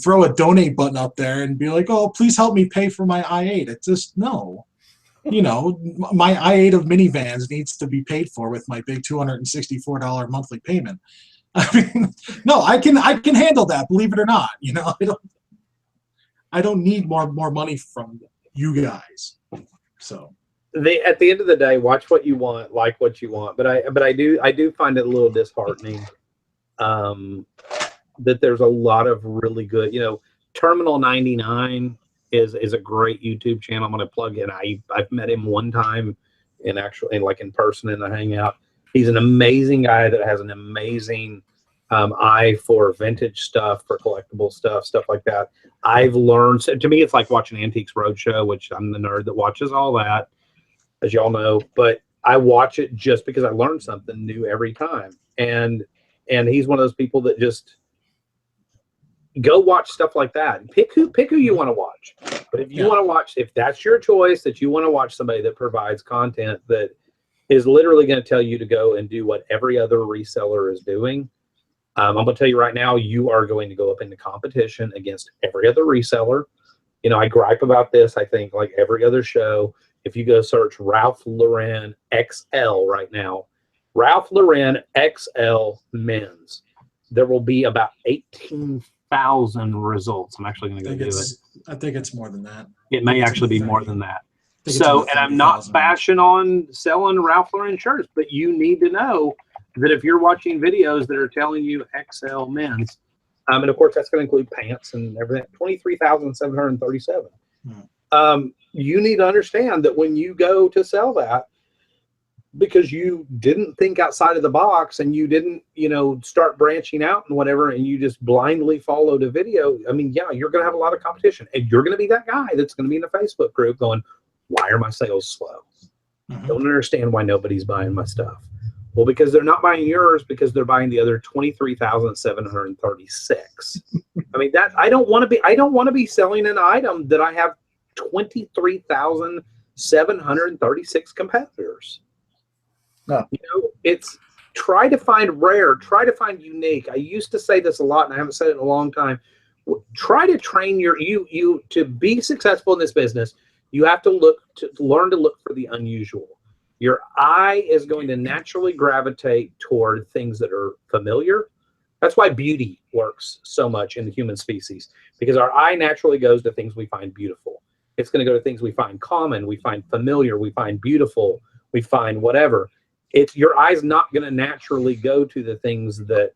throw a donate button up there and be like, oh, please help me pay for my I-8. It's just, no. You know, my I-8 of minivans needs to be paid for with my big $264 monthly payment. I mean, no, I can handle that, believe it or not. You know, I don't need more money from you guys. So at the end of the day, watch what you want, like what you want. But I do find it a little disheartening that there's a lot of really good, you know, Terminal 99 is a great YouTube channel. I'm going to plug in. I've met him one time like in person in the hangout. He's an amazing guy that has an amazing eye for vintage stuff, for collectible stuff like that. I've learned, so to me, it's like watching Antiques Roadshow, which I'm the nerd that watches all that, as y'all know, but I watch it just because I learn something new every time. And he's one of those people that just go watch stuff like that. Pick who you want to watch. But if you want to watch, if that's your choice, that you want to watch somebody that provides content that is literally going to tell you to go and do what every other reseller is doing, I'm going to tell you right now, you are going to go up into competition against every other reseller. You know, I gripe about this, I think, like every other show. If you go search Ralph Lauren XL right now, Ralph Lauren XL men's, there will be about 18,000 results. I'm actually going to go do it. I think it's more than that. It may actually be more than that. So, and I'm not bashing on selling Ralph Lauren shirts, but you need to know that if you're watching videos that are telling you XL men's, and of course that's going to include pants and everything, 23,737. You need to understand that when you go to sell that, because you didn't think outside of the box and you didn't, you know, start branching out and whatever, and you just blindly followed a video, I mean, yeah, you're going to have a lot of competition, and you're going to be that guy that's going to be in the Facebook group going, why are my sales slow? Don't understand why nobody's buying my stuff. Well, because they're not buying yours, because they're buying the other 23,736. I mean, that I don't want to be selling an item that I have 23,736 competitors. No. You know, it's try to find rare, try to find unique. I used to say this a lot, and I haven't said it in a long time. Try to train you to be successful in this business. You have to learn to look for the unusual. Your eye is going to naturally gravitate toward things that are familiar. That's why beauty works so much in the human species, because our eye naturally goes to things we find beautiful. It's going to go to things we find common, we find familiar, we find beautiful, we find whatever. Your eye's not going to naturally go to the things that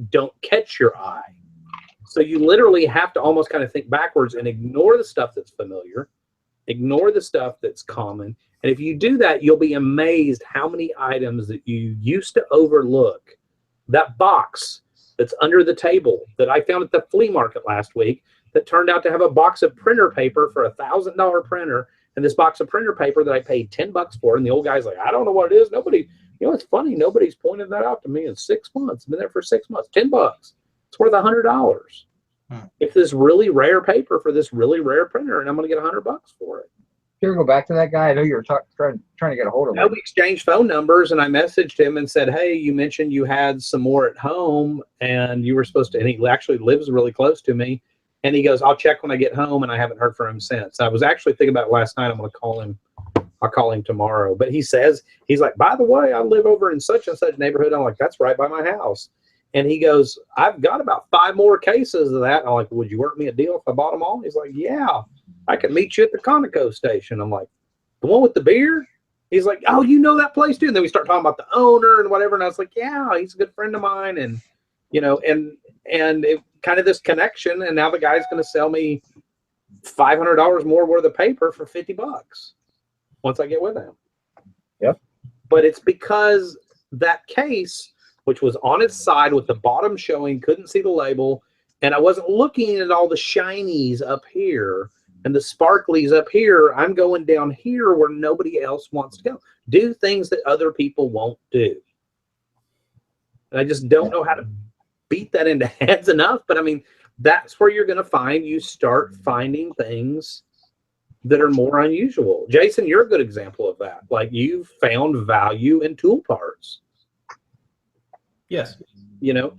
don't catch your eye. So you literally have to almost kind of think backwards and ignore the stuff that's familiar, ignore the stuff that's common. And if you do that, you'll be amazed how many items that you used to overlook. That box that's under the table that I found at the flea market last week that turned out to have a box of printer paper for $1,000 printer, and this box of printer paper that I paid $10 for, and the old guy's like, I don't know what it is. Nobody, you know, it's funny. Nobody's pointed that out to me in 6 months. I've been there for 6 months. $10. It's worth $100. It's this really rare paper for this really rare printer, and I'm going to get $100 for it. You ever go back to that guy? I know you were trying to get a hold of him. We exchanged phone numbers, and I messaged him and said, hey, you mentioned you had some more at home, and you were supposed to, and he actually lives really close to me. And he goes, I'll check when I get home, and I haven't heard from him since. I was actually thinking about it last night. I'm going to call him. I'll call him tomorrow. But he says, he's like, by the way, I live over in such and such neighborhood. I'm like, that's right by my house. And he goes, I've got about 5 more cases of that. I'm like, would you work me a deal if I bought them all? He's like, yeah, I can meet you at the Conoco station. I'm like, the one with the beer? He's like, oh, you know that place too? And then we start talking about the owner and whatever. And I was like, yeah, he's a good friend of mine. And, you know, and it kind of this connection. And now the guy's going to sell me $500 more worth of paper for $50 once I get with him. Yep. But it's because that case, which was on its side with the bottom showing, couldn't see the label, and I wasn't looking at all the shinies up here and the sparklies up here. I'm going down here where nobody else wants to go. Do things that other people won't do. And I just don't know how to beat that into heads enough, but I mean, that's where you're going to you start finding things that are more unusual. Jason, you're a good example of that. Like, you've found value in tool parts. Yes. You know?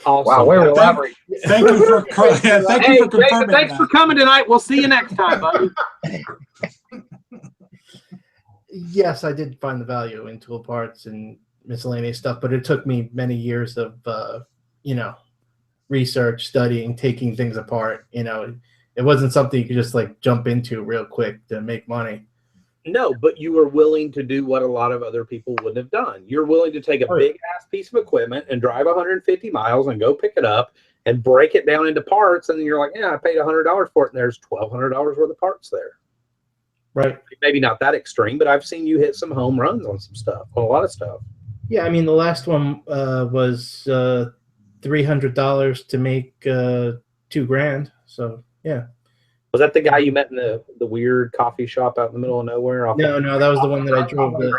Awesome. Wow, way to elaborate. Thank you for confirming. Jason, thanks for coming tonight. We'll see you next time, buddy. Yes, I did find the value in tool parts and miscellaneous stuff, but it took me many years of, research, studying, taking things apart. You know, it wasn't something you could just like jump into real quick to make money. No, but you were willing to do what a lot of other people wouldn't have done. You're willing to take a big ass piece of equipment and drive 150 miles and go pick it up and break it down into parts. And then you're like, yeah, I paid $100 for it. And there's $1,200 worth of parts there. Right. Maybe not that extreme, but I've seen you hit some home runs on some stuff, on a lot of stuff. Yeah, I mean, the last one was $300 to make $2,000. So yeah. Was that the guy you met in the weird coffee shop out in the middle of nowhere? No, that was the one that I drove. That's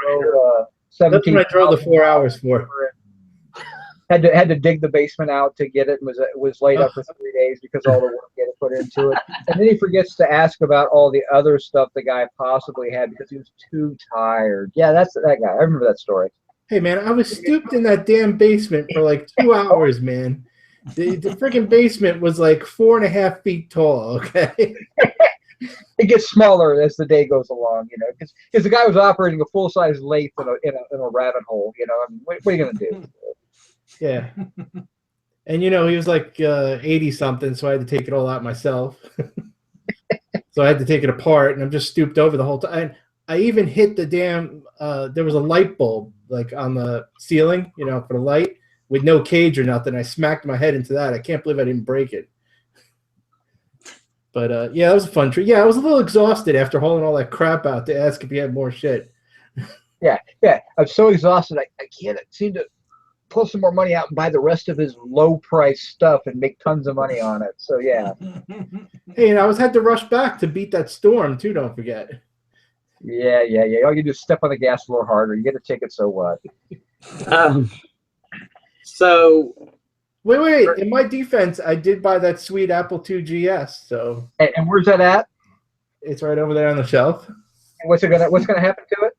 17 what I drove the 4 hours for. Had to dig the basement out to get it. Was laid up for 3 days because all the work he had to put into it. And then he forgets to ask about all the other stuff the guy possibly had because he was too tired. Yeah, that's that guy. I remember that story. Hey man, I was stooped in that damn basement for like 2 hours, man. The freaking basement was like 4.5 feet tall. Okay. It gets smaller as the day goes along, you know, because the guy was operating a full size lathe in a rabbit hole. You know, I mean, what are you gonna do? Yeah. And he was like 80 something, so I had to take it all out myself. So I had to take it apart, and I'm just stooped over the whole time. I even hit the damn. There was a light bulb like on the ceiling, for the light with no cage or nothing. I smacked my head into that. I can't believe I didn't break it. But yeah, that was a fun trip. Yeah, I was a little exhausted after hauling all that crap out to ask if he had more shit. Yeah. I'm so exhausted. I can't seem to pull some more money out and buy the rest of his low price stuff and make tons of money on it. So yeah. Hey, and I had to rush back to beat that storm too. Don't forget. Yeah. All you do is step on the gas a little harder. You get a ticket, so what? So wait. In my defense, I did buy that sweet Apple II GS. So. And where's that at? It's right over there on the shelf. And what's gonna happen to it?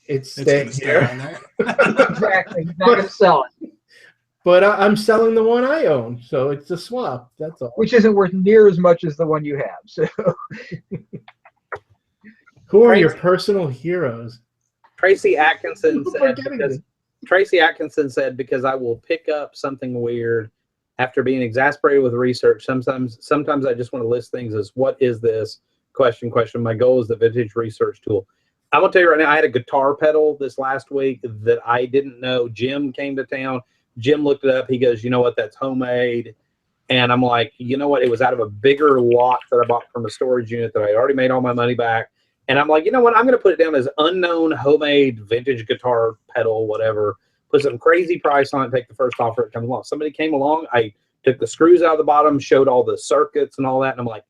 It's staying here. On there. Exactly. He's not going to sell it. But I'm selling the one I own, so it's a swap. That's all. Which isn't worth near as much as the one you have. So, who are your personal heroes? Tracy Atkinson said, because I will pick up something weird after being exasperated with research. Sometimes I just want to list things as, what is this? Question. My goal is the vintage research tool. I'm going to tell you right now, I had a guitar pedal this last week that I didn't know. Jim came to town. Jim looked it up. He goes, you know what? That's homemade. And I'm like, you know what? It was out of a bigger lot that I bought from a storage unit that I already made all my money back. And I'm like, you know what? I'm going to put it down as unknown homemade vintage guitar pedal, whatever. Put some crazy price on it, take the first offer that comes along. Somebody came along. I took the screws out of the bottom, showed all the circuits and all that. And I'm like,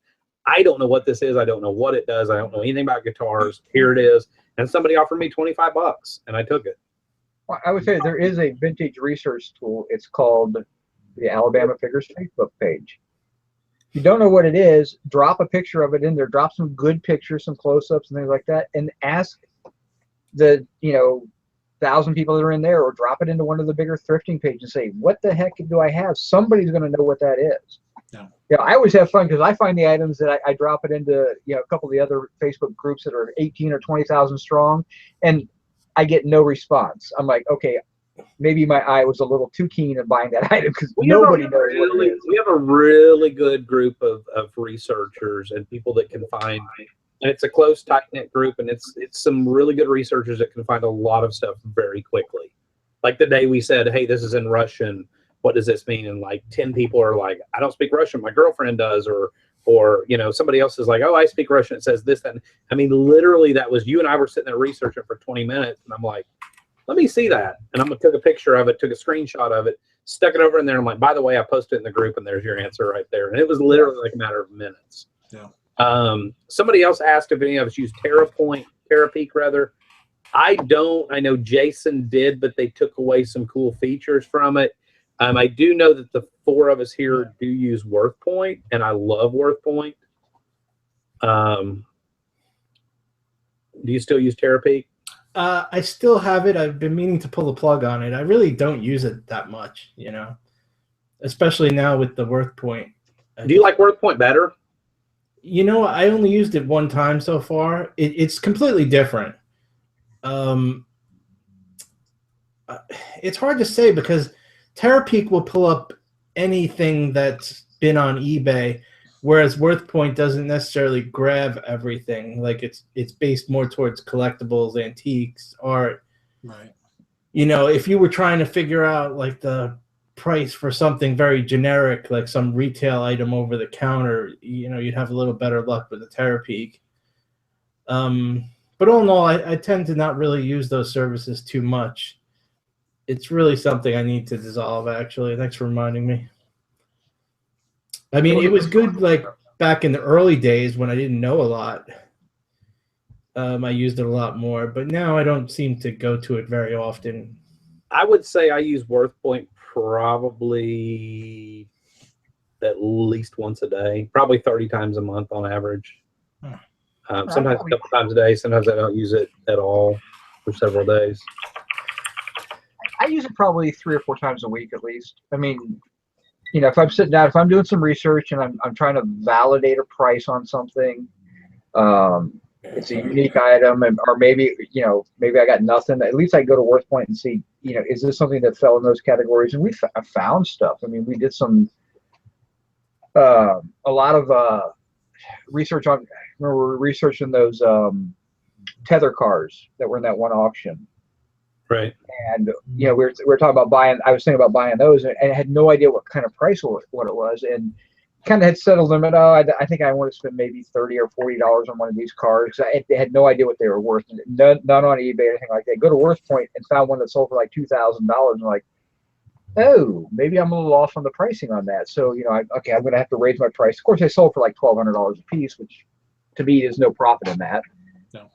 I don't know what this is. I don't know what it does. I don't know anything about guitars. Here it is. And somebody offered me $25, and I took it. well, I would say there is a vintage research tool. It's called the Alabama Figures Facebook page. If you don't know what it is, drop a picture of it in there. Drop some good pictures, some close-ups and things like that, and ask the 1,000 people that are in there, or drop it into one of the bigger thrifting pages and say, what the heck do I have? Somebody's going to know what that is. Yeah, I always have fun because I find the items that I drop it into a couple of the other Facebook groups that are 18 or 20,000 strong, and I get no response. I'm like, okay, maybe my eye was a little too keen at buying that item because nobody knows what it is. We have a really good group of researchers and people that can find, and it's a close, tight-knit group, and it's some really good researchers that can find a lot of stuff very quickly. Like the day we said, hey, this is in Russian. What does this mean? And like 10 people are like, I don't speak Russian. My girlfriend does. Or somebody else is like, oh, I speak Russian. It says this, that. I mean, literally that was, you and I were sitting there researching for 20 minutes. And I'm like, let me see that. And I'm going to take a picture of it, took a screenshot of it, stuck it over in there. I'm like, by the way, I posted it in the group and there's your answer right there. And it was literally like a matter of minutes. Yeah. Somebody else asked if any of us use TerraPeak rather. I don't. I know Jason did, but they took away some cool features from it. I do know that the 4 of us here do use WorthPoint, and I love WorthPoint. Do you still use TerraPeak? I still have it. I've been meaning to pull the plug on it. I really don't use it that much, especially now with the WorthPoint. Do you like WorthPoint better? I only used it one time so far. It's completely different. It's hard to say because TerraPeak will pull up anything that's been on eBay, whereas WorthPoint doesn't necessarily grab everything. Like it's based more towards collectibles, antiques, art. Right. If you were trying to figure out like the price for something very generic, like some retail item over the counter, you'd have a little better luck with the TerraPeak. But all in all, I tend to not really use those services too much. It's really something I need to dissolve, actually. Thanks for reminding me. I mean, it was good like back in the early days when I didn't know a lot. I used it a lot more, but now I don't seem to go to it very often. I would say I use WorthPoint probably at least once a day, probably 30 times a month on average. Sometimes a couple times a day. Sometimes I don't use it at all for several days. I use it probably 3 or 4 times a week at least. I mean, you know, if I'm sitting down, if I'm doing some research and I'm trying to validate a price on something, it's a unique item, or maybe, you know, maybe I got nothing. At least I go to WorthPoint and see, you know, is this something that fell in those categories? And we found stuff. I mean, we did some a lot of research on. Remember, we were researching those tether cars that were in that one auction. Right. And you know, we were talking about buying. I was thinking about buying those, and I had no idea what kind of price what it was, and kind of had set a limit. Oh, I think I want to spend maybe $30 or $40 on one of these cars. I had no idea what they were worth. None on eBay or anything like that. Go to WorthPoint and found one that sold for like $2,000. And like, oh, maybe I'm a little off on the pricing on that. So you know, I'm going to have to raise my price. Of course, they sold for like $1,200 a piece, which to me is no profit in that. No.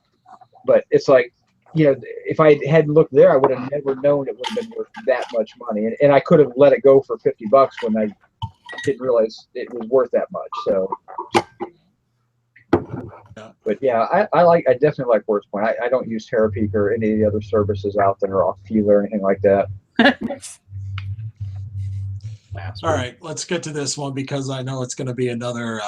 But it's like, you know, if I hadn't looked there, I would have never known it would have been worth that much money, and I could have let it go for $50 when I didn't realize it was worth that much. So, but yeah, I definitely like WorthPoint. I don't use Terapeak or any of the other services out there, or Feeler or anything like that. All right, let's get to this one because I know it's going to be another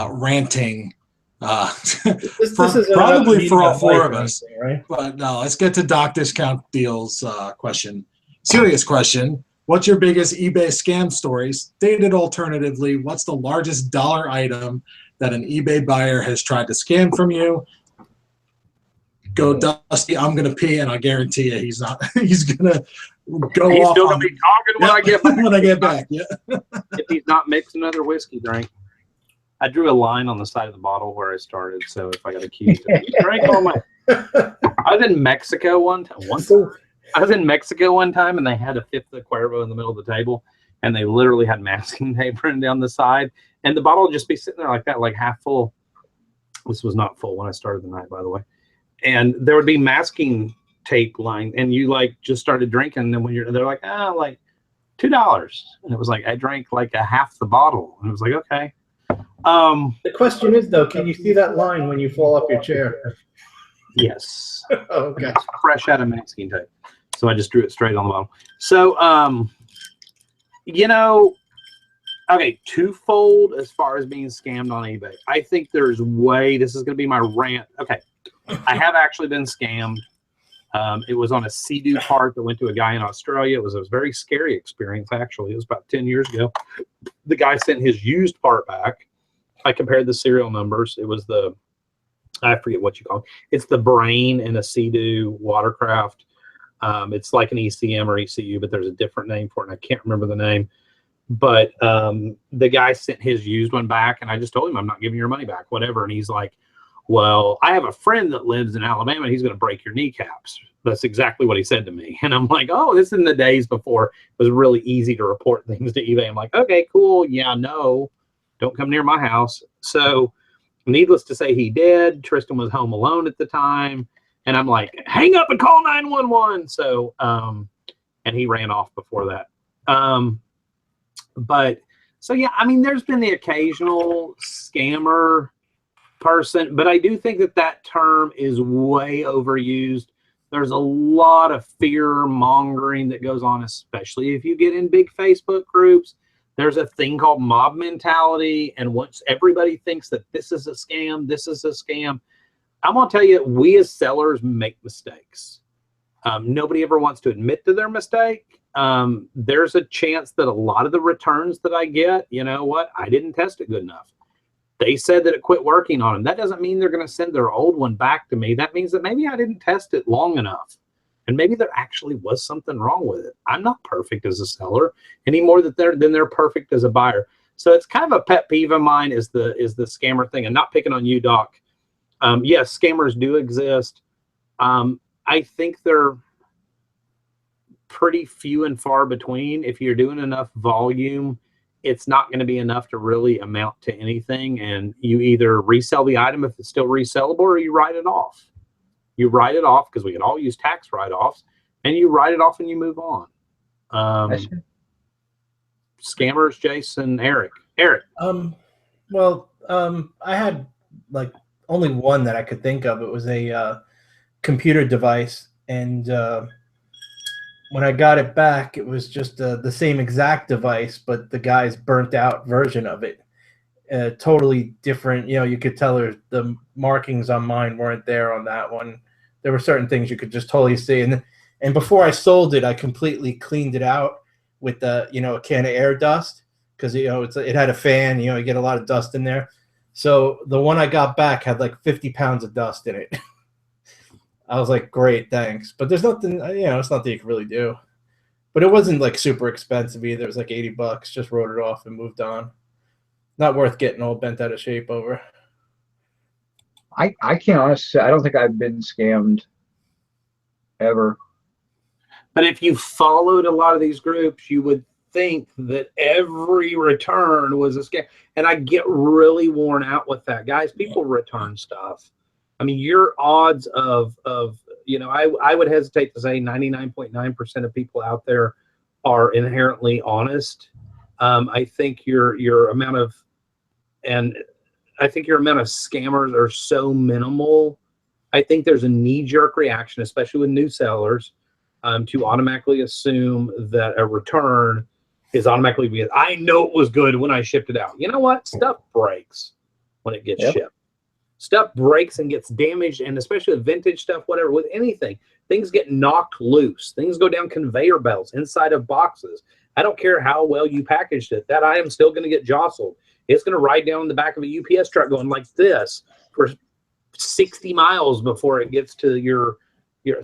ranting. This is probably for all 4 of us, right? But no, let's get to Doc Discount Deals question. Serious question. What's your biggest eBay scam story? Stated alternatively, what's the largest dollar item that an eBay buyer has tried to scam from you? Go, Dusty. I'm going to pee, and I guarantee you he's not. He's going to go He's off. still going to be talking when I get back. When I get back, yeah. If he's not mixing another whiskey drink. I drew a line on the side of the bottle where I started, so if I got accused of drank all my. I was in Mexico one time. I was in Mexico one time, and they had a 5th of Cuervo in the middle of the table, and they literally had masking tape written down the side, and the bottle would just be sitting there like that, like half full. This was not full when I started the night, by the way. And there would be masking tape line, and you like just started drinking, and then when they're like, like $2, and it was like I drank like a half the bottle, and it was like, okay. The question is though, can you see that line when you fall off your chair? Yes. Okay. It's fresh out of masking tape. So I just drew it straight on the bottom. So, you know, okay, twofold as far as being scammed on eBay. I think there's this is going to be my rant. Okay. I have actually been scammed. It was on a Sea-Doo part that went to a guy in Australia. It was a very scary experience, actually. It was about 10 years ago. The guy sent his used part back. I compared the serial numbers. It was I forget what you call it. It's the brain in a Sea-Doo watercraft. It's like an ECM or ECU, but there's a different name for it, and I can't remember the name. But the guy sent his used one back, and I just told him, I'm not giving your money back, whatever. And he's like, well, I have a friend that lives in Alabama, and he's going to break your kneecaps. That's exactly what he said to me. And I'm like, oh, this is in the days before it was really easy to report things to eBay. I'm like, okay, cool. Yeah, no, don't come near my house. So needless to say, he did. Tristan was home alone at the time. And I'm like, hang up and call 911. So, and he ran off before that. But so, yeah, I mean, there's been the occasional scammer person, but I do think that term is way overused. There's a lot of fear mongering that goes on, especially if you get in big Facebook groups. There's a thing called mob mentality. And once everybody thinks that this is a scam, I'm going to tell you, we as sellers make mistakes. Nobody ever wants to admit to their mistake. There's a chance that a lot of the returns that I get, you know what, I didn't test it good enough. They said that it quit working on them. That doesn't mean they're going to send their old one back to me. That means that maybe I didn't test it long enough. And maybe there actually was something wrong with it. I'm not perfect as a seller any more than they're perfect as a buyer. So it's kind of a pet peeve of mine is the scammer thing, and not picking on you, Doc. Yes, scammers do exist. I think they're pretty few and far between. If you're doing enough volume, it's not going to be enough to really amount to anything. And you either resell the item if it's still resellable, or you write it off. You write it off, because we can all use tax write-offs, and you write it off and you move on. Scammers, Jason, Eric. I had like only one that I could think of. It was a computer device, and when I got it back, it was just the same exact device, but the guy's burnt out version of it. Totally different. You know, you could tell the markings on mine weren't there on that one. There were certain things you could just totally see. And before I sold it, I completely cleaned it out with a can of air dust, because it had a fan. You get a lot of dust in there. So the one I got back had like 50 pounds of dust in it. I was like, great, thanks. But there's nothing, it's nothing you can really do. But it wasn't like super expensive either. It was like $80. Just wrote it off and moved on. Not worth getting all bent out of shape over. I can't honestly say, I don't think I've been scammed ever. But if you followed a lot of these groups, you would think that every return was a scam. And I get really worn out with that. Guys, people return stuff. I mean, your odds of I would hesitate to say 99.9% of people out there are inherently honest. I think your amount of scammers are so minimal. I think there's a knee-jerk reaction, especially with new sellers, to automatically assume that a return is automatically because I know it was good when I shipped it out. You know what? Stuff breaks when it gets shipped. Stuff breaks and gets damaged, and especially with vintage stuff, whatever, with anything, things get knocked loose. Things go down conveyor belts inside of boxes. I don't care how well you packaged it. That item's still going to get jostled. It's going to ride down the back of a UPS truck going like this for 60 miles before it gets to your.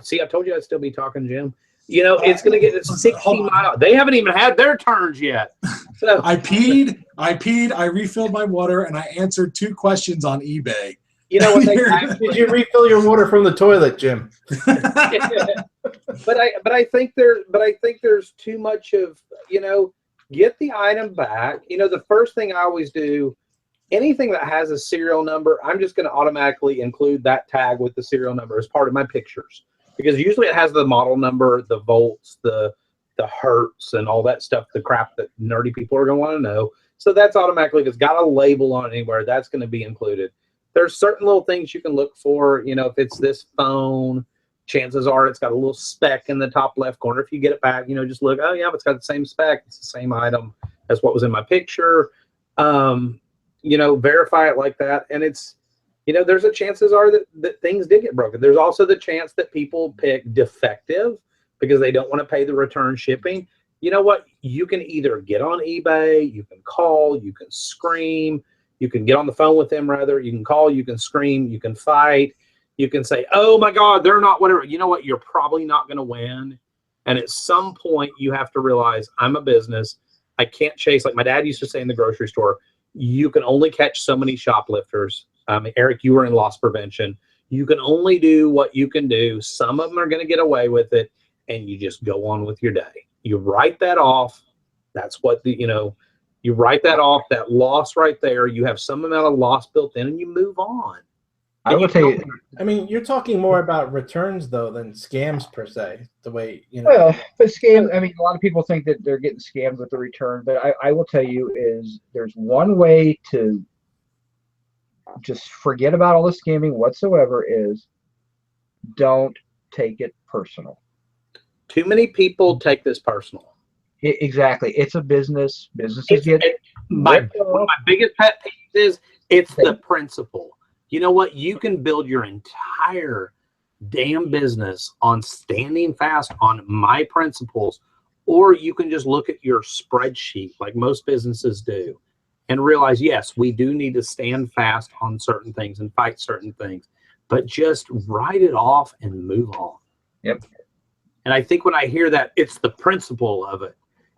See, I told you I'd still be talking, Jim. It's going to get to 60 miles. They haven't even had their turns yet. So I peed, I refilled my water, and I answered 2 questions on eBay. You know what? Did you refill your water from the toilet, Jim? But I think there's too much of, get the item back. The first thing I always do, anything that has a serial number, I'm just going to automatically include that tag with the serial number as part of my pictures, because usually it has the model number, the volts, the hertz, and all that stuff, the crap that nerdy people are going to want to know. So that's automatically, if it's got a label on it anywhere, that's going to be included. There's certain little things you can look for. If it's this phone, chances are it's got a little speck in the top left corner. If you get it back, just look, oh yeah, but it's got the same spec. It's the same item as what was in my picture. Verify it like that. And it's, there's a chances are that things did get broken. There's also the chance that people pick defective because they don't want to pay the return shipping. You know what? You can either get on eBay, you can call, you can scream, you can get on the phone with them, rather. You can call, you can scream, you can fight. You can say, oh, my God, they're not whatever. You know what? You're probably not going to win. And at some point, you have to realize I'm a business. I can't chase. Like my dad used to say in the grocery store, you can only catch so many shoplifters. Eric, you were in loss prevention. You can only do what you can do. Some of them are going to get away with it, and you just go on with your day. You write that off. That's what you write that off, that loss right there. You have some amount of loss built in, and you move on. I will tell you. I mean, you're talking more about returns though than scams per se. The way Well, but scams. I mean, a lot of people think that they're getting scammed with the return, but I will tell you is there's one way to just forget about all the scamming whatsoever. Is don't take it personal. Too many people take this personal. Exactly. It's a business. Businesses get one of my biggest pet peeves is it's the principle. You know what? You can build your entire damn business on standing fast on my principles, or you can just look at your spreadsheet like most businesses do and realize, yes, we do need to stand fast on certain things and fight certain things, but just write it off and move on. Yep. And I think when I hear that, it's the principle of it.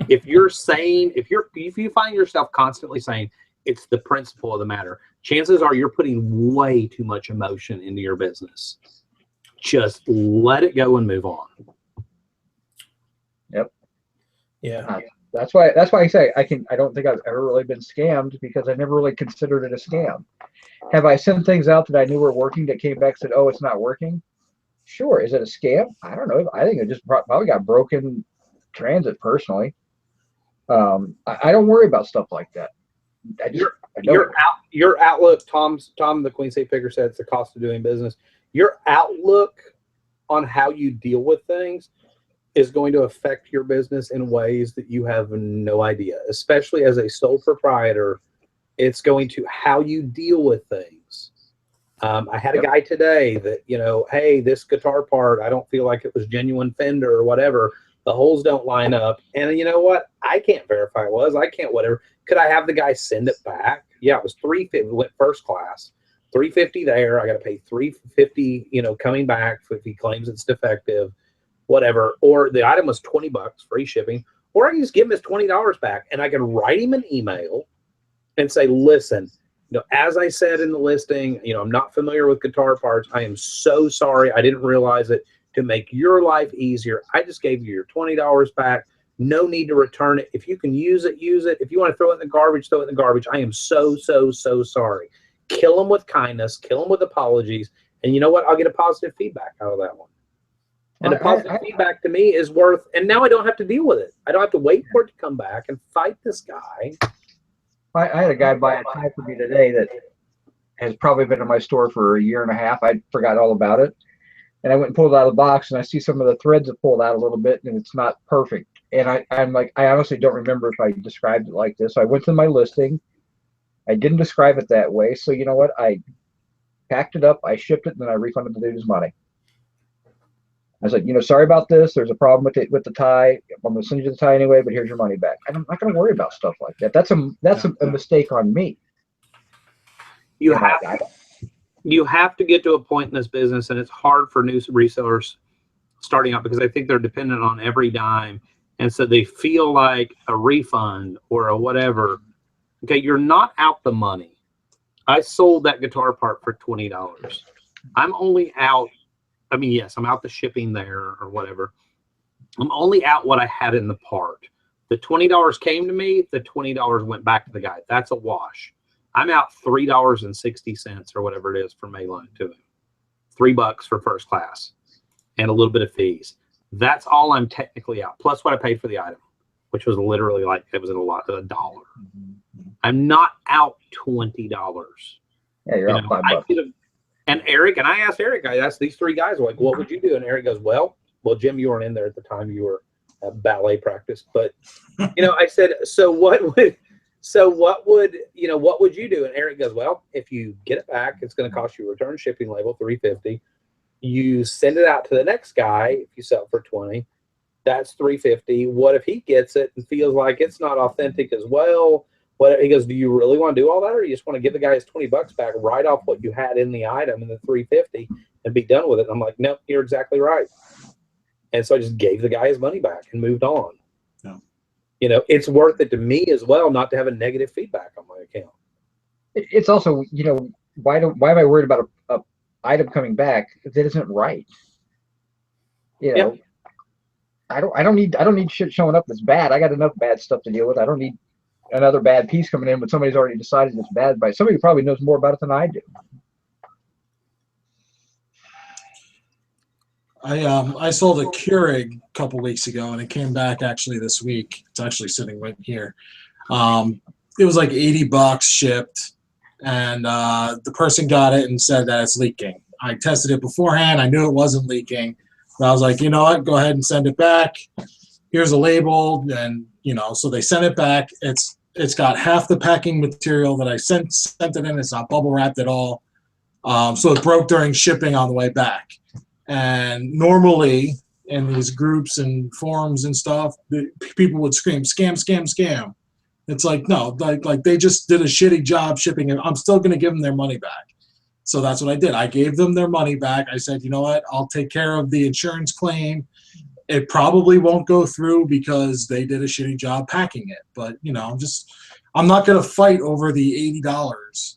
If you find yourself constantly saying it's the principle of the matter, chances are you're putting way too much emotion into your business. Just let it go and move on. Yep. Yeah. That's why I say I don't think I've ever really been scammed, because I never really considered it a scam. Have I sent things out that I knew were working that came back and said, oh, it's not working? Sure. Is it a scam? I don't know. I think it just probably got broken transit personally. I don't worry about stuff like that. Your outlook, Tom, the Queen State Picker said, it's the cost of doing business. Your outlook on how you deal with things is going to affect your business in ways that you have no idea. Especially as a sole proprietor, it's going to how you deal with things. I had a guy today that, hey, this guitar part, I don't feel like it was genuine Fender or whatever. The holes don't line up. And you know what? I can't verify it was. I can't whatever. Could I have the guy send it back? Yeah, it was $350. We went first class. $350 there. I got to pay $350, coming back if he claims it's defective, whatever. Or the item was $20, free shipping. Or I can just give him his $20 back, and I can write him an email and say, listen, as I said in the listing, I'm not familiar with guitar parts. I am so sorry. I didn't realize it. To make your life easier, I just gave you your $20 back. No need to return it. If you can use it, use it. If you want to throw it in the garbage, throw it in the garbage. I am so, so, so sorry. Kill them with kindness. Kill them with apologies. And you know what? I'll get a positive feedback out of that one. And the positive feedback to me is worth, and now I don't have to deal with it. I don't have to wait for it to come back and fight this guy. I had a guy buy a tie for me today that has probably been in my store for a year and a half. I forgot all about it. And I went and pulled it out of the box, and I see some of the threads have pulled out a little bit, and it's not perfect. And I'm like, I honestly don't remember if I described it like this. So I went to my listing. I didn't describe it that way. So you know what? I packed it up, I shipped it, and then I refunded the dude his money. I was like, sorry about this. There's a problem with the tie. I'm going to send you the tie anyway, but here's your money back. I'm not going to worry about stuff like that. That's a mistake on me. You have to get to a point in this business, and it's hard for new resellers starting out because I think they're dependent on every dime. And so they feel like a refund or a whatever. Okay, you're not out the money. I sold that guitar part for $20. I'm only out, yes, I'm out the shipping there or whatever. I'm only out what I had in the part. The $20 came to me, the $20 went back to the guy. That's a wash. I'm out $3.60 or whatever it is for Mail to him. $3 for first class and a little bit of fees. That's all I'm technically out, plus what I paid for the item, which was literally like, it was a lot, $1. I'm not out $20. Yeah, you're out $5. And Eric, and I asked Eric, I asked these three guys, like, what would you do? And Eric goes, well, Jim, you weren't in there at the time. You were at ballet practice. But, I said, what would you do? And Eric goes, well, if you get it back, it's going to cost you a return shipping label, $350. You send it out to the next guy. If you sell it for $20, that's $350. What if he gets it and feels like it's not authentic as well? He goes, do you really want to do all that, or you just want to give the guy his $20 back, write off what you had in the item and the $350 and be done with it? And I'm like, nope, you're exactly right. And so I just gave the guy his money back and moved on. Yeah. It's worth it to me as well not to have a negative feedback on my account. It's also, why am I worried about a item coming back if it isn't right? I don't need shit showing up that's bad. I got enough bad stuff to deal with. I don't need another bad piece coming in when somebody's already decided it's bad by somebody who probably knows more about it than I do. I sold a Keurig a couple weeks ago, and it came back actually this week. It's actually sitting right here. It was like $80 shipped, and the person got it and said that it's leaking. I tested it beforehand. I knew it wasn't leaking. But I was like, you know what? Go ahead and send it back. Here's a label, and so they sent it back. It's got half the packing material that I sent it in. It's not bubble wrapped at all. So it broke during shipping on the way back. And normally in these groups and forums and stuff, people would scream, scam, scam, scam. It's like, no, like they just did a shitty job shipping it. I'm still going to give them their money back. So that's what I did. I gave them their money back. I said, you know what? I'll take care of the insurance claim. It probably won't go through because they did a shitty job packing it. But, I'm not going to fight over the $80.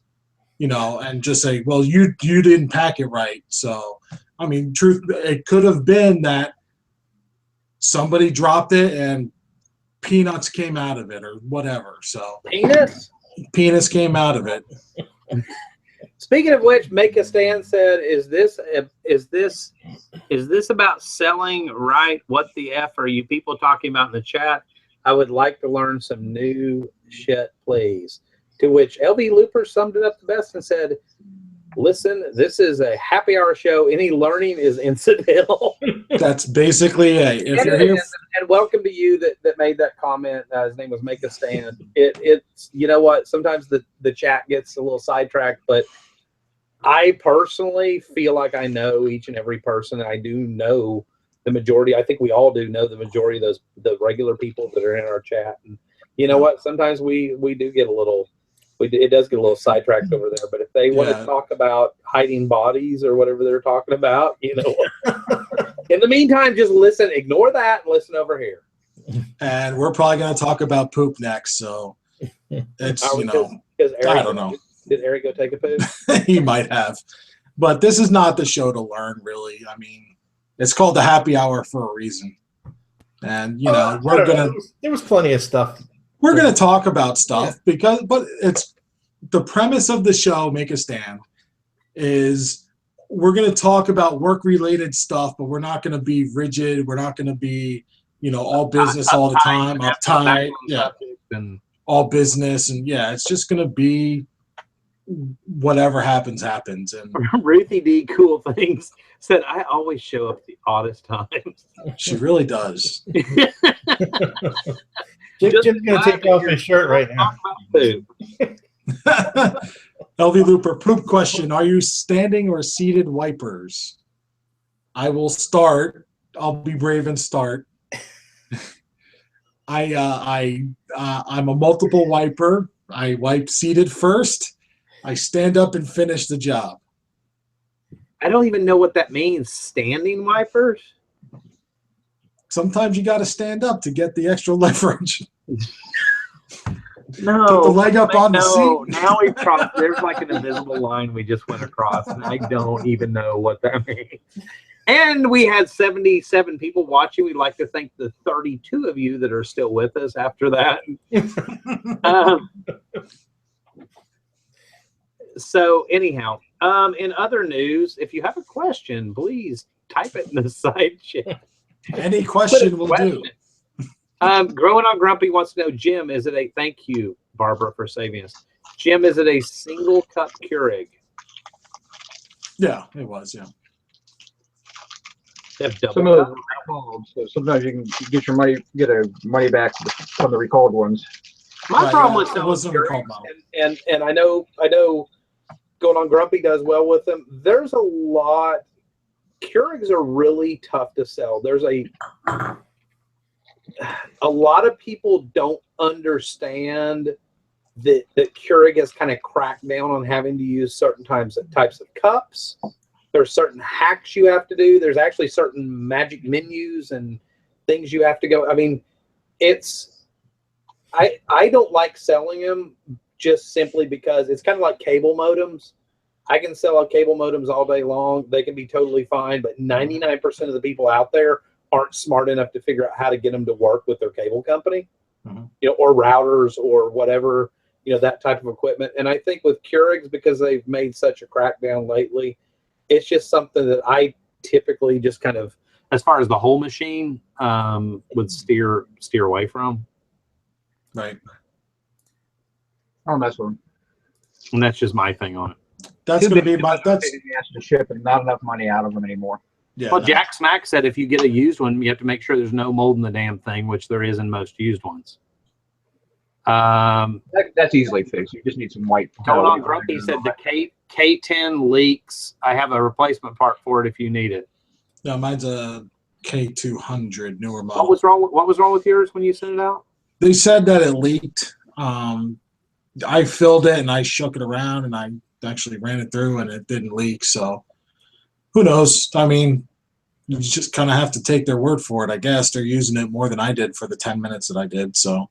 you know, and just say, well, you didn't pack it right. So, I mean, it could have been that somebody dropped it and peanuts came out of it or whatever. So penis came out of it. Speaking of which, Make a Stand said, "Is this about selling right? What the F are you people talking about in the chat? I would like to learn some new shit, please." To which LB Looper summed it up the best and said, "Listen, this is a happy hour show. Any learning is incidental." That's basically it. If you're here, and welcome to you that made that comment. His name was Make a Stand. It's you know what? Sometimes the chat gets a little sidetracked, but I personally feel like I know each and every person. I do know the majority. I think we all do know the majority of the regular people that are in our chat. And you know what? Sometimes we do get a little. It does get a little sidetracked over there, but if they want to talk about hiding bodies or whatever they're talking about, you know, in the meantime, just listen, ignore that and listen over here. And we're probably going to talk about poop next. So it's, you know, I don't know. Did Eric go take a poop? He might have, but this is not the show to learn, really. I mean, it's called the happy hour for a reason. And, you know, there was plenty of stuff. We're going to talk about stuff but it's the premise of the show, Make a Stand, is we're going to talk about work-related stuff, but we're not going to be rigid. We're not going to be, you know, all business all the time, uptight. Yeah, all business. And, it's just going to be whatever happens. And Ruthie D. Cool Things said, "I always show up at the oddest times." She really does. Jim's going to take off his shirt right now. LV Looper, poop question. Are you standing or seated wipers? I will start. I'll be brave and start. I'm a multiple wiper. I wipe seated first. I stand up and finish the job. I don't even know what that means. Standing wipers? Sometimes you got to stand up to get the extra leverage. No. Put the leg up on the seat. Now we've crossed. There's like an invisible line we just went across, and I don't even know what that means. And we had 77 people watching. We'd like to thank the 32 of you that are still with us after that. So anyhow, in other news, if you have a question, please type it in the side chat. Any question will do. Growing on Grumpy wants to know, Jim, is it a thank you, Barbara, for saving us? Jim, is it a single cup Keurig? Yeah, it was. Yeah. They have double Some of those are recalled, so sometimes you can get a money back from the recalled ones. My problem with those Keurigs, and I know Going on Grumpy does well with them. There's a lot. Keurigs are really tough to sell. There's a lot of people don't understand that Keurig has kind of cracked down on having to use certain types of cups. There's certain hacks you have to do. There's actually certain magic menus and things you have to go. I mean, I don't like selling them just simply because it's kind of like cable modems. I can sell cable modems all day long. They can be totally fine, but 99% of the people out there aren't smart enough to figure out how to get them to work with their cable company, or routers or whatever, that type of equipment. And I think with Keurigs, because they've made such a crackdown lately, it's just something that I typically just kind of, as far as the whole machine, would steer away from. Right. I don't mess with them. And that's just my thing on it. That's going to be my. That's to ship and not enough money out of them anymore. Yeah. Well, Jack Smack said if you get a used one, you have to make sure there's no mold in the damn thing, which there is in most used ones. That's easily fixed. You just need some white. Going on Grumpy said the K10 leaks. I have a replacement part for it if you need it. No, mine's a K200 newer model. What was wrong with yours when you sent it out? They said that it leaked. I filled it and I shook it around and I actually ran it through and it didn't leak. So who knows? I mean, you just kind of have to take their word for it. I guess they're using it more than I did for the 10 minutes that I did. So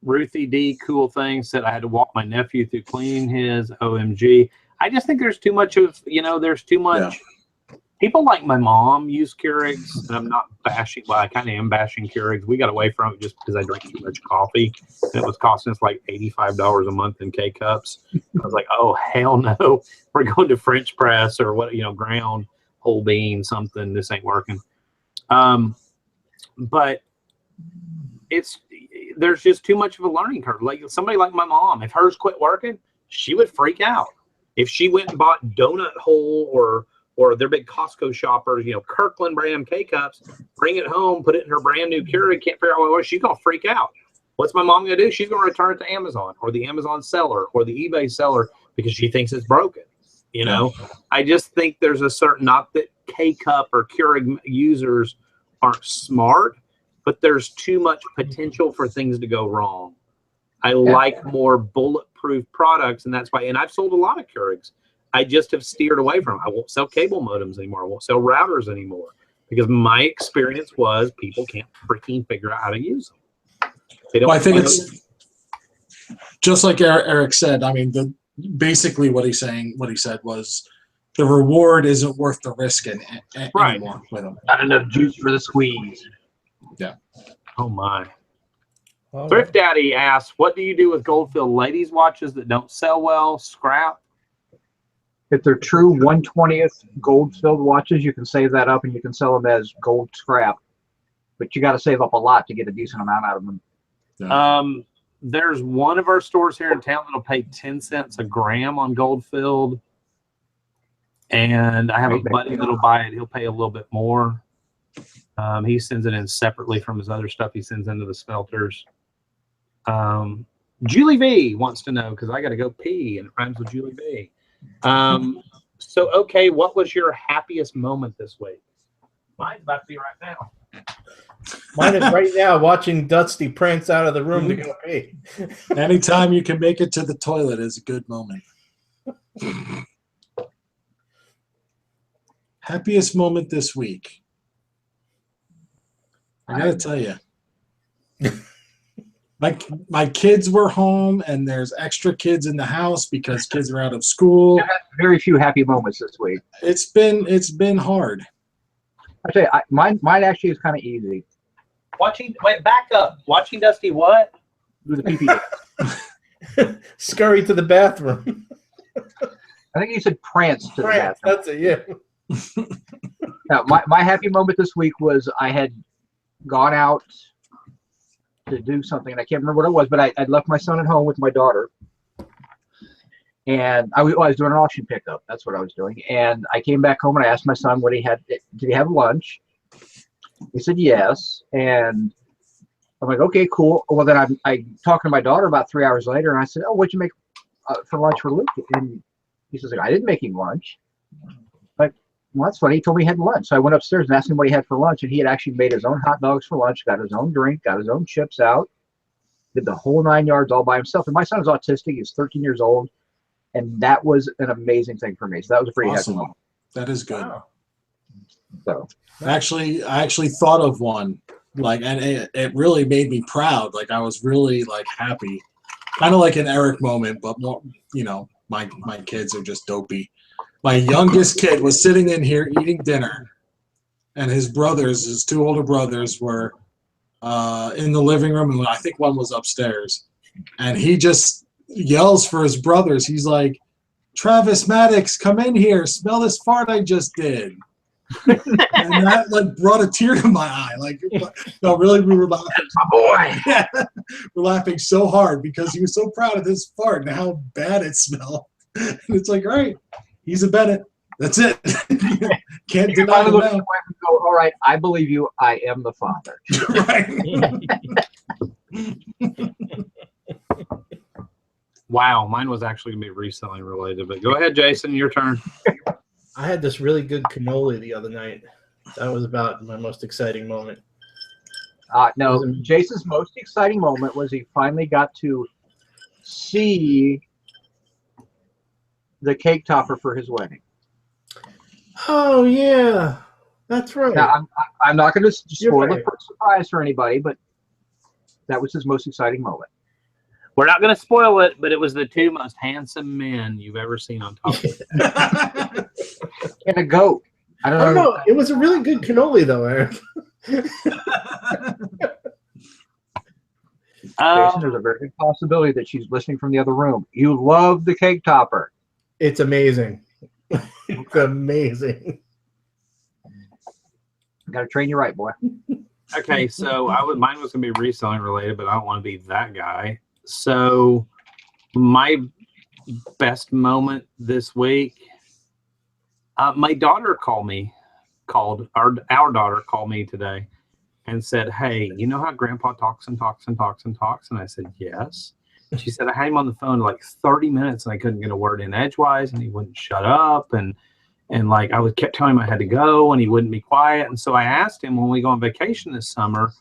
Ruthie D, cool thing, said I had to walk my nephew through cleaning his. OMG. I just think there's too much of, there's too much. People like my mom use Keurigs, and I'm not bashing. Well, I kind of am bashing Keurigs. We got away from it just because I drank too much coffee, and it was costing us like $85 a month in K-cups. I was like, oh, hell no. We're going to French press or what, ground whole bean, something. This ain't working. But there's just too much of a learning curve. Like somebody like my mom, if hers quit working, she would freak out. If she went and bought Donut Hole or their big Costco shoppers, Kirkland brand K-cups, bring it home, put it in her brand new Keurig, can't figure out what it was, she's going to freak out. What's my mom going to do? She's going to return it to Amazon or the Amazon seller or the eBay seller because she thinks it's broken. I just think there's a certain, not that K-cup or Keurig users aren't smart, but there's too much potential for things to go wrong. I like more bulletproof products, and that's why. And I've sold a lot of Keurigs. I just have steered away from them. I won't sell cable modems anymore. I won't sell routers anymore because my experience was people can't freaking figure out how to use them. They don't. Well, I think it's just like Eric said. I mean, basically what he said was the reward isn't worth the risk anymore with them. Not enough juice for the squeeze. Yeah. Oh my. Thrift Daddy asks, what do you do with gold-filled ladies' watches that don't sell well? Scrap? If they're true 1/20th gold-filled watches, you can save that up and you can sell them as gold scrap. But you got to save up a lot to get a decent amount out of them. Yeah. There's one of our stores here in town that'll pay 10 cents a gram on gold-filled. And I have a buddy that'll buy it. He'll pay a little bit more. He sends it in separately from his other stuff he sends into the smelters. Julie V wants to know, because I got to go pee, and it rhymes with Julie V. So, okay, what was your happiest moment this week? Mine's about to be right now. Mine is right now watching Dusty prance out of the room to go pee. Anytime you can make it to the toilet is a good moment. Happiest moment this week. I gotta tell you, my kids were home, and there's extra kids in the house because kids are out of school. Very few happy moments this week. It's been hard. I tell you, mine actually is kind of easy. Back up. Watching Dusty what? Do the pee. Scurry to the bathroom. I think you said prance to Prance, the bathroom. that's it, yeah. Now, my happy moment this week was I had gone out to do something, and I can't remember what it was, but I'd left my son at home with my daughter, and I was doing an auction pickup. That's what I was doing. And I came back home and I asked my son what he had. Did he have lunch? He said yes. And I'm like, okay, cool. Well, then I talked to my daughter about 3 hours later, and I said, oh, what'd you make for lunch for Luke? And he says, I didn't make him lunch. Like, well, that's funny. He told me he had lunch. So I went upstairs and asked him what he had for lunch, and he had actually made his own hot dogs for lunch, got his own drink, got his own chips out, did the whole 9 yards all by himself. And my son's autistic. He's 13 years old. And that was an amazing thing for me. So that was a pretty happy moment. That is good. Wow. So I actually thought of one, and it really made me proud. Like, I was really happy, kind of like an Eric moment, but more, my kids are just dopey. My youngest kid was sitting in here eating dinner, and his two older brothers were in the living room, and I think one was upstairs, and he just yells for his brothers. He's like, Travis Maddox, come in here, smell this fart I just did. And that brought a tear to my eye. No, really, we were laughing. my boy. Yeah, we're laughing so hard because he was so proud of this fart and how bad it smelled. And it's like, all right, he's a Bennett. That's it. Can't deny it now. Go, all right, I believe you. I am the father. Right. Wow, mine was actually going to be reselling related, but go ahead, Jason, your turn. I had this really good cannoli the other night. That was about my most exciting moment. No, Jason's most exciting moment was he finally got to see the cake topper for his wedding. Oh, yeah. That's right. Now, I'm not going to spoil the surprise for anybody, but that was his most exciting moment. We're not going to spoil it, but it was the two most handsome men you've ever seen on top of it. And a goat. I I don't don't know. know. It was a really good cannoli, though, Eric. Jason, there's a very good possibility that she's listening from the other room. You love the cake topper. It's amazing. It's amazing. Got to train you right, boy. Okay, so mine was going to be reselling related, but I don't want to be that guy. So my best moment this week, my daughter our daughter called me today and said, "Hey, you know how Grandpa talks and talks and talks and talks?" And I said, "Yes." She said, "I had him on the phone like 30 minutes and I couldn't get a word in edgewise and he wouldn't shut up. And like kept telling him I had to go and he wouldn't be quiet. And so I asked him when we go on vacation this summer,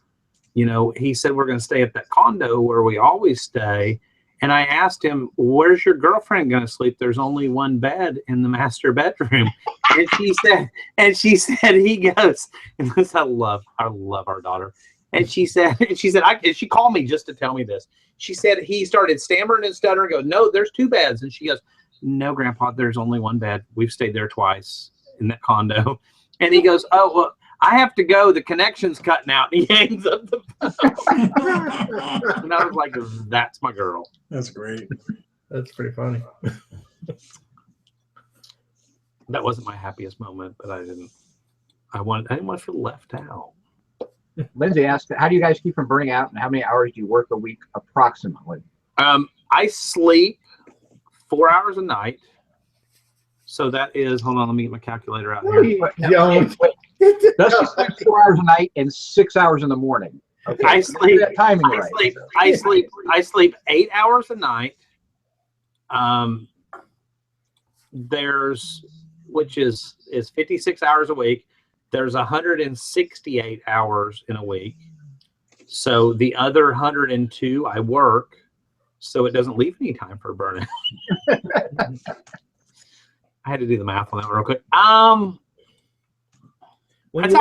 he said, we're going to stay at that condo where we always stay. And I asked him, where's your girlfriend going to sleep? There's only one bed in the master bedroom." And she said, he goes, and this, I love our daughter. And she said, and she called me just to tell me this. She said, he started stammering and stuttering, goes, "No, there's two beds." And she goes, "No, Grandpa, there's only one bed. We've stayed there twice in that condo." And he goes, "Oh, well, I have to go. The connection's cutting out." And he hangs up the phone. And I was like, that's my girl. That's great. That's pretty funny. That wasn't my happiest moment, but I didn't want to feel left out. Lindsay asked, how do you guys keep from burning out and how many hours do you work a week approximately? I sleep 4 hours a night. So that is, hold on, let me get my calculator out here. Dusty sleeps 4 hours a night and 6 hours in the morning. Okay. I sleep 8 hours a night. Which is 56 hours a week. There's 168 hours in a week. So the other 102 I work, so it doesn't leave any time for burnout. I had to do the math on that real quick. That's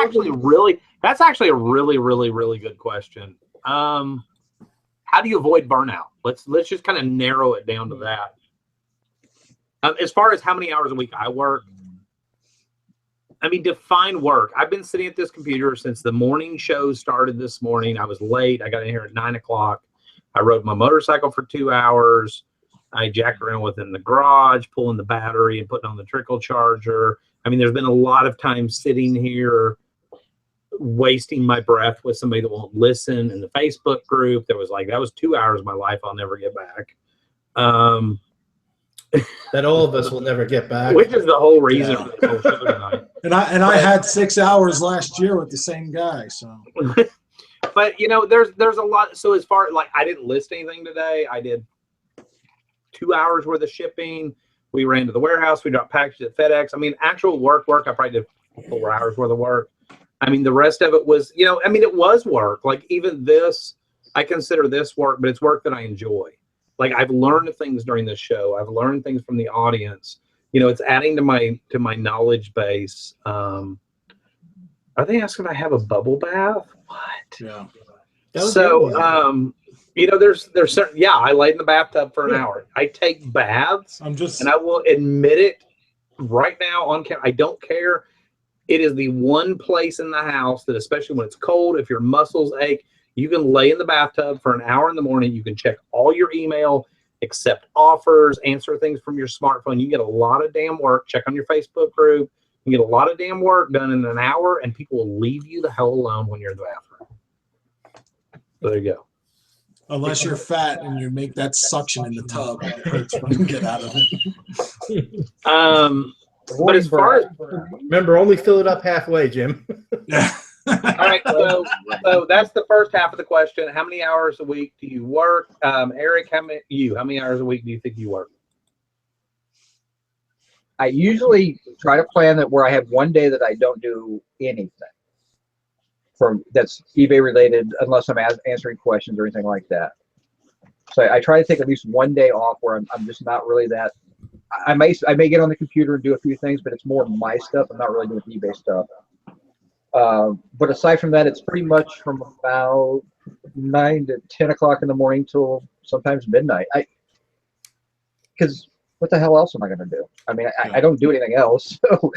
actually a really, really, really good question. How do you avoid burnout? Let's just kind of narrow it down to that. As far as how many hours a week I work, I mean, define work. I've been sitting at this computer since the morning show started this morning. I was late. I got in here at 9 o'clock. I rode my motorcycle for 2 hours. I jacked around within the garage, pulling the battery and putting on the trickle charger. I mean, there's been a lot of time sitting here wasting my breath with somebody that won't listen in the Facebook group. That was 2 hours of my life I'll never get back. That all of us will never get back. Which is the whole reason for this whole show tonight. And I had 6 hours last year with the same guy. So, but there's a lot. So as far I didn't list anything today. I did 2 hours worth of shipping. We ran to the warehouse. We dropped packages at FedEx. I mean, actual work. I probably did 4 hours worth of work. I mean, the rest of it was, it was work. Like even this, I consider this work, but it's work that I enjoy. Like I've learned things during this show. I've learned things from the audience. It's adding to my knowledge base. Are they asking if I have a bubble bath? What? Yeah. So, there's certain, I laid in the bathtub for an hour. I take baths. And I will admit it right now on camera. I don't care. It is the one place in the house that, especially when it's cold, if your muscles ache, you can lay in the bathtub for an hour in the morning. You can check all your email, accept offers, answer things from your smartphone. You get a lot of damn work. Check on your Facebook group. You get a lot of damn work done in an hour, and people will leave you the hell alone when you're in the bathroom. So there you go. Unless you're fat and you make that suction in the tub, and it hurts when you get out of it. But as far as remember, only fill it up halfway, Jim. Yeah. all right, so that's the first half of the question. How many hours a week do you work? Eric, how many hours a week do you think you work? I usually try to plan that where I have one day that I don't do anything that's eBay related, unless I'm answering questions or anything like that. So I try to take at least one day off where I'm just not really that. I may get on the computer and do a few things, but it's more my stuff. I'm not really doing eBay stuff. But aside from that, it's pretty much from about 9 to 10 o'clock in the morning till sometimes midnight. Because what the hell else am I going to do? I mean, I don't do anything else. So,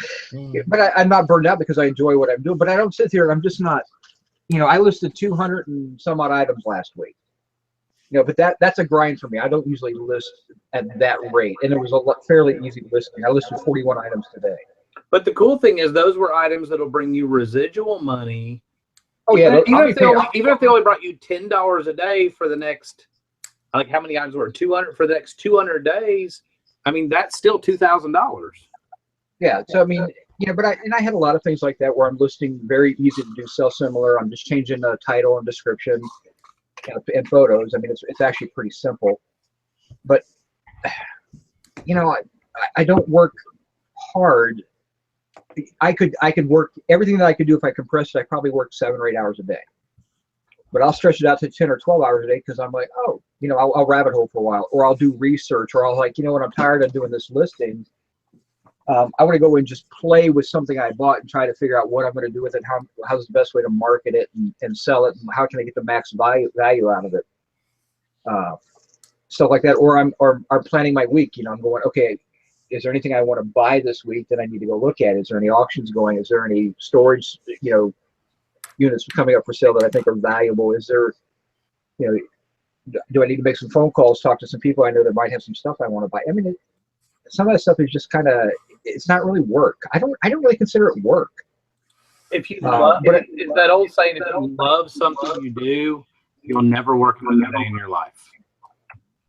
but I'm not burned out because I enjoy what I'm doing. But I don't sit here and I'm just not, I listed 200 and some odd items last week. But that's a grind for me. I don't usually list at that rate. And it was a fairly easy listing. I listed 41 items today. But the cool thing is those were items that'll bring you residual money. Oh, yeah. Even if they only brought you $10 a day for the next, like how many items were it? 200 for the next 200 days. I mean, that's still $2,000. Yeah. So, I mean, but I had a lot of things like that where I'm listing very easy to do, sell similar. I'm just changing the title and description and photos. I mean, it's actually pretty simple. But, I don't work hard. I could work everything that I could do if I compressed it. I probably work 7 or 8 hours a day. But I'll stretch it out to 10 or 12 hours a day because I'm like, I'll rabbit hole for a while, or I'll do research, or I'll what, I'm tired of doing this listing. I want to go and just play with something I bought and try to figure out what I'm going to do with it, how's the best way to market it and sell it, and how can I get the max value out of it, stuff like that. Or I'm planning my week. I'm going, okay, is there anything I want to buy this week that I need to go look at? Is there any auctions going? Is there any storage, units coming up for sale that I think are valuable? Is there, do I need to make some phone calls, talk to some people I know that might have some stuff I want to buy? I mean, some of that stuff is just kind of, it's not really work. I don't really consider it work. If you love, it's that old saying, if you love something you do, you'll never work another day in your life.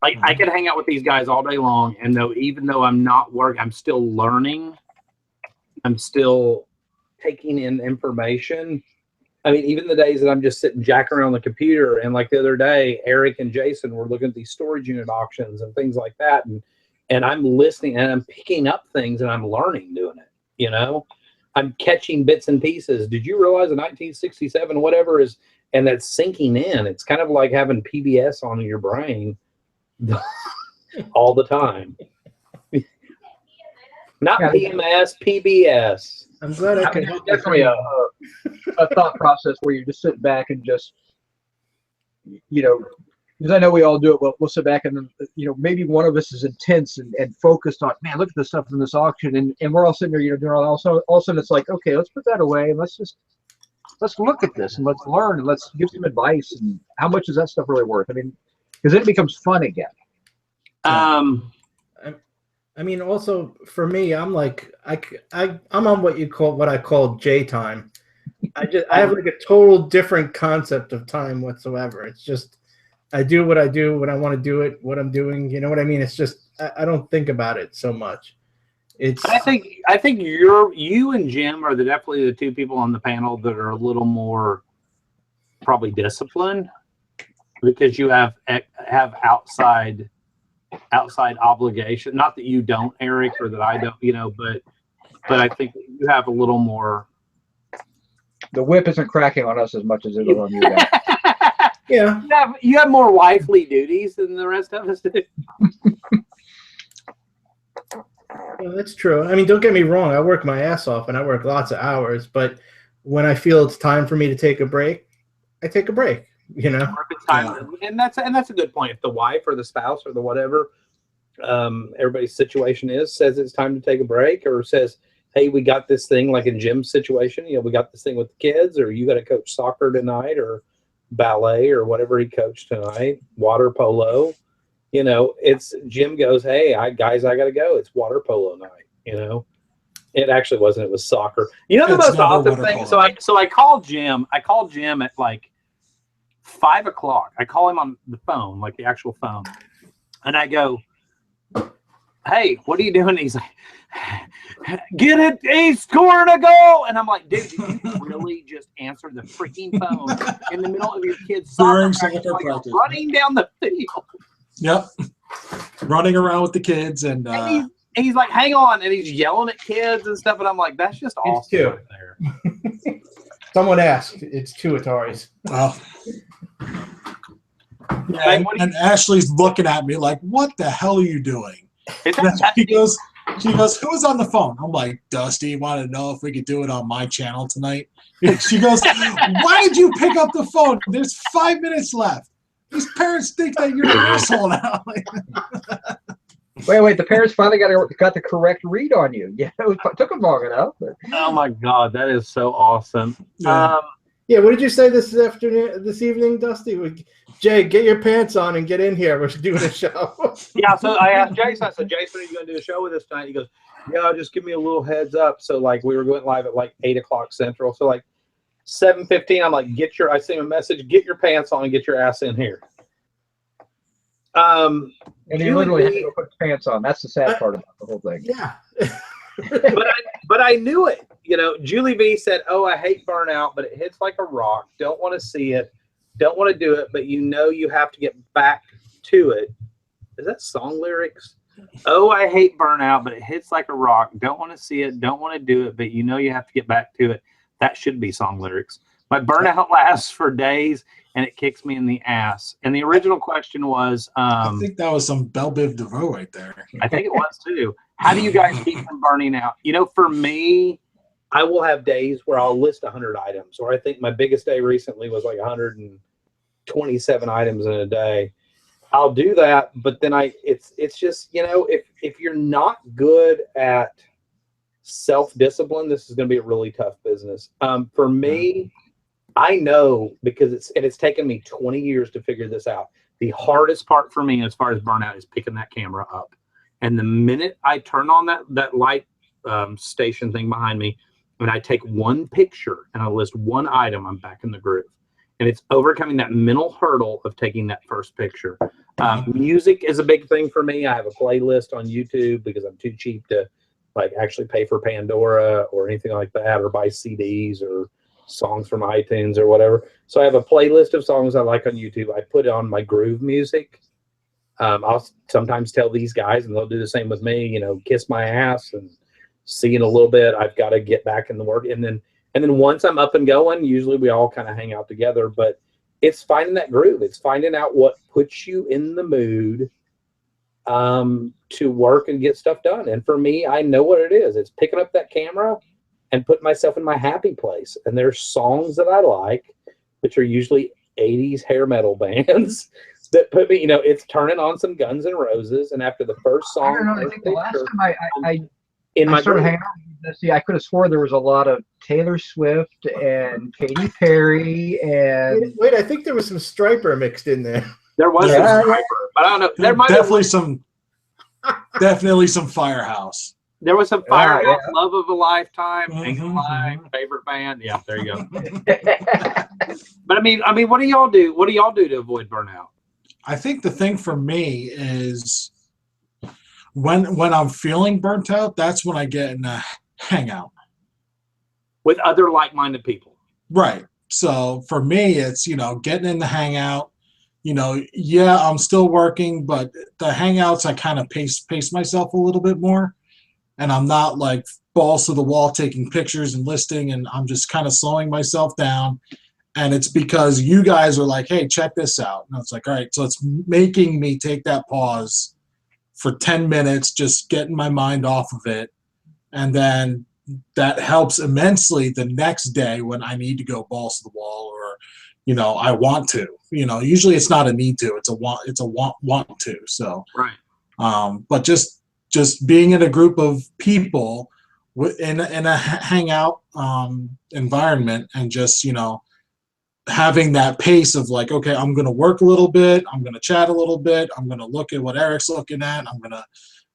Like, I could hang out with these guys all day long, and even though I'm not working, I'm still learning. I'm still taking in information. I mean, even the days that I'm just sitting jacking around the computer, and like the other day, Eric and Jason were looking at these storage unit auctions and things like that, and I'm listening and I'm picking up things and I'm learning doing it. I'm catching bits and pieces. Did you realize in 1967 whatever is, and that's sinking in? It's kind of like having PBS on in your brain all the time. Not PMS, PBS. I'm glad I can help. Definitely a thought process where you just sit back and just, because I know we all do it. We'll sit back and maybe one of us is intense and focused on, man, look at the stuff in this auction, and we're all sitting there, doing all of a sudden it's like, okay, let's put that away and let's look at this and let's learn and let's give some advice. And how much is that stuff really worth? I mean, because then it becomes fun again. I mean, also for me, I'm like, I'm on what I call J time. I have like a total different concept of time whatsoever. It's just, I do what I do when I want to do it, what I'm doing. You know what I mean? It's just, I don't think about it so much. I think you and Jim are definitely the two people on the panel that are a little more probably disciplined, because you have outside obligation. Not that you don't, Eric, or that I don't, but I think you have a little more. The whip isn't cracking on us as much as it is on you guys. Yeah. You have more wifely duties than the rest of us do. Yeah, that's true. I mean, don't get me wrong. I work my ass off and I work lots of hours, but when I feel it's time for me to take a break, I take a break. And that's a good point. If the wife or the spouse or the whatever, everybody's situation says it's time to take a break, or says, hey, we got this thing, like in Jim's situation, we got this thing with the kids, or you got to coach soccer tonight, or ballet, or whatever he coached tonight, water polo. It's Jim goes, hey, I got to go. It's water polo night. It actually wasn't. It was soccer. The most awesome thing. So I called Jim. At like 5 o'clock. I call him on the phone, like the actual phone, and I go, hey, what are you doing? He's like, get it, he's scoring a goal. And I'm like, dude, did you really just answer the freaking phone in the middle of your kid's soccer practice, running down the field? Yep. Running around with the kids, and he's like, hang on, and he's yelling at kids and stuff, and I'm like, that's just awesome right there. Someone asked, it's 2 Ataris. Oh. Yeah, and Ashley's looking at me like, what the hell are you doing? He goes, She goes, "Who was on the phone?" I'm like, "Dusty, wanted to know if we could do it on my channel tonight." She goes, "Why did you pick up the phone? There's 5 minutes left. These parents think that you're an asshole now." Wait, the parents finally got the correct read on you. Yeah, it took them long enough. But. Oh my God, that is so awesome. Yeah. Yeah, what did you say this evening, Dusty? Jay, get your pants on and get in here. We're doing a show. Yeah, so I asked Jason, I said, "Jason, are you going to do a show with us tonight?" He goes, "Yeah, just give me a little heads up." So like we were going live at like 8 o'clock Central. So like 7:15, I'm like, I sent him a message, "Get your pants on and get your ass in here." And he literally had to go put his pants on. That's the sad part about the whole thing. Yeah. but I knew it. You know, Julie V said, "Oh, I hate burnout, but it hits like a rock. Don't want to see it. Don't want to do it, but you know you have to get back to it." Is that song lyrics? "Oh, I hate burnout, but it hits like a rock. Don't want to see it. Don't want to do it, but you know you have to get back to it." That should be song lyrics. My burnout lasts for days, and it kicks me in the ass. And the original question was, I think that was some Belle Biv DeVoe right there. I think it was too. How do you guys keep from burning out? You know, for me, I will have days where I'll list 100 items, or I think my biggest day recently was like 127 items in a day. I'll do that, but then it's just, you know, if you're not good at self-discipline, this is going to be a really tough business. For me, I know because it's taken me 20 years to figure this out. The hardest part for me as far as burnout is picking that camera up. And the minute I turn on that light station thing behind me, and I take one picture and I list one item, I'm back in the groove. And it's overcoming that mental hurdle of taking that first picture. Music is a big thing for me. I have a playlist on YouTube because I'm too cheap to like actually pay for Pandora or anything like that, or buy CDs or songs from iTunes or whatever. So I have a playlist of songs I like on YouTube. I put on my groove music. I'll sometimes tell these guys, and they'll do the same with me, you know, kiss my ass and see in a little bit. I've got to get back in the work. And then once I'm up and going, usually we all kind of hang out together. But it's finding that groove. It's finding out what puts you in the mood to work and get stuff done. And for me, I know what it is. It's picking up that camera and putting myself in my happy place. And there's songs that I like, which are usually 80s hair metal bands that put me, you know, it's turning on some Guns N' Roses. And after the first song, I don't know. I think the last time I group, started hanging out, see, I could have swore there was a lot of Taylor Swift and Katy Perry and wait, I think there was some Striper mixed in there. There was some Striper, but I don't know. There might definitely some Firehouse. There was some Firehouse, Love of a Lifetime, Life, favorite band. Yeah, there you go. But I mean, what do y'all do? What do y'all do to avoid burnout? I think the thing for me is when I'm feeling burnt out, that's when I get in a hangout with other like-minded people. Right. So for me, it's, you know, getting in the hangout. You know, yeah, I'm still working, but the hangouts, I kind of pace myself a little bit more. And I'm not like balls to the wall taking pictures and listing, and I'm just kind of slowing myself down. And it's because you guys are like, hey, check this out. And it's like, all right, so it's making me take that pause for 10 minutes, just getting my mind off of it. And then that helps immensely the next day when I need to go balls to the wall, or, you know, I want to. You know, usually it's not a need to, it's a want to. So, right. But just being in a group of people in a hangout environment, and just, you know, having that pace of like, okay, I'm going to work a little bit, I'm going to chat a little bit, I'm going to look at what Eric's looking at, I'm going to,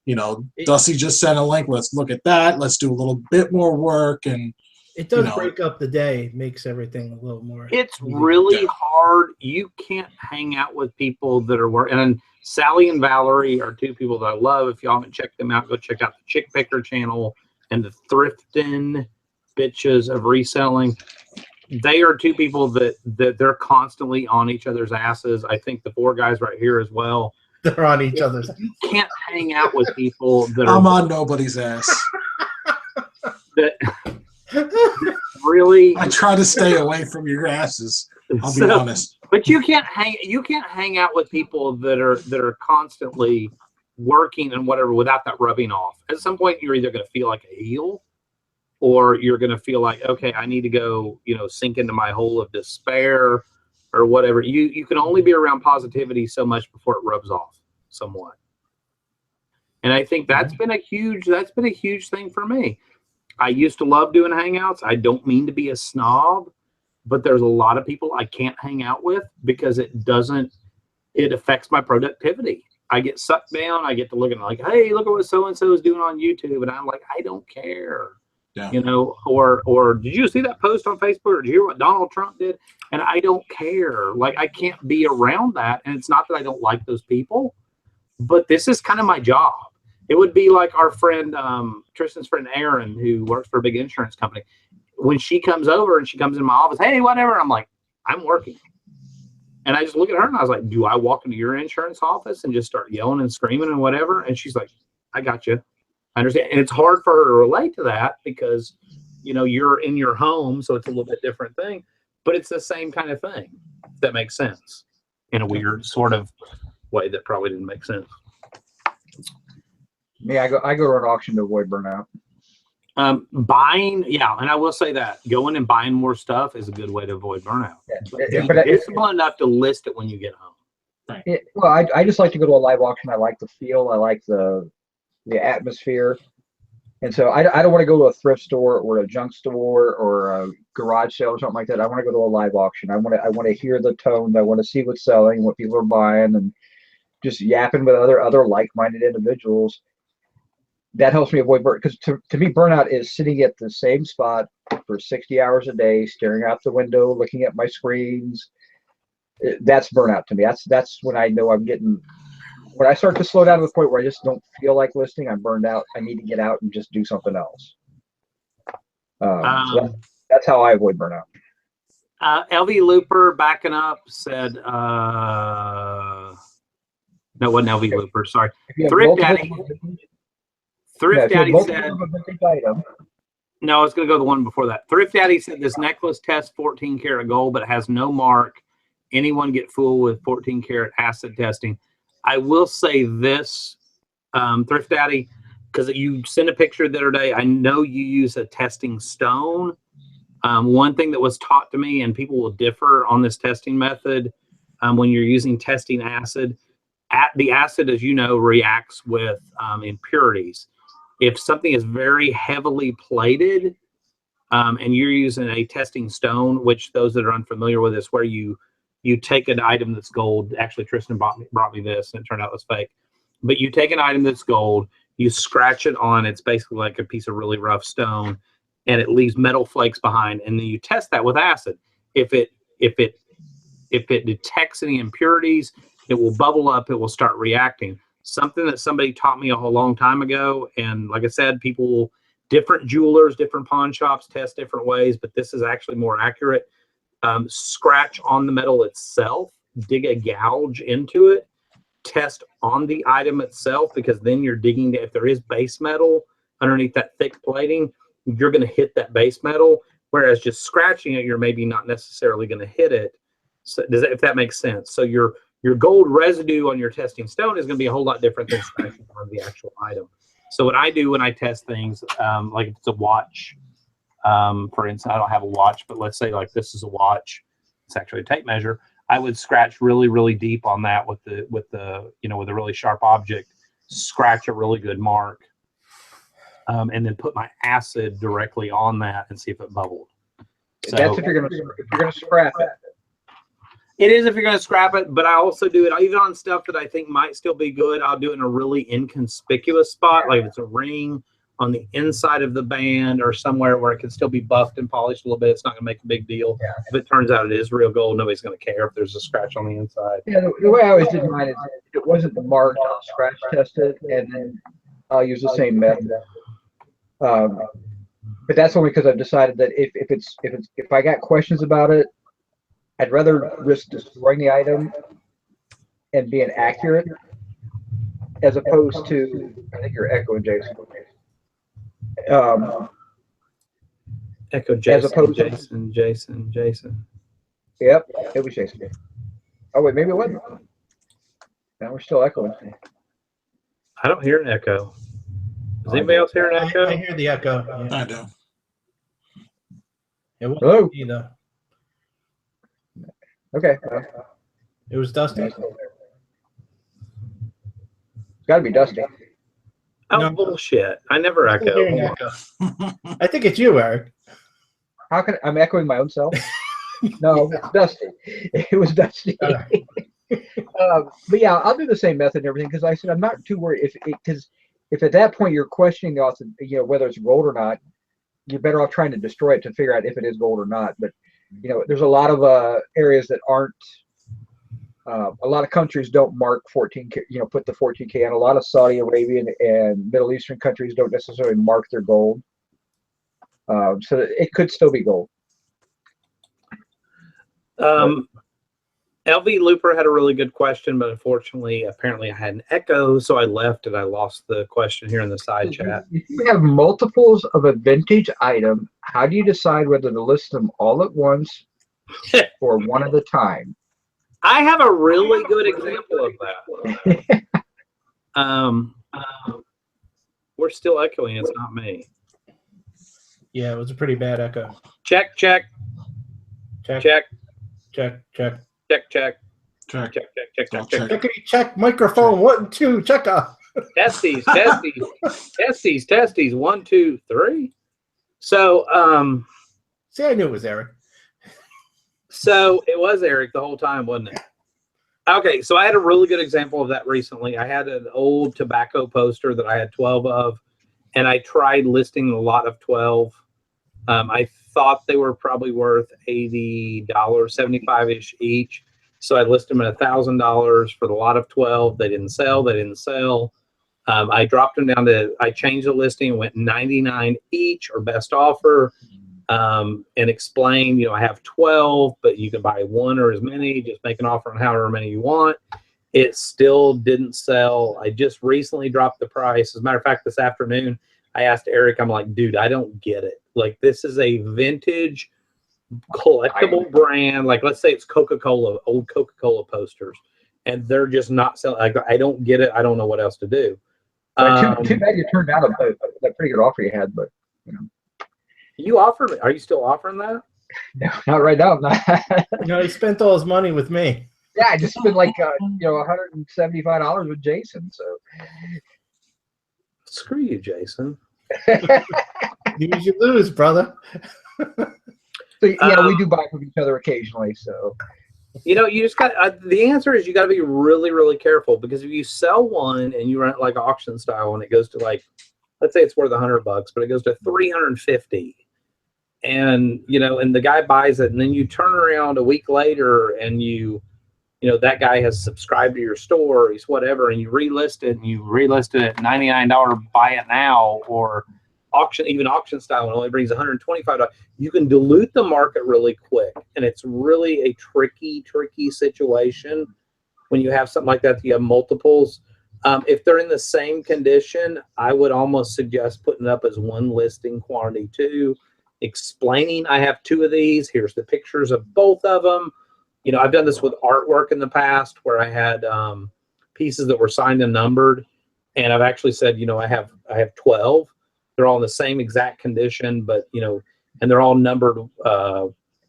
you know, Dusty just sent a link, let's look at that, let's do a little bit more work. And it does, you know, break up the day, makes everything a little more. It's really hard. You can't hang out with people that are working. And Sally and Valerie are two people that I love. If y'all haven't checked them out, go check out the Chick Picker channel and the Thrifting Bitches of Reselling. They are two people that they're constantly on each other's asses. I think the four guys right here as well. They're on each other's. You can't hang out with people that are. I'm on nobody's ass. That really. I try to stay away from your asses. I'll be honest. But you can't hang out with people that are constantly working and whatever without that rubbing off. At some point, you're either going to feel like a heel, or you're going to feel like, okay, I need to go, sink into my hole of despair or whatever. You can only be around positivity so much before it rubs off somewhat. And I think that's been a huge thing for me. I used to love doing hangouts. I don't mean to be a snob, but there's a lot of people I can't hang out with because it affects my productivity. I get sucked down. I get to looking like, hey, look at what so-and-so is doing on YouTube. And I'm like, I don't care. Yeah. Or did you see that post on Facebook? Or did you hear what Donald Trump did? And I don't care. Like, I can't be around that. And it's not that I don't like those people, but this is kind of my job. It would be like our friend, Tristan's friend, Aaron, who works for a big insurance company. When she comes over and she comes in my office, hey, whatever. I'm like, I'm working. And I just look at her and I was like, do I walk into your insurance office and just start yelling and screaming and whatever? And she's like, I got you. I understand. And it's hard for her to relate to that because, you're in your home. So it's a little bit different thing, but it's the same kind of thing. If that makes sense in a weird sort of way that probably didn't make sense. Yeah, I go to an auction to avoid burnout. Buying, yeah, and I will say that going and buying more stuff is a good way to avoid burnout. Yeah. But it's disciplined enough to list it when you get home. Well, I just like to go to a live auction. I like the feel. I like the atmosphere. And so I don't want to go to a thrift store or a junk store or a garage sale or something like that. I want to go to a live auction. I want to hear the tones. I want to see what's selling, what people are buying, and just yapping with other like-minded individuals. That helps me avoid burnout, because to me, burnout is sitting at the same spot for 60 hours a day, staring out the window, looking at my screens. That's burnout to me. That's when I know when I start to slow down to the point where I just don't feel like listening, I'm burned out. I need to get out and just do something else. So that's how I avoid burnout. LV Looper backing up said, no, it wasn't LV Looper, sorry. Thrift Daddy. Thrift Daddy said, no, I was going to go the one before that. Thrift Daddy said this necklace tests 14 karat gold, but it has no mark. Anyone get fooled with 14 karat acid testing? I will say this, Thrift Daddy, because you sent a picture the other day. I know you use a testing stone. One thing that was taught to me, and people will differ on this testing method, when you're using testing acid, the acid, as you know, reacts with impurities. If something is very heavily plated, and you're using a testing stone, which those that are unfamiliar with this, where you take an item that's gold. Actually, Tristan brought me this, and it turned out it was fake. But you take an item that's gold, you scratch it on. It's basically like a piece of really rough stone, and it leaves metal flakes behind. And then you test that with acid. If it detects any impurities, it will bubble up. It will start reacting. Something that somebody taught me a whole long time ago. And like I said, different jewelers, different pawn shops test different ways, but this is actually more accurate. Scratch on the metal itself, dig a gouge into it, test on the item itself, because then you're digging, if there is base metal underneath that thick plating, you're going to hit that base metal, whereas just scratching it, you're maybe not necessarily going to hit it. So if that makes sense. So your gold residue on your testing stone is going to be a whole lot different than scratching on the actual item. So what I do when I test things, like if it's a watch, for instance, I don't have a watch, but let's say like this is a watch, it's actually a tape measure. I would scratch really, really deep on that with a really sharp object, scratch a really good mark, and then put my acid directly on that and see if it bubbled. So, that's if you're gonna scrap it. It is if you're going to scrap it, but I also do it even on stuff that I think might still be good. I'll do it in a really inconspicuous spot, like if it's a ring on the inside of the band or somewhere where it can still be buffed and polished a little bit. It's not going to make a big deal. Yeah. If it turns out it is real gold, nobody's going to care if there's a scratch on the inside. Yeah, the way I always did mine is if it wasn't marked, I'll scratch test it, and then I'll use the same method. But that's only because I've decided that if I got questions about it, I'd rather risk destroying the item and being accurate as opposed to, I think you're echoing, Jason. Echo Jason, as opposed Jason. Yep, it was Jason. Oh wait, maybe it wasn't. Now we're still echoing. I don't hear an echo. Does anybody else hear an echo? I hear the echo. Yeah. I do. It wasn't Hello? me, though. Okay. It was Dusty. It's got to be Dusty. Oh, No. bullshit. I never I'm still hearing echo. echo. I think it's you, Eric. How can I'm echoing my own self? No, it's Dusty. It was Dusty. But yeah, I'll do the same method and everything because I said I'm not too worried if at that point you're questioning the whether it's gold or not, you're better off trying to destroy it to figure out if it is gold or not. But there's a lot of areas that aren't. A lot of countries don't mark 14K, put the 14K, and a lot of Saudi Arabian and Middle Eastern countries don't necessarily mark their gold. So it could still be gold. LV Looper had a really good question, but unfortunately, apparently I had an echo, so I left and I lost the question here in the side chat. If you have multiples of a vintage item, how do you decide whether to list them all at once or one at a time? I have a really good example of that. We're still echoing. It's not me. Yeah, it was a pretty bad echo. Check, check, Check, check, check, check. check, check, Check. check, check, check, I'll check, check. check. Checkity check, microphone, 1, 2, check off. Testes, testes, testes. 1, 2, 3. So, See, I knew it was Eric. So it was Eric the whole time, wasn't it? Okay, so I had a really good example of that recently. I had an old tobacco poster that I had 12 of, and I tried listing a lot of 12. I thought they were probably worth $80, 75-ish each. So I listed them at $1,000 for the lot of 12. They didn't sell. I dropped them down to, I changed the listing and went 99 each or best offer. And explain, I have 12, but you can buy one or as many, just make an offer on however many you want. It still didn't sell. I just recently dropped the price. As a matter of fact, this afternoon, I asked Eric, I'm like, dude, I don't get it. Like, this is a vintage collectible brand. Like, let's say it's Coca-Cola, old Coca-Cola posters, and they're just not selling. Like, I don't get it. I don't know what else to do. Too bad you turned down that pretty good offer you had, but You offered, are you still offering that? no, not right now. He spent all his money with me. Yeah, I just spent like $175 with Jason. So Screw you, Jason. Use you lose, brother. So yeah, we do buy from each other occasionally. So you just got the answer is you got to be really, really careful, because if you sell one and you run it like auction style and it goes to, like, let's say it's worth $100, but it goes to $350, and and the guy buys it, and then you turn around a week later and that guy has subscribed to your store, he's whatever, and you relist it, and you relist it at $99, buy it now, or auction style, and only brings $125. You can dilute the market really quick, and it's really a tricky situation when you have something like that. You have multiples. If they're in the same condition, I would almost suggest putting it up as one listing, quantity 2, explaining I have 2 of these. Here's the pictures of both of them. I've done this with artwork in the past where I had pieces that were signed and numbered, and I've actually said, I have 12. They're all in the same exact condition, but and they're all numbered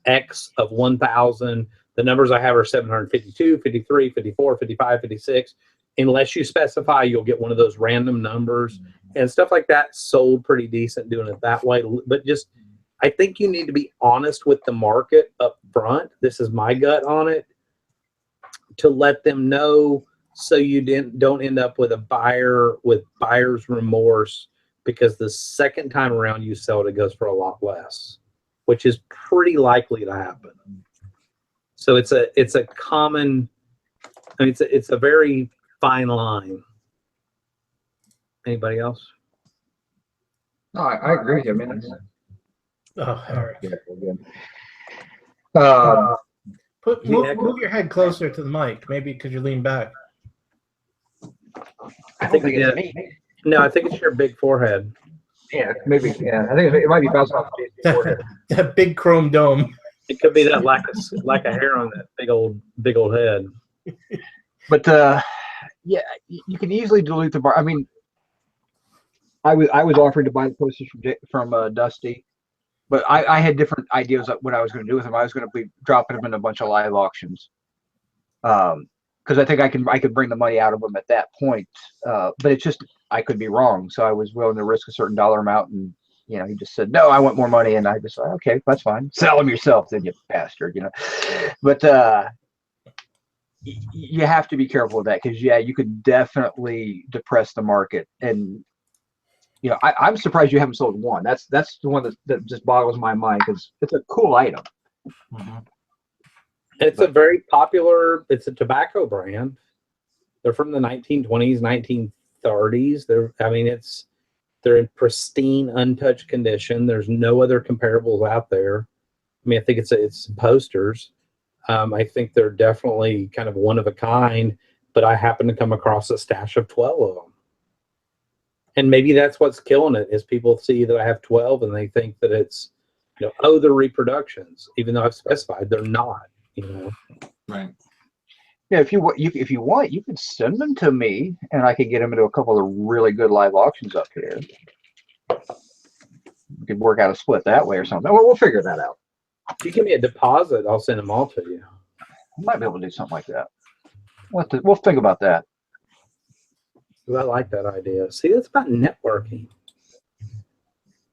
X of 1,000. The numbers I have are 752, 53, 54, 55, 56. Unless you specify, you'll get one of those random numbers and stuff like that. Sold pretty decent doing it that way. But I think you need to be honest with the market up front. This is my gut on it, to let them know, so you don't end up with a buyer with buyer's remorse, because the second time around you sell it, it goes for a lot less, which is pretty likely to happen. So it's a common, it's a very fine line. Anybody else? no, I agree with you. I mean, Eric. Move Move your head closer to the mic, maybe because you lean back. I think it's me. No, I think it's your big forehead. Yeah, maybe. Yeah, I think it might be bouncing off Jason's forehead. That big chrome dome. It could be that lack of hair on that big old head. But yeah, you can easily dilute the bar. I mean, I was offering to buy the posters from Dusty, but I had different ideas of what I was going to do with them. I was going to be dropping them in a bunch of live auctions, because I think I could bring the money out of them at that point. But it's just I could be wrong, so I was willing to risk a certain dollar amount, and he just said no, I want more money, and I just said okay, that's fine, sell them yourself, then you bastard, But you have to be careful with that, because you could definitely depress the market. And I'm surprised you haven't sold one. That's the one that just boggles my mind, because it's a cool item. Mhm. It's a very popular. It's a tobacco brand. They're from the 1920s, 1930s. They're in pristine, untouched condition. There's no other comparables out there. I mean, I think it's posters. I think they're definitely kind of one of a kind, but I happen to come across a stash of 12 of them. And maybe that's what's killing it, is people see that I have 12 and they think that it's, they're reproductions, even though I've specified they're not, Right. Yeah, if you want, you could send them to me, and I could get them into a couple of really good live auctions up here. We could work out a split that way or something. Well, we'll figure that out. If you give me a deposit, I'll send them all to you. Might be able to do something like that. We'll think about that. I like that idea. See, that's about networking.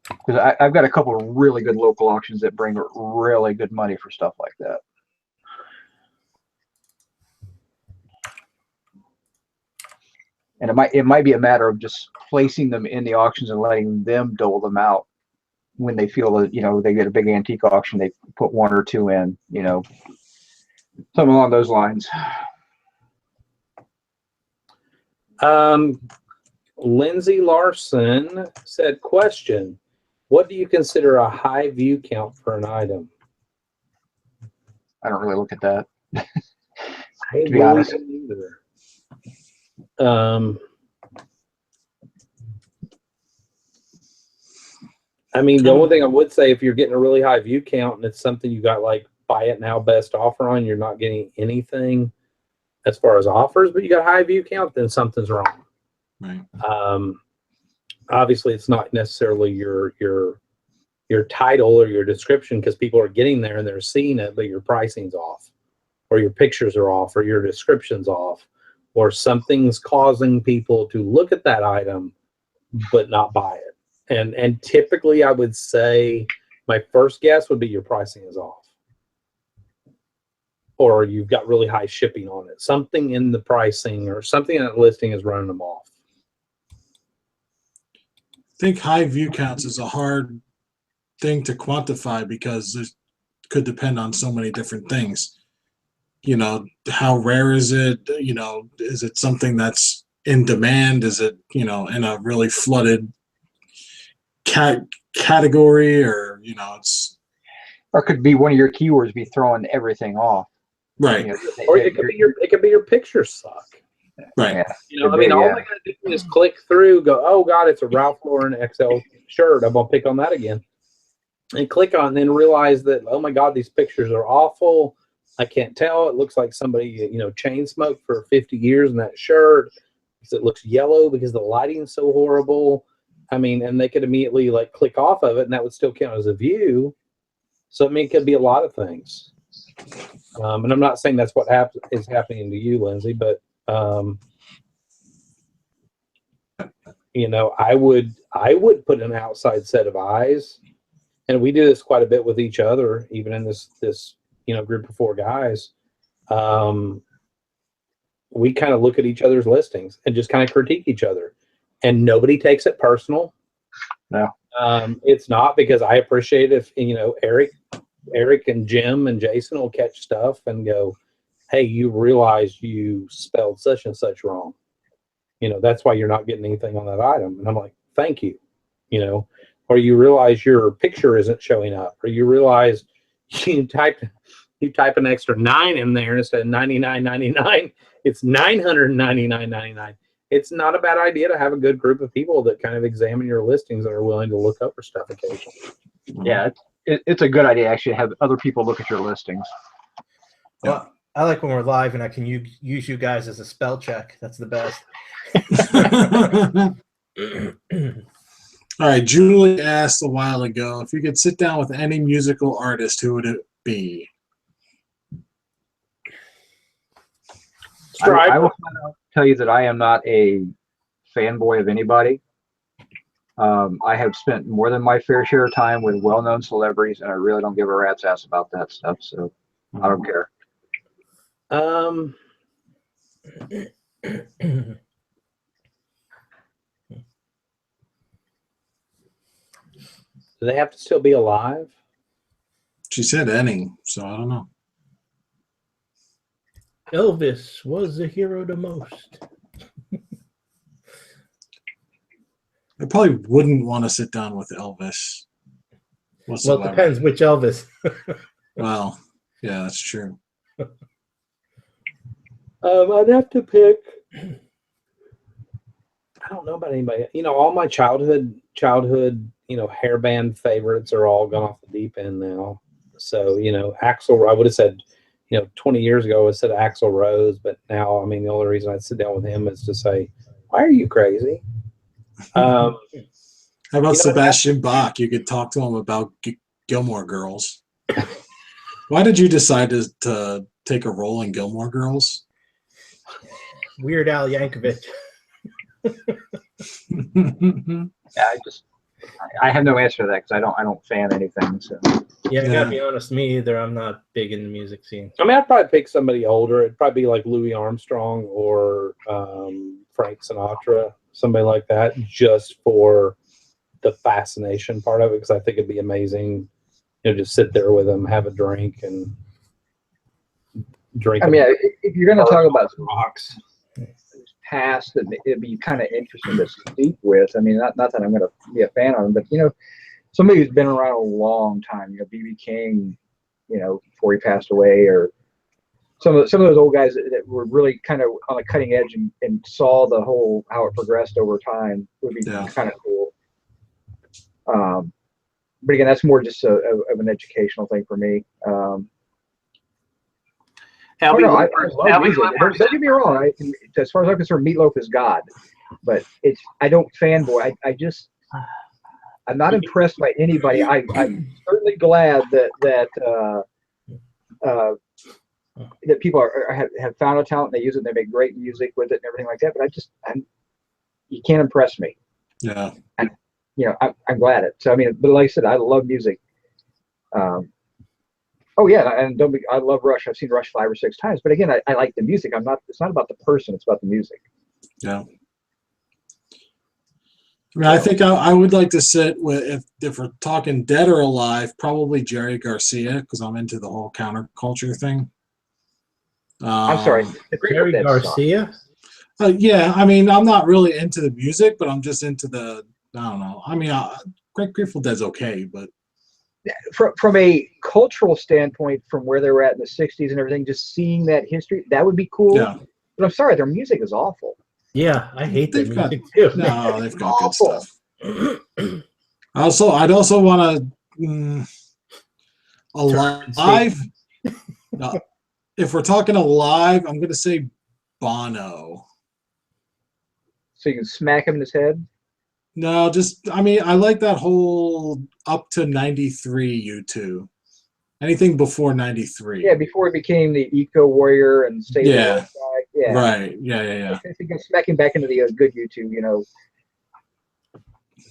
Because I've got a couple of really good local auctions that bring really good money for stuff like that. And it might be a matter of just placing them in the auctions and letting them dole them out when they feel that they get a big antique auction, they put one or two in, something along those lines. Lindsay Larson said, question, what do you consider a high view count for an item? I don't really look at that. To be honest. Either. I mean, the only thing I would say, if you're getting a really high view count and it's something you got like buy it now best offer on, you're not getting anything as far as offers, but you got a high view count, then something's wrong. Right. Obviously, it's not necessarily your title or your description, because people are getting there and they're seeing it, but your pricing's off, or your pictures are off, or your description's off, or something's causing people to look at that item but not buy it. And typically, I would say my first guess would be your pricing is off, or you've got really high shipping on it. Something in the pricing or something in that listing is running them off. I think high view counts is a hard thing to quantify, because it could depend on so many different things. How rare is it? Is it something that's in demand? Is it, in a really flooded category, or, it's. Or it could be one of your keywords be throwing everything off. Right. Or it could be your pictures suck. Right. Yeah. All they gotta do is click through, go, oh God, it's a Ralph Lauren XL shirt, I'm gonna pick on that again, and click on, and then realize that, oh my God, these pictures are awful. I can't tell. It looks like somebody chain smoked for 50 years in that shirt, because it looks yellow because the lighting's so horrible. I mean, and they could immediately click off of it, and that would still count as a view. So it could be a lot of things. And I'm not saying that's what is happening to you, Lindsay, but I would put an outside set of eyes, and we do this quite a bit with each other, even in this group of 4 guys. We kind of look at each other's listings and just kind of critique each other, and nobody takes it personal. No. It's not, because I appreciate if Eric and Jim and Jason will catch stuff and go, hey, you realize you spelled such and such wrong. That's why you're not getting anything on that item. And I'm like, thank you. Or you realize your picture isn't showing up, or you realize you type an extra 9 in there instead of $99.99. It's $999.99. It's not a bad idea to have a good group of people that kind of examine your listings and are willing to look over stuff occasionally. Yeah, it's a good idea actually to have other people look at your listings. Well, I like when we're live and I can use you guys as a spell check. That's the best. All right, Julie asked a while ago if you could sit down with any musical artist, who would it be? I will tell you that I am not a fanboy of anybody. I have spent more than my fair share of time with well-known celebrities, and I really don't give a rat's ass about that stuff. So I don't care. Do they have to still be alive? She said any, so I don't know. Elvis was the hero the most. I probably wouldn't want to sit down with Elvis whatsoever. Well, it depends which Elvis. Well, yeah, that's true. I'd have to pick. I don't know about anybody. You know, all my childhood, hairband favorites are all gone off the deep end now. So, Axl, I would have said, 20 years ago, I would have said Axl Rose, but now, I mean, the only reason I'd sit down with him is to say, why are you crazy? How about Sebastian Bach? You could talk to him about Gilmore Girls. Why did you decide to take a role in Gilmore Girls? Weird Al Yankovic. Yeah, I have no answer to that because I don't fan anything. So Yeah, I gotta be honest, me either. I'm not big in the music scene. I mean, I'd probably pick somebody older. It'd probably be like Louis Armstrong or Frank Sinatra, somebody like that, just for the fascination part of it, because I think it'd be amazing, just sit there with them, have a drink, and drink. I mean, if you're going to talk about rocks past, it'd be kind of interesting to speak with. I mean, not that I'm going to be a fan of them, but somebody who's been around a long time. B.B. King, before he passed away, or some of those old guys that were really kind of on the cutting edge and saw the whole how it progressed over time would be kind of cool. But again, that's more just of an educational thing for me. Don't get me wrong. As far as I'm concerned, Meatloaf is God, but I don't fanboy. I'm not impressed by anybody. I'm certainly glad that people have found a talent, and they use it, and they make great music with it and everything like that. But you can't impress me. Yeah. I'm glad it. So I mean, but like I said, I love music. Oh yeah, and I love Rush. I've seen Rush 5 or 6 times. But again, I like the music. It's not about the person. It's about the music. Yeah. I mean, I think I would like to sit with, if we're talking dead or alive, probably Jerry Garcia, because I'm into the whole counterculture thing. I'm sorry, Jerry Garcia? Yeah, I mean, I'm not really into the music, but I'm just into I don't know. I mean, Grateful Dead's okay, but from a cultural standpoint, from where they were at in the 60s and everything, just seeing that history, that would be cool. Yeah. But I'm sorry, their music is awful. Yeah, I hate their music too. No, they've got good stuff. I'd also want to alive. If we're talking alive, I'm going to say Bono. So you can smack him in his head? No, I mean, I like that whole up to 93 U2. Anything before 93. Yeah, before he became the eco warrior and state yeah. Yeah. Right. Yeah. I think smack him back into the good U2,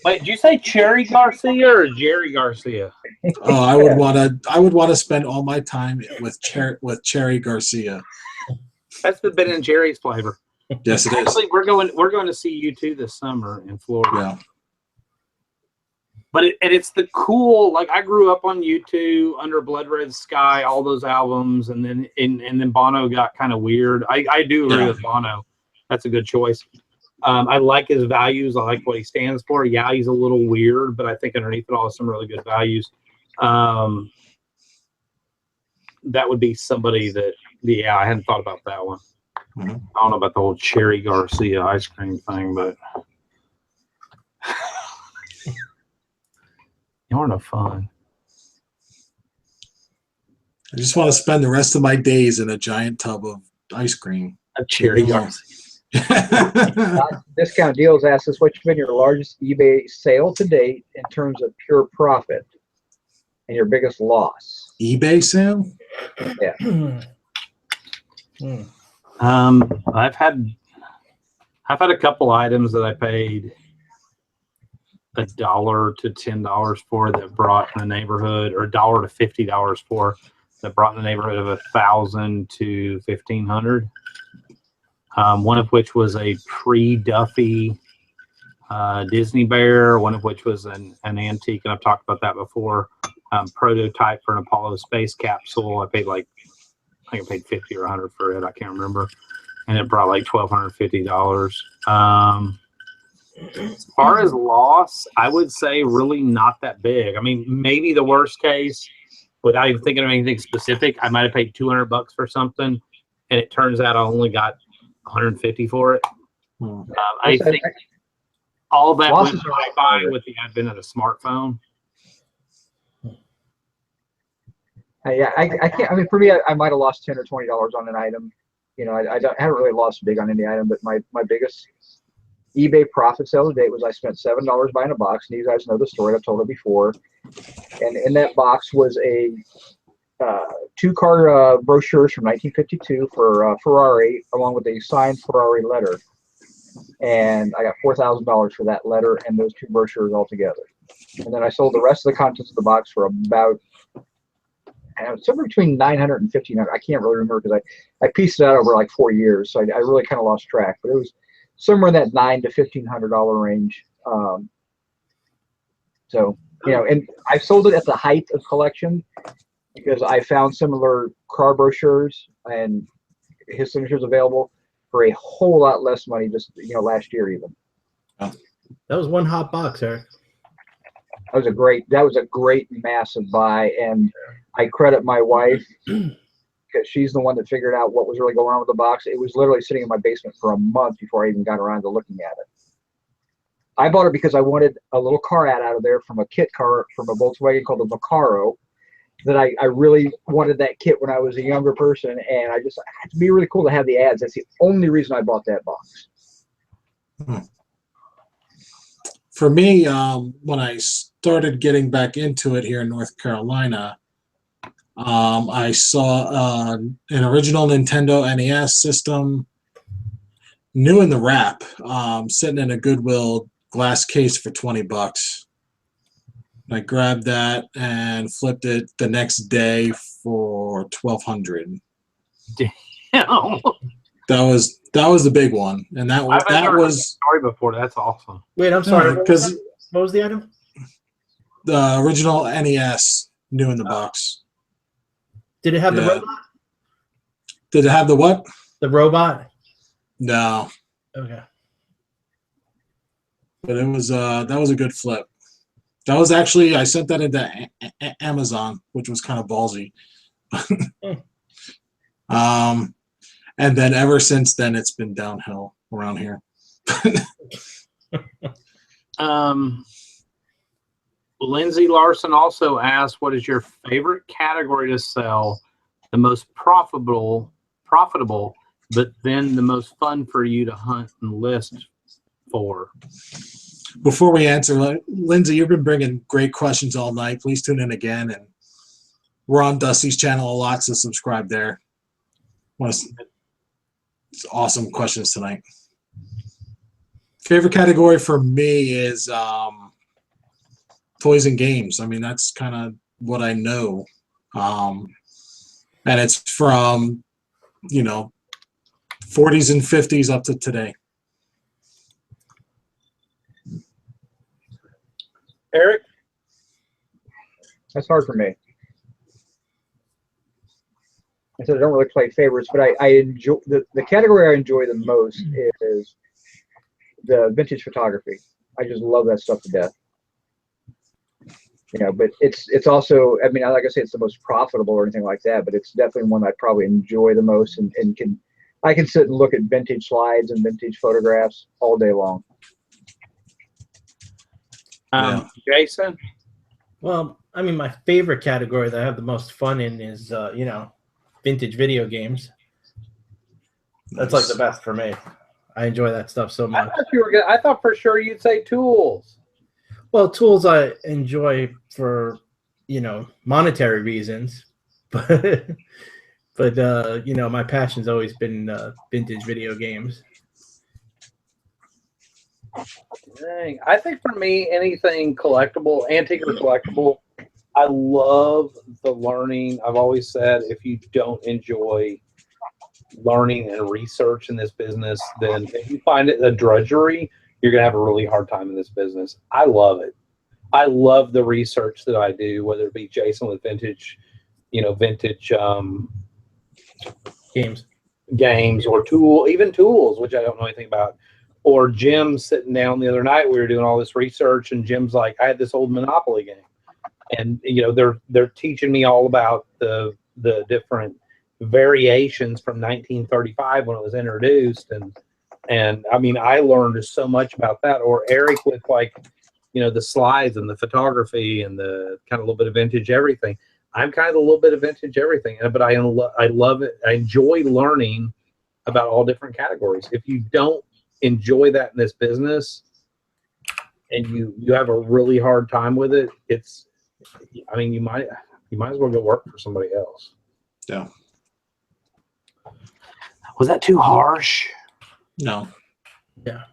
Wait, did you say Cherry Garcia or Jerry Garcia? Oh, I would want to spend all my time with Cherry Garcia. That's the Ben and Jerry's flavor. Yes, it is. Actually, we're going to see U2 this summer in Florida. Yeah. But it's the cool, like I grew up on U2, Under Blood Red Sky, all those albums, and then Bono got kind of weird. I do agree with Bono. That's a good choice. I like his values. I like what he stands for. Yeah, he's a little weird, but I think underneath it all is some really good values. That would be somebody that, I hadn't thought about that one. Mm-hmm. I don't know about the whole Cherry Garcia ice cream thing, but you aren't no fun. I just want to spend the rest of my days in a giant tub of ice cream. A cherry garden. Discount Deals asks us, what's been your largest eBay sale to date in terms of pure profit and your biggest loss? eBay sale? Yeah. I've had a couple items that I paid $1 to $10 for that brought in the neighborhood, or $1 to $50 for that brought in the neighborhood of $1,000 to $1,500. One of which was a pre-Duffy Disney Bear, one of which was an antique, and I've talked about that before. Prototype for an Apollo space capsule. I think I paid $50 or $100 for it. I can't remember, and it brought like $1,250. As far as loss, I would say really not that big. I mean, maybe the worst case, without even thinking of anything specific, I might have paid $200 for something, and it turns out I only got $150 for it. I think all that went by with the advent of the smartphone. Yeah, I can't. I mean, for me, I might have lost $10 or $20 on an item. You know, I haven't really lost big on any item, but my biggest eBay profit sale to date was I spent $7 buying a box, and you guys know the story. I've told it before. And in that box was a 2-card brochures from 1952 for Ferrari, along with a signed Ferrari letter. And I got $4,000 for that letter and those 2 brochures all together. And then I sold the rest of the contents of the box for about somewhere between $900 and $1,500. I can't really remember because I pieced it out over like 4 years, so I really kind of lost track. But it was somewhere in that $900 to $1,500 range. So, you know, and I sold it at the height of collection because I found similar car brochures and his signatures available for a whole lot less money just, you know, last year even. That was one hot box, Eric. That was a great massive buy, and I credit my wife because she's the one that figured out what was really going on with the box. It was literally sitting in my basement for a month before I even got around to looking at it. I bought it because I wanted a little car ad out of there from a kit car from a Volkswagen called the Vaccaro that I really wanted that kit when I was a younger person, and it'd be really cool to have the ads. That's the only reason I bought that box. For me, when I started getting back into it here in North Carolina, I saw an original Nintendo NES system, new in the wrap, sitting in a Goodwill glass case for $20. I grabbed that and flipped it the next day for $1,200. Damn. That was the big one, and that was story before. That's awesome. Wait, I'm sorry. because What was the item? the original NES, new in the box. Did it have the Yeah. robot? Did it have the what? The robot? No, Okay. but it was that was a good flip. That was actually, I sent that into Amazon, which was kind of ballsy. And then ever since then, it's been downhill around here. Lindsay Larson also asked, what is your favorite category to sell, the most profitable, but then the most fun for you to hunt and list for? Before we answer, Lindsay, you've been bringing great questions all night. Please tune in again. And we're on Dusty's channel a lot, so subscribe there. It's awesome questions tonight. Favorite category for me is toys and games. I mean, that's kind of what I know. And it's from, 40s and 50s up to today. Eric? That's hard for me. I said I don't really play favorites, but I enjoy the category I enjoy the most is the vintage photography. I just love that stuff to death. But it's also, I mean, like I say, it's the most profitable or anything like that, but it's definitely one I probably enjoy the most and I can sit and look at vintage slides and vintage photographs all day long. Jason? Well, I mean, my favorite category that I have the most fun in is, vintage video games. That's like the best for me. I enjoy that stuff so much. I thought for sure you'd say tools. Well, tools I enjoy for, monetary reasons, but my passion's always been vintage video games. Dang. I think for me, anything collectible, antique or collectible, I love the learning. I've always said if you don't enjoy learning and research in this business, then if you find it a drudgery, you're going to have a really hard time in this business. I love it. I love the research that I do, whether it be Jason with vintage games or even tools, which I don't know anything about. Or Jim sitting down the other night, we were doing all this research, and Jim's like, I had this old Monopoly game, and they're teaching me all about the different variations from 1935 when it was introduced, and I mean, I learned so much about that. Or Eric with the slides and the photography and the kind of a little bit of vintage everything. I'm kind of a little bit of vintage everything, but I love it. I enjoy learning about all different categories. If you don't enjoy that in this business and you have a really hard time with it, you might as well go work for somebody else. Yeah. Was that too harsh? No. Yeah.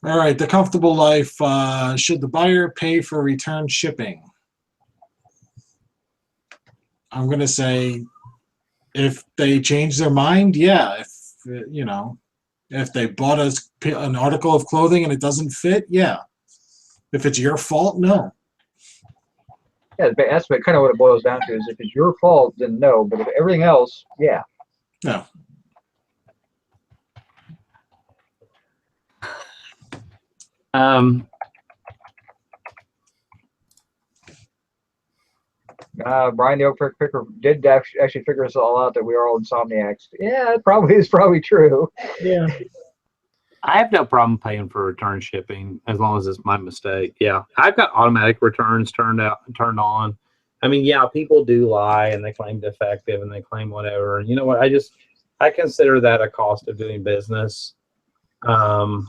All right. The comfortable life. Should the buyer pay for return shipping? I'm going to say if they change their mind, yeah. If they bought an article of clothing and it doesn't fit, yeah. If it's your fault, no. Yeah, that's kind of what it boils down to. Is if it's your fault, then no. But if everything else, yeah. No. Brian the Oak Picker did actually figure us all out that we are all insomniacs. Yeah, it probably is true. Yeah. I have no problem paying for return shipping as long as it's my mistake. Yeah, I've got automatic returns turned on. I mean, yeah, people do lie and they claim defective and they claim whatever. And you know what? I consider that a cost of doing business. I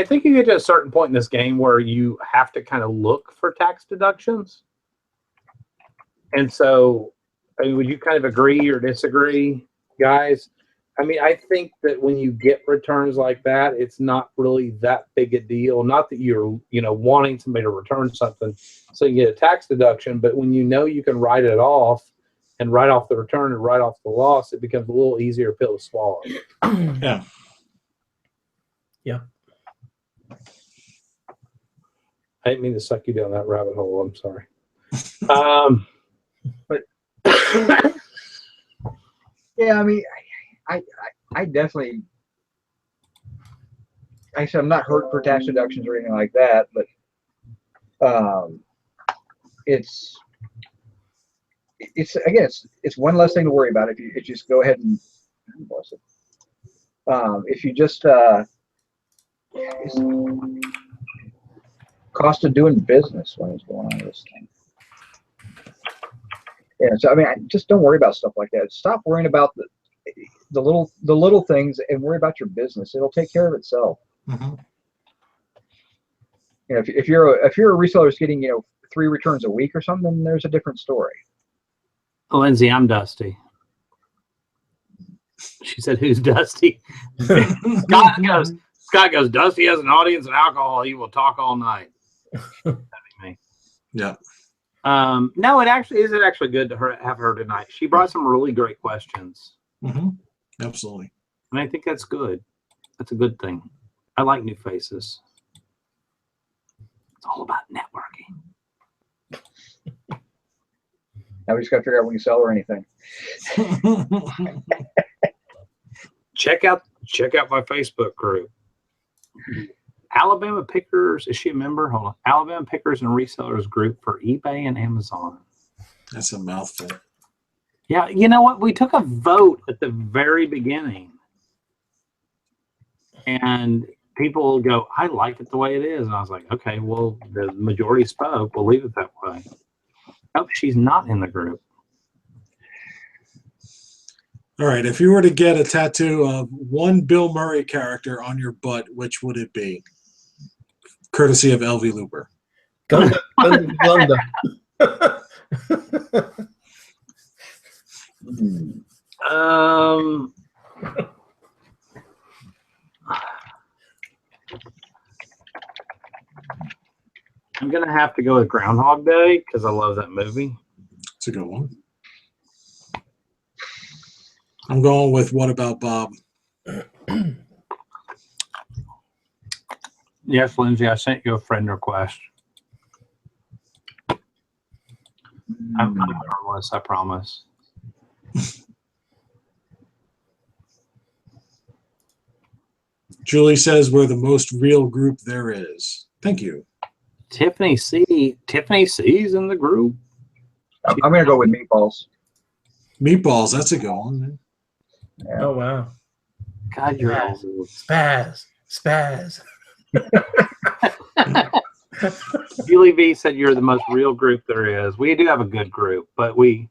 think you get to a certain point in this game where you have to kind of look for tax deductions. And so, I mean, would you kind of agree or disagree, guys? I mean, I think that when you get returns like that, it's not really that big a deal. Not that you're, wanting somebody to return something so you get a tax deduction, but when you can write it off and write off the return and write off the loss, it becomes a little easier pill to swallow. Yeah. Yeah. I didn't mean to suck you down that rabbit hole. I'm sorry. But yeah, I mean, I definitely, like I said, I'm not hurt for tax deductions or anything like that, but it's one less thing to worry about if you just go ahead and bless it. If you just it's cost of doing business when it's going on this thing. Yeah, so I mean, just don't worry about stuff like that. Stop worrying about the little things and worry about your business. It'll take care of itself. Mm-hmm. If you're a reseller that's getting 3 returns a week or something, then there's a different story. Lindsay, I'm Dusty. She said, "Who's Dusty?" Scott goes, "Dusty has an audience and alcohol. He will talk all night." That'd be me. Yeah. No, it actually is good to have her tonight. She brought some really great questions. Mm-hmm. Absolutely. And I think that's good. That's a good thing. I like new faces. It's all about networking. Now we just got to figure out when you sell or anything. Check out my Facebook group. Alabama Pickers, is she a member? Hold on. Alabama Pickers and Resellers group for eBay and Amazon. That's a mouthful. Yeah, you know what? We took a vote at the very beginning. And people go, I like it the way it is. And I was like, okay, well, the majority spoke. We'll leave it that way. Oh, she's not in the group. All right, if you were to get a tattoo of one Bill Murray character on your butt, which would it be? Courtesy of LV Looper. Gunda, Gunda, Gunda. I'm going to have to go with Groundhog Day because I love that movie. It's a good one. I'm going with What About Bob? Yes, Lindsay, I sent you a friend request. I'm harmless, I promise. Julie says we're the most real group there is. Thank you. Tiffany C. Tiffany C's in the group. I'm going to go with meatballs. Meatballs, that's a good one. Man. Yeah. Oh wow. God, you're Spaz. old. Spaz. Julie V said you're the most real group there is. We do have a good group, but we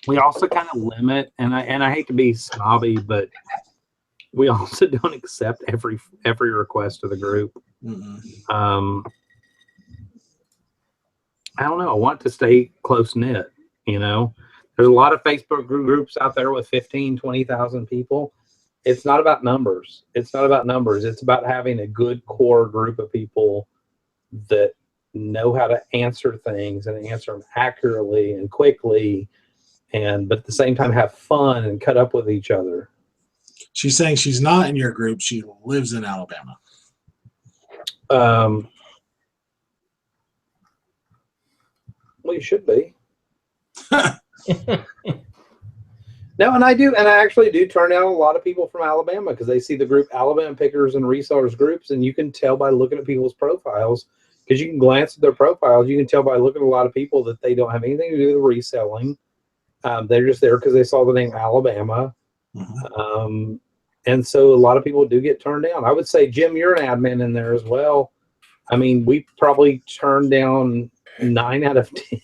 also kind of limit, and I hate to be snobby, but we also don't accept every request of the group. I don't know. I want to stay close knit. You know, there's a lot of Facebook groups out there with 15, 20,000 people. It's not about numbers. It's not about numbers. It's about having a good core group of people that know how to answer things and answer them accurately and quickly, but at the same time have fun and cut up with each other. She's saying she's not in your group. She lives in Alabama. Well, you should be. No, and I actually do turn down a lot of people from Alabama because they see the group Alabama Pickers and Resellers groups, and you can tell by looking at people's profiles, because you can glance at their profiles, you can tell by looking at a lot of people that they don't have anything to do with reselling. They're just there because they saw the name Alabama. And so a lot of people do get turned down. I would say, Jim, you're an admin in there as well. I mean, we probably turned down 9 out of 10.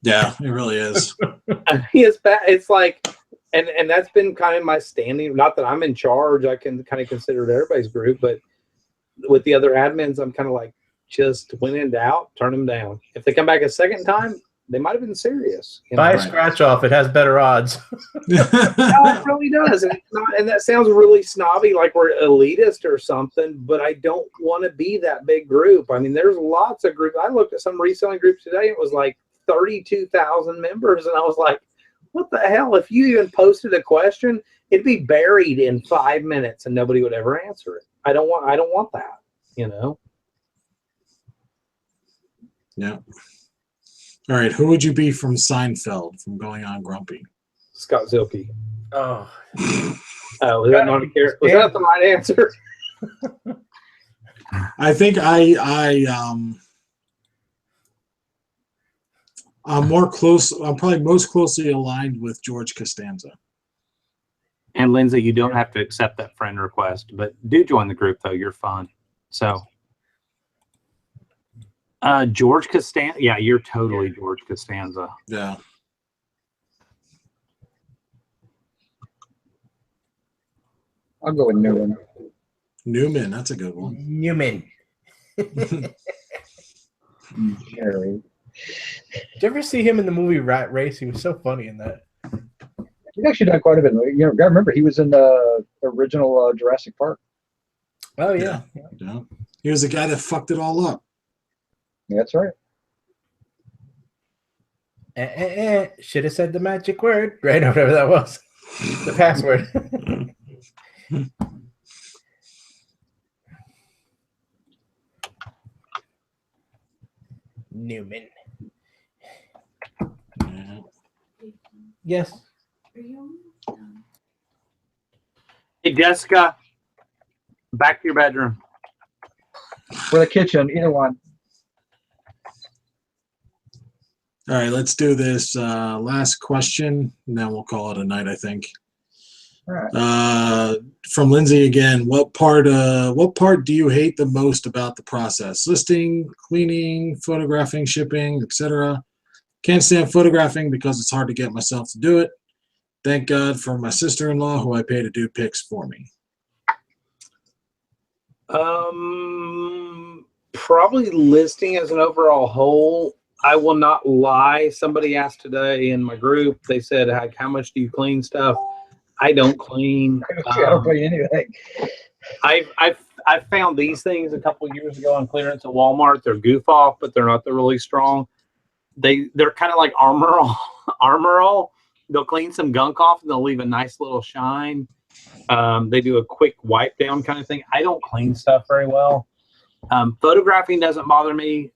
Yeah, it really is. It's bad. It's like, and that's been kind of my standing. Not that I'm in charge. I can kind of consider it everybody's group, but with the other admins, I'm kind of like, just when in doubt, turn them down. If they come back a second time, they might have been serious. Buy a scratch off. It has better odds. No, it really does. And it's not, and that sounds really snobby, like we're elitist or something, but I don't want to be that big group. I mean, there's lots of groups. I looked at some reselling groups today. It was like 32,000 members. And I was like, what the hell? If you even posted a question, it'd be buried in 5 minutes and nobody would ever answer it. I don't want that, you know? Yeah. All right, who would you be from Seinfeld, from Going On Grumpy? Scott Zilke. Oh. Was that not a character? Was that the right answer? I think I'm more close. I'm probably most closely aligned with George Costanza. And Lindsay, you don't have to accept that friend request, but do join the group though. You're fun. So, George Costanza. Yeah, you're totally George Costanza. Yeah. I'll go with Newman. Newman, that's a good one. Newman. Jerry. Did you ever see him in the movie Rat Race? He was so funny in that. He's actually done quite a bit. You know, gotta remember he was in the original Jurassic Park. Oh yeah. Yeah. He was the guy that fucked it all up. Yeah, that's right. Should have said the magic word, right? Or whatever that was. The password. Newman. Yeah. Yes. Hey, Jessica, back to your bedroom. For the kitchen, either one. All right, let's do this last question, and then we'll call it a night, I think. All right. From Lindsay again, what part do you hate the most about the process? Listing, cleaning, photographing, shipping, etc. Can't stand photographing because it's hard to get myself to do it. Thank God for my sister-in-law who I pay to do pics for me. Probably listing as an overall whole. I will not lie. Somebody asked today in my group, they said, how much do you clean stuff? I don't clean. I don't clean anything. I've found these things a couple of years ago on clearance at Walmart. They're goof off, but they're not. They're really strong. They're kind of like Armor All. They'll clean some gunk off and they'll leave a nice little shine. They do a quick wipe down kind of thing. I don't clean stuff very well. Photographing doesn't bother me.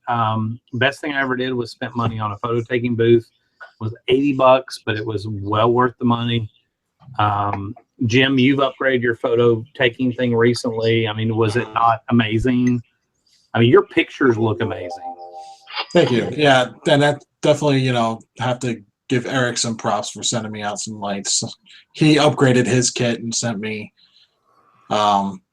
Best thing I ever did was spent money on a photo taking booth. It was $80, but it was well worth the money. Jim, you've upgraded your photo taking thing recently. I mean, was it not amazing? I mean, your pictures look amazing. Thank you. Yeah, and that definitely, have to give Eric some props for sending me out some lights. He upgraded his kit and sent me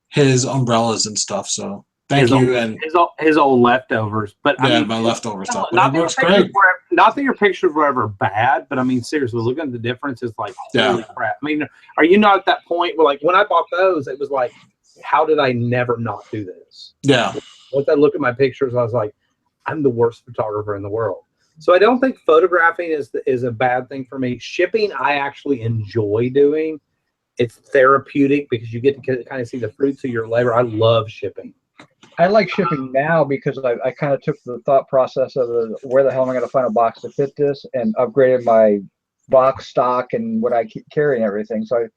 his umbrellas and stuff. So thank you. And his old leftovers, but yeah, I mean, my leftover stuff. Not But it looks great. Not that your pictures were ever bad, but I mean, seriously, looking at the difference, it's like, holy crap. I mean, are you not at that point where, like, when I bought those, it was like, how did I never not do this? Yeah. Once I looked at my pictures, I was like, I'm the worst photographer in the world. So I don't think photographing is a bad thing for me. Shipping, I actually enjoy doing. It's therapeutic because you get to kind of see the fruits of your labor. I love shipping. I like shipping now because I kind of took the thought process of where the hell am I going to find a box to fit this, and upgraded my box stock and what I keep carrying everything. So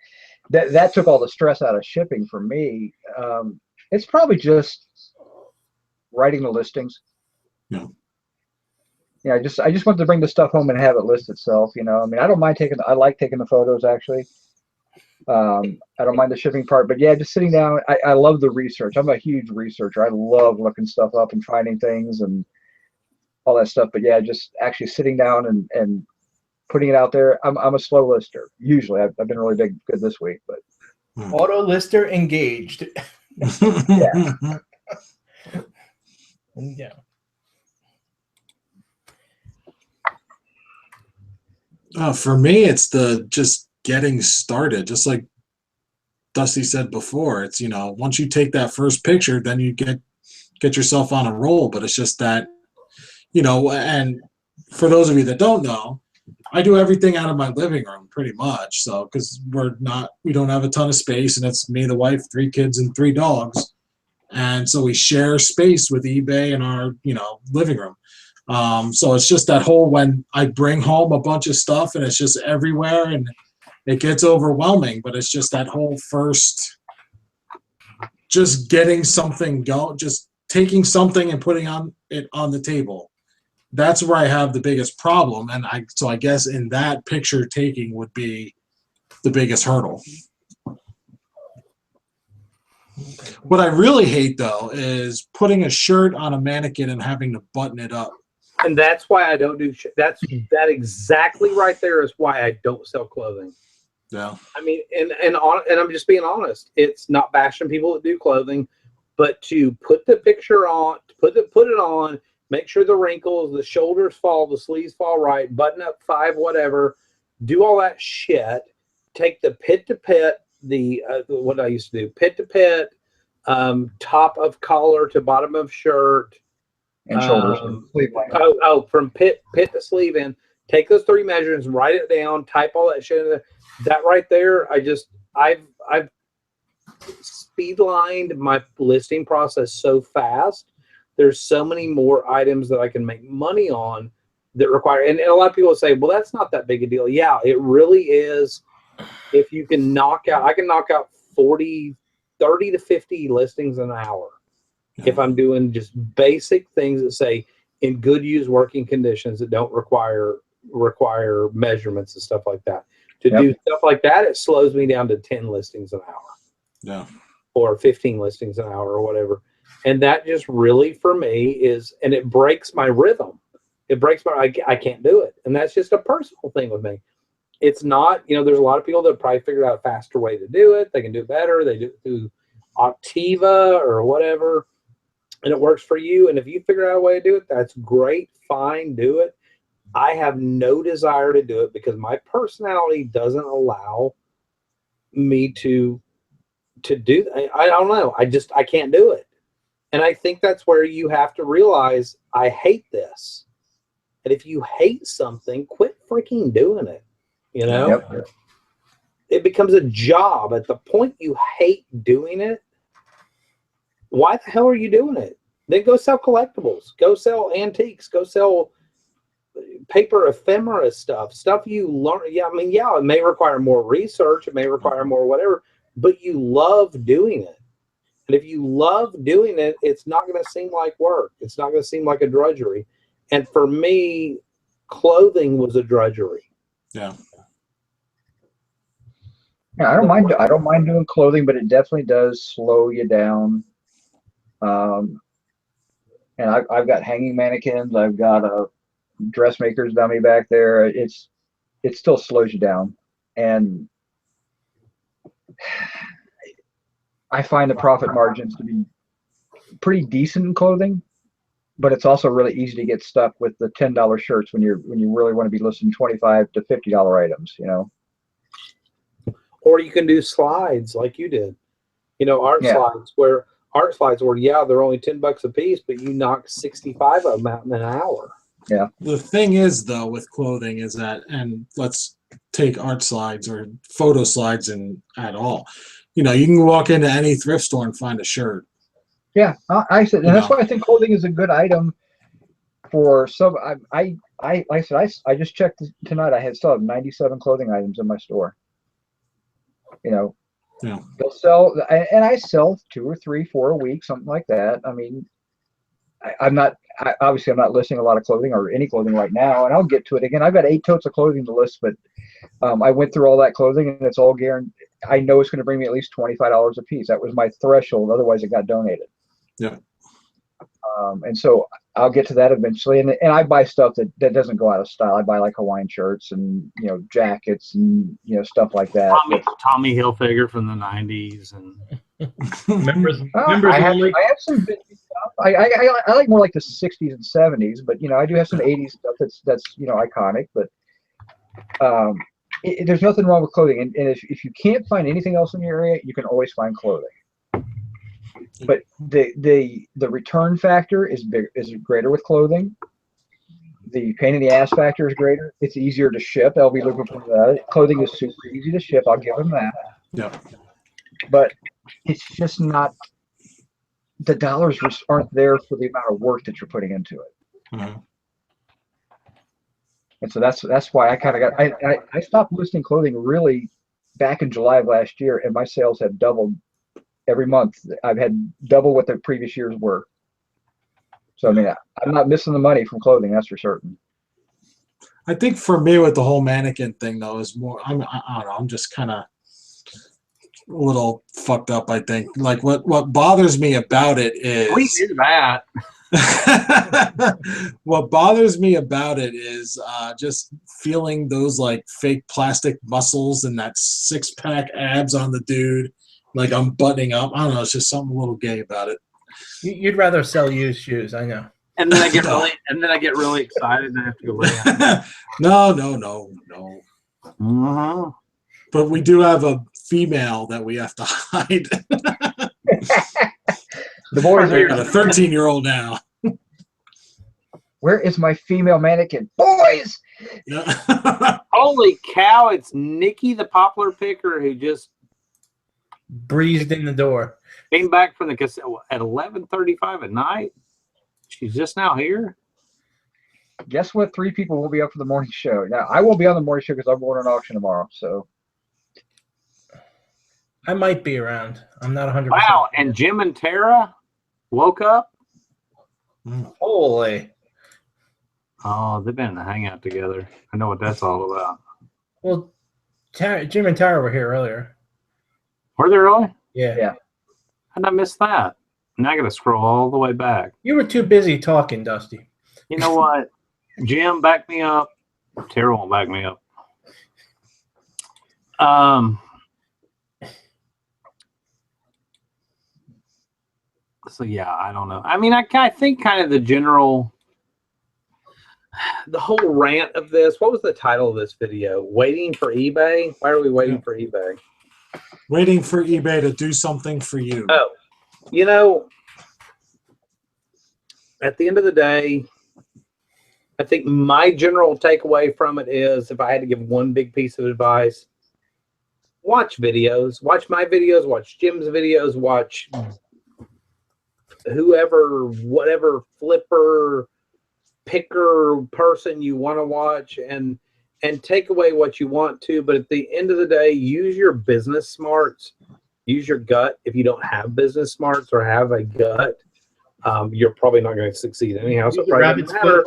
that took all the stress out of shipping for me. It's probably just writing the listings. Yeah. Yeah, I just want to bring the stuff home and have it list itself. I mean, I don't mind I like taking the photos actually. I don't mind the shipping part, but yeah, just sitting down. I love the research. I'm a huge researcher. I love looking stuff up and finding things and all that stuff. But yeah, just actually sitting down and putting it out there. I'm a slow lister. Usually, I've been really good this week, but auto lister engaged. Yeah. Yeah. For me, it's just getting started. Just like Dusty said before, it's, once you take that first picture, then you get yourself on a roll. But it's just that, and for those of you that don't know, I do everything out of my living room pretty much. So, because we don't have a ton of space, and it's me, the wife, 3 kids, and 3 dogs. And so we share space with eBay in our, living room. So it's just that whole, when I bring home a bunch of stuff and it's just everywhere and it gets overwhelming, but it's just that whole first, just getting something going, just taking something and putting it on the table. That's where I have the biggest problem. And so I guess in that, picture taking would be the biggest hurdle. What I really hate though is putting a shirt on a mannequin and having to button it up. And that's why I don't do that exactly right there is why I don't sell clothing. Yeah. I mean, and I'm just being honest. It's not bashing people that do clothing, but to put the picture on, put it on, make sure the wrinkles, the shoulders fall, the sleeves fall right, button up 5, whatever, do all that shit. Take the pit to pit, what I used to do, pit to pit, top of collar to bottom of shirt. And shoulders and sleeve length. From pit to sleeve in. Take those 3 measurements, write it down, type all that shit in there. That right there, I've speed lined my listing process so fast. There's so many more items that I can make money on that require, and a lot of people say, well, that's not that big a deal. Yeah, it really is. If you can I can knock out 30 to 50 listings an hour. If I'm doing just basic things that say in good use working conditions that don't require measurements and stuff like that. To do stuff like that, it slows me down to 10 listings an hour. Yeah. Or 15 listings an hour or whatever. And that just really for me and it breaks my rhythm. It breaks I can't do it. And that's just a personal thing with me. it's not, there's a lot of people that probably figured out a faster way to do it. They can do it better. They do it through Optiva or whatever, and it works for you. And if you figure out a way to do it, that's great. Fine, do it. I have no desire to do it because my personality doesn't allow me to do. I don't know. I can't do it. And I think that's where you have to realize I hate this. And if you hate something, quit freaking doing it. Yep. It becomes a job. At the point you hate doing it, why the hell are you doing it? Then go sell collectibles. Go sell antiques. Go sell paper ephemera stuff you learn. Yeah, it may require more research. It may require more whatever, but you love doing it. And if you love doing it, it's not going to seem like work. It's not going to seem like a drudgery. And for me, clothing was a drudgery. Yeah. Yeah, I don't mind doing clothing, but it definitely does slow you down. And I've got hanging mannequins. I've got a dressmaker's dummy back there. It still slows you down, and I find the profit margins to be pretty decent in clothing, but it's also really easy to get stuck with the $10 shirts when you really want to be listing $25 to $50 items, Or you can do slides like you did, art slides where they're only $10 a piece, but you knock 65 of them out in an hour. Yeah. The thing is, though, with clothing is that, and let's take art slides or photo slides and at all. You can walk into any thrift store and find a shirt. Yeah, I said, and that's why I think clothing is a good item for some. I just checked tonight. I still have 97 clothing items in my store. Yeah. They'll sell, and I sell 2 or 3, 4 a week, something like that. I'm not listing a lot of clothing or any clothing right now, and I'll get to it again. I've got 8 totes of clothing to list, but I went through all that clothing, and it's all guaranteed. I know it's going to bring me at least $25 a piece. That was my threshold. Otherwise, it got donated. Yeah. And so I'll get to that eventually. And I buy stuff that doesn't go out of style. I buy like Hawaiian shirts and, jackets and, stuff like that. Tommy Hilfiger from the 90s. And members I have some vintage stuff. I like more like the 60s and 70s, but, I do have some 80s stuff that's iconic. But there's nothing wrong with clothing. And if you can't find anything else in your area, you can always find clothing. But the return factor is greater with clothing. The pain in the ass factor is greater. It's easier to ship. I'll be looking for that. Clothing is super easy to ship. I'll give them that. Yeah. But it's just not. The dollars aren't there for the amount of work that you're putting into it. Mm-hmm. And so that's why I kind of I stopped listing clothing really back in July of last year, and my sales have doubled every month. I've had double what the previous years were. So I'm not missing the money from clothing, that's for certain. I think for me with the whole mannequin thing though is more I don't know, I'm just kind of a little fucked up, I think. Like what bothers me about it is we do that. What bothers me about it is just feeling those like fake plastic muscles and that 6-pack abs on the dude. Like I'm buttoning up. I don't know. It's just something a little gay about it. You'd rather sell used shoes, I know. And then I get really excited and I have to go lay down. No. Uh-huh. But we do have a female that we have to hide. The boys I got a 13-year-old now. Where is my female mannequin? Boys! Yeah. Holy cow, it's Nikki the poplar picker who just breezed in the door. Came back from the casino at 11:35 at night. She's just now here. Guess what? 3 people will be up for the morning show. Now, I won't be on the morning show because I'm going to an auction tomorrow. So I might be around. I'm not 100%. Wow, and Jim and Tara woke up. Holy. Oh, they've been in a hangout together. I know what that's all about. Well, Jim and Tara were here earlier. Were they really? Yeah. How'd I miss that? Now I got to scroll all the way back. You were too busy talking, Dusty. You know what? Jim, back me up. Tara won't back me up. So yeah, I don't know. I mean, I think kind of the whole rant of this. What was the title of this video? Waiting for eBay. Why are we waiting for eBay? Waiting for eBay to do something for you. Oh, you know, at the end of the day, I think my general takeaway from it is, if I had to give one big piece of advice, watch videos. Watch my videos. Watch Jim's videos. Watch whoever, whatever flipper, picker person you want to watch, and take away what you want to. But at the end of the day, use your business smarts. Use your gut. If you don't have business smarts or have a gut, you're probably not going to succeed anyhow. So it probably doesn't matter.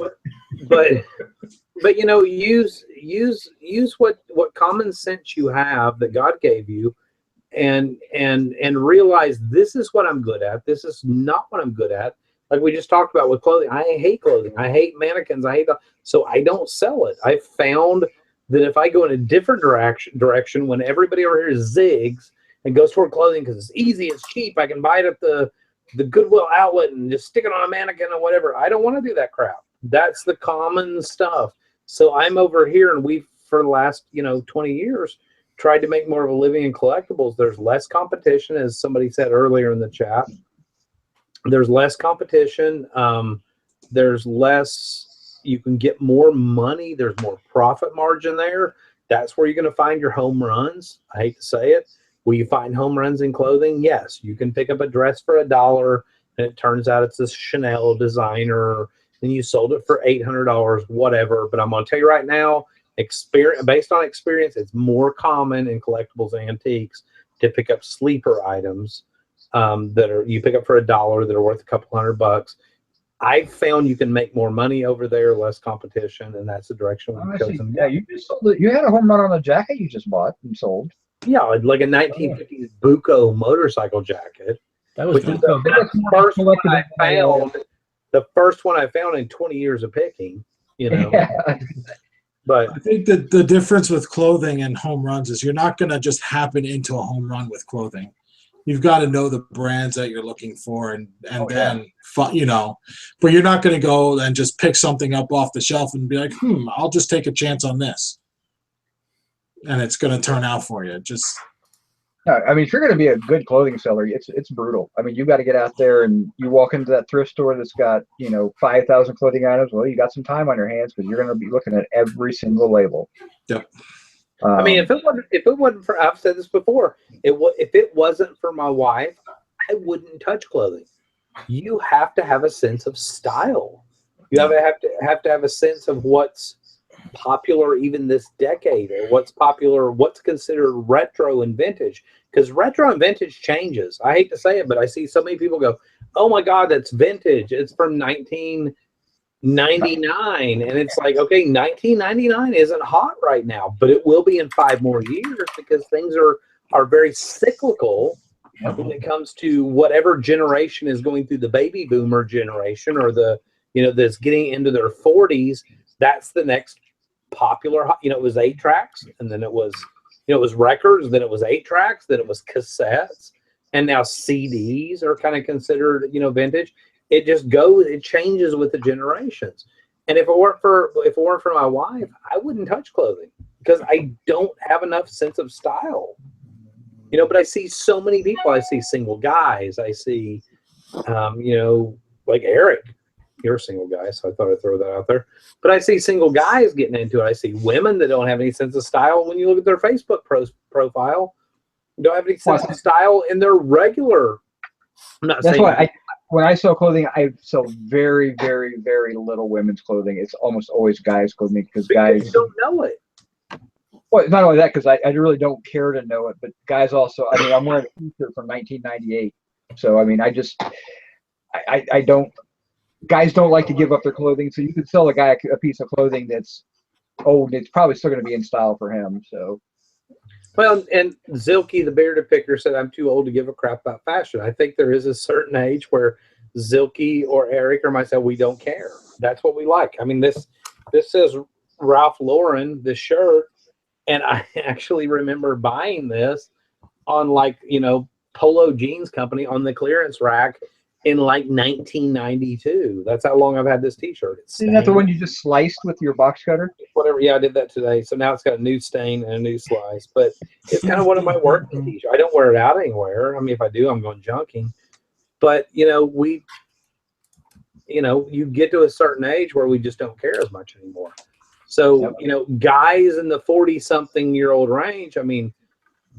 But you know, use what common sense you have that God gave you, and realize this is what I'm good at. This is not what I'm good at. Like we just talked about with clothing. I hate clothing. I hate mannequins. So I don't sell it. I found that if I go in a different direction when everybody over here zigs and goes toward clothing because it's easy, it's cheap, I can buy it at the Goodwill outlet and just stick it on a mannequin or whatever. I don't want to do that crap. That's the common stuff. So I'm over here, and we've, for the last 20 years, tried to make more of a living in collectibles. There's less competition, as somebody said earlier in the chat. There's less competition. There's less, you can get more money. There's more profit margin there. That's where you're going to find your home runs. I hate to say it. Will you find home runs in clothing? Yes. You can pick up a dress for $1 and it turns out it's a Chanel designer and you sold it for $800, whatever. But I'm going to tell you right now, based on experience, it's more common in collectibles and antiques to pick up sleeper items that you pick up for $1 that are worth a couple $100. I've found you can make more money over there, less competition, and that's the direction we've chosen. Yeah, you just sold it. You had a home run on a jacket you just bought and sold. Yeah, like a 1950s Buco motorcycle jacket. That was the first one I found. The first one I found in 20 years of picking. Yeah. But I think that the difference with clothing and home runs is you're not going to just happen into a home run with clothing. You've got to know the brands that you're looking for, and then but you're not going to go and just pick something up off the shelf and be like, I'll just take a chance on this, and it's going to turn out for you. I mean, if you're going to be a good clothing seller, it's brutal. I mean, you got to get out there and you walk into that thrift store that's got 5,000 clothing items. Well, you got some time on your hands because you're going to be looking at every single label. Yep. I mean, if it wasn't for, I've said this before, if it wasn't for my wife, I wouldn't touch clothing. You have to have a sense of style. You have to have a sense of what's popular even this decade, or what's popular, what's considered retro and vintage. Because retro and vintage changes. I hate to say it, but I see so many people go, "Oh my God, that's vintage. It's from 1999," and it's like, okay, 1999 isn't hot right now, but it will be in 5 more years because things are very cyclical when it comes to whatever generation is going through the baby boomer generation, or that's getting into their 40s. That's the next popular. It was 8 tracks, and then it was records, then it was 8 tracks, then it was cassettes, and now CDs are kind of considered vintage. It just goes, it changes with the generations. And if it weren't for my wife, I wouldn't touch clothing because I don't have enough sense of style. But I see so many people. I see single guys. I see, like Eric. You're a single guy, so I thought I'd throw that out there. But I see single guys getting into it. I see women that don't have any sense of style. When you look at their Facebook profile, don't have any sense of style in their regular. That's why when I sell clothing, I sell very, very, very little women's clothing. It's almost always guys' clothing because guys don't know it. Well, not only that, because I really don't care to know it, but guys also. I mean, I'm wearing a T-shirt from 1998, so I mean, I don't. Guys don't like to give up their clothing, so you could sell a guy a piece of clothing that's old. It's probably still going to be in style for him. So. Well, and Zilke, the bearded picker, said, "I'm too old to give a crap about fashion." I think there is a certain age where Zilke or Eric or myself, we don't care. That's what we like. I mean, this says Ralph Lauren, this shirt, And I actually remember buying this on like, Polo Jeans Company on the clearance rack in like 1992. That's how long I've had this t-shirt. Isn't that the one you just sliced with your box cutter? Whatever. Yeah, I did that today. So now it's got a new stain and a new slice, but it's kind of one of my working t-shirts. I don't wear it out anywhere. I mean, if I do, I'm going junking. But, you get to a certain age where we just don't care as much anymore. So, guys in the 40-something-year-old range, I mean,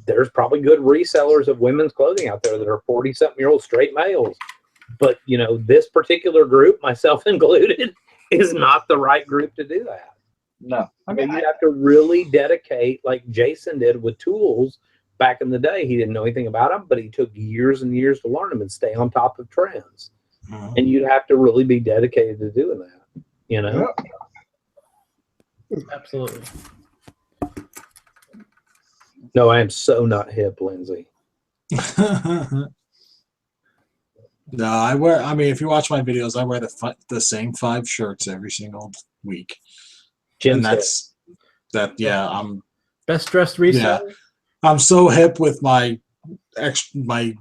there's probably good resellers of women's clothing out there that are 40-something-year-old straight males. But, this particular group, myself included, is not the right group to do that. No. I mean, you have to really dedicate, like Jason did with tools back in the day. He didn't know anything about them, but he took years and years to learn them and stay on top of trends. Mm-hmm. And you'd have to really be dedicated to doing that, Yeah. Absolutely. No, I am so not hip, Lindsay. No, I mean, if you watch my videos, I wear the same 5 shirts every single week. Jim and yeah, I'm best dressed reseller. Yeah, I'm so hip with my big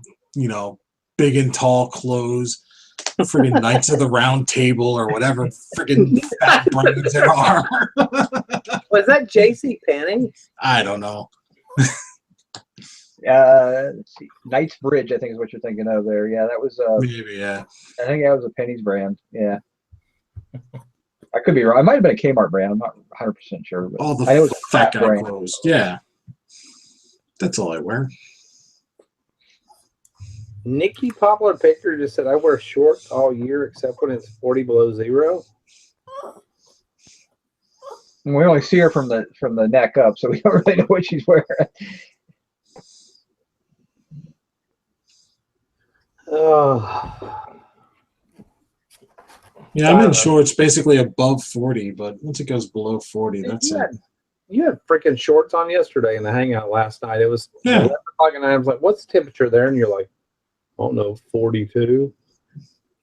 and tall clothes, friggin' Knights of the Round Table or whatever friggin' fat brands there are. Was that JC Penney? I don't know. Let's see. Knight's Bridge, I think is what you're thinking of there. Yeah, that was maybe, yeah. I think that was a Penny's brand. Yeah. I could be wrong. It might have been a Kmart brand. I'm not 100% sure. But All the I know it was a fat guy brand. clothes. Yeah. That's all I wear. Nikki Poplar Picker just said, I wear shorts all year except when it's 40 below zero. And we only see her from the neck up, so we don't really know what she's wearing. Oh. Yeah, I'm in shorts basically above 40, but once it goes below 40, that's it. You had freaking shorts on yesterday in the hangout last night. It was 11 o'clock and I was like, what's the temperature there? And you're like, I don't know, 42.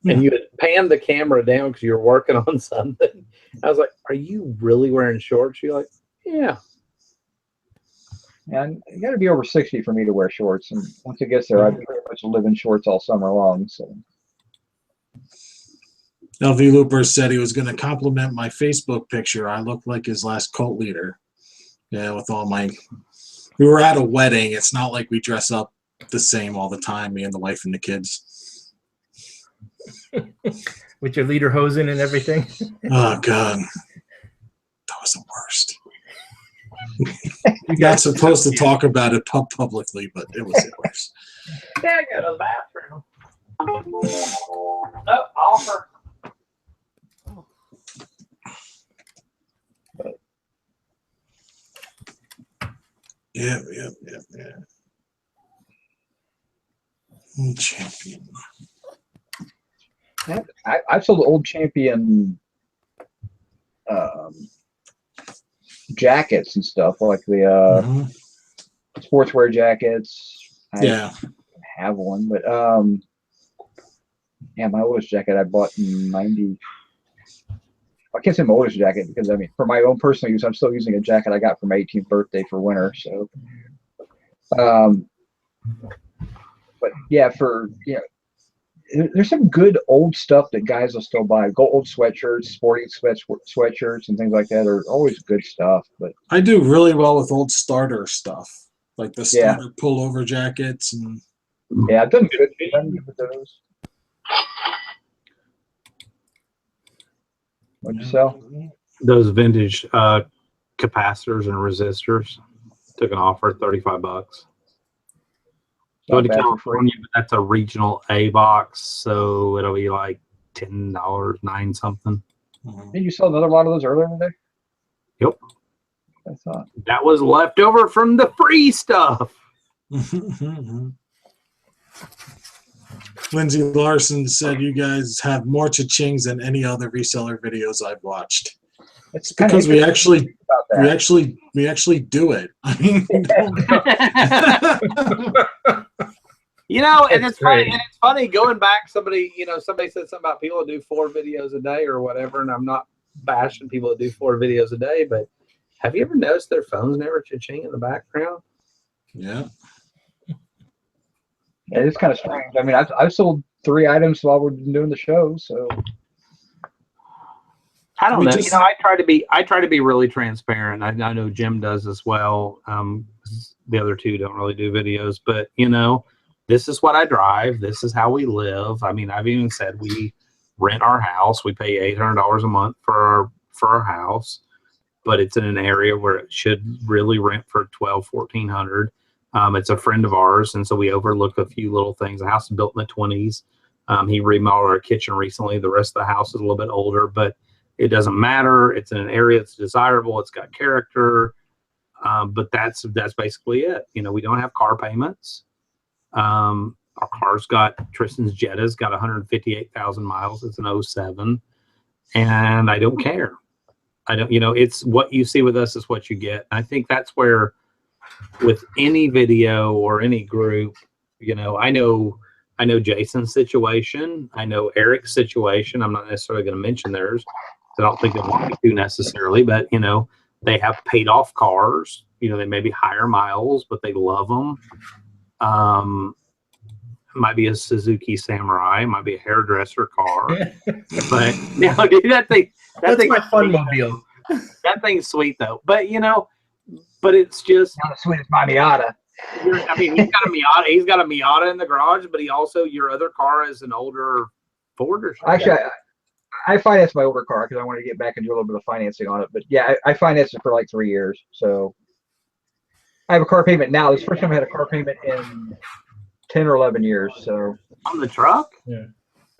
Yeah. And you had panned the camera down because you were working on something. I was like, are you really wearing shorts? You're like, yeah. And you got to be over 60 for me to wear shorts. And once it gets there, I pretty much live in shorts all summer long. So. LV Looper said he was going to compliment my Facebook picture. I look like his last cult leader. Yeah, with all my... We were at a wedding. It's not like we dress up the same all the time, me and the wife and the kids. With your leader hosen and everything? Oh, God. That was the worst. You're not supposed to talk about it publicly, but it was the worst. Yeah, I go to the bathroom. Oh, offer. Yeah. Old Champion. I've sold Old Champion jackets and stuff, like the sportswear jackets. I have one, but yeah, my oldest jacket I bought in 90. I can't say my oldest jacket because I mean, for my own personal use, I'm still using a jacket I got for my 18th birthday for winter. So, but yeah, there's some good old stuff that guys will still buy. Old sweatshirts, sporting sweatshirts, and things like that are always good stuff. But I do really well with old starter stuff, like the starter pullover jackets and. Yeah, I've done good with those. What'd you sell? Those vintage capacitors and resistors. Took an offer at $35. Go to California, but that's a regional A box, so it'll be like $10, 9 something. Did you sell another lot of those earlier today? Yep. I thought that was left over from the free stuff. Lindsay Larson said you guys have more cha-chings than any other reseller videos I've watched. It's because we actually do it. I mean, and it's funny going back. Somebody said something about people that do 4 videos a day or whatever, and I'm not bashing people that do 4 videos a day, but Have you ever noticed their phones never cha-ching in the background? Yeah. Yeah, it's kind of strange. I mean, I've sold 3 items while we're doing the show, so I don't We know. just- I try to be really transparent. I know Jim does as well. The other two don't really do videos, but this is what I drive. This is how we live. I mean, I've even said we rent our house. We pay $800 a month for our house, but it's in an area where it should really rent for $1,200-$1,400. It's a friend of ours, and so we overlook a few little things. The house is built in the 20s. He remodeled our kitchen recently. The rest of the house is a little bit older, but it doesn't matter. It's in an area that's desirable. It's got character, but that's basically it. We don't have car payments. Our car's got Tristan's Jetta's got 158,000 miles. It's an 07, and I don't care. I don't. It's what you see with us is what you get. I think that's where, with any video or any group, I know Jason's situation. I know Eric's situation. I'm not necessarily going to mention theirs. I don't think they want me to necessarily, but they have paid off cars. They maybe higher miles, but they love them. Might be a Suzuki Samurai, might be a hairdresser car, but dude, that thing. That's my fun sweet, mobile. that thing's sweet though. But but it's just not as sweet as my Miata. I mean, he's got a Miata. He's got a Miata in the garage, but he also your other car is an older Ford or something. Actually, I financed my older car because I wanted to get back and do a little bit of financing on it. But yeah, I financed it for like 3 years. So I have a car payment now. This is the first time I had a car payment in 10 or 11 years. So On the truck?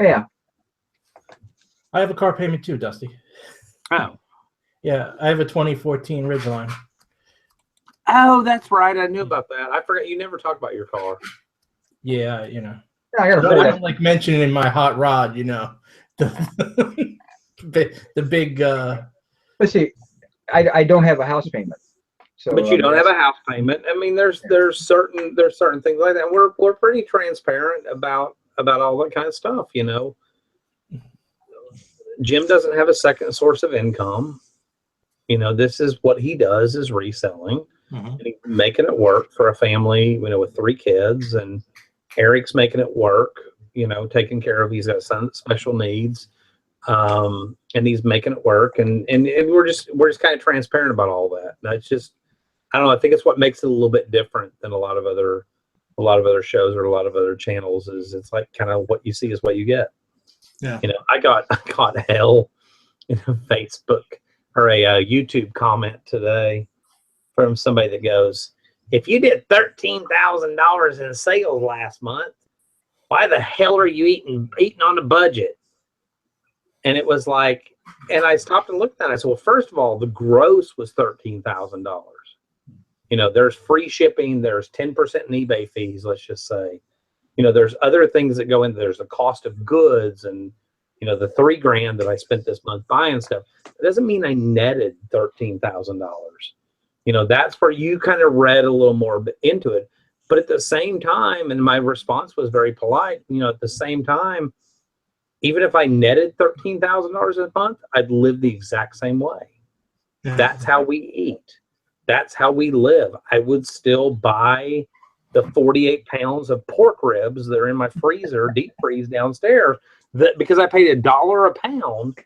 yeah. I have a car payment too, Dusty. Oh. Yeah, I have a 2014 Ridgeline. Oh, that's right. I knew about that. I forgot you never talk about your car. Yeah, Yeah, I got a I Ford. don't like mentioning in my hot rod, the big. But see, I don't have a house payment. So, But you don't have a house payment. I mean, there's certain things like that. We're pretty transparent about all that kind of stuff. Jim doesn't have a second source of income. This is what he does is reselling. And he's making it work for a family, with 3 kids, and Eric's making it work, taking care of, he's got some special needs. And he's making it work, and we're just kind of transparent about all that. That's just, I don't know. I think it's what makes it a little bit different than a lot of other shows or a lot of other channels. Is it's like kind of what you see is what you get. Yeah. I got hell in a Facebook or a YouTube comment today from somebody that goes, "If you did $13,000 in sales last month, why the hell are you eating on a budget?" And it was like, and I stopped and looked at it. I said, well, first of all, the gross was $13,000. There's free shipping. There's 10% in eBay fees, let's just say. There's other things that go in. There's the cost of goods and, the $3,000 that I spent this month buying stuff. It doesn't mean I netted $13,000. That's where you kind of read a little more into it. But at the same time, and my response was very polite, at the same time, even if I netted $13,000 a month, I'd live the exact same way. Yeah. That's how we eat. That's how we live. I would still buy the 48 pounds of pork ribs that are in my freezer, deep freeze downstairs, because I paid $1 a pound.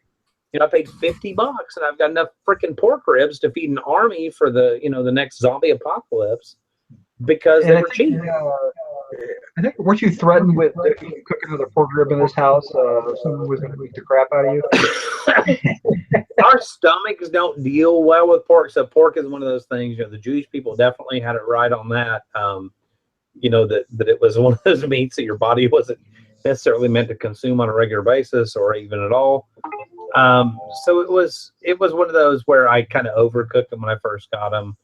I paid $50, and I've got enough freaking pork ribs to feed an army for the next zombie apocalypse because they were cheap. I think weren't you threatened with if you cook another pork rib in this house, someone was going to beat the crap out of you? Our stomachs don't deal well with pork, so pork is one of those things. The Jewish people definitely had it right on that. That it was one of those meats that your body wasn't necessarily meant to consume on a regular basis or even at all. So it was one of those where I kind of overcooked them when I first got them,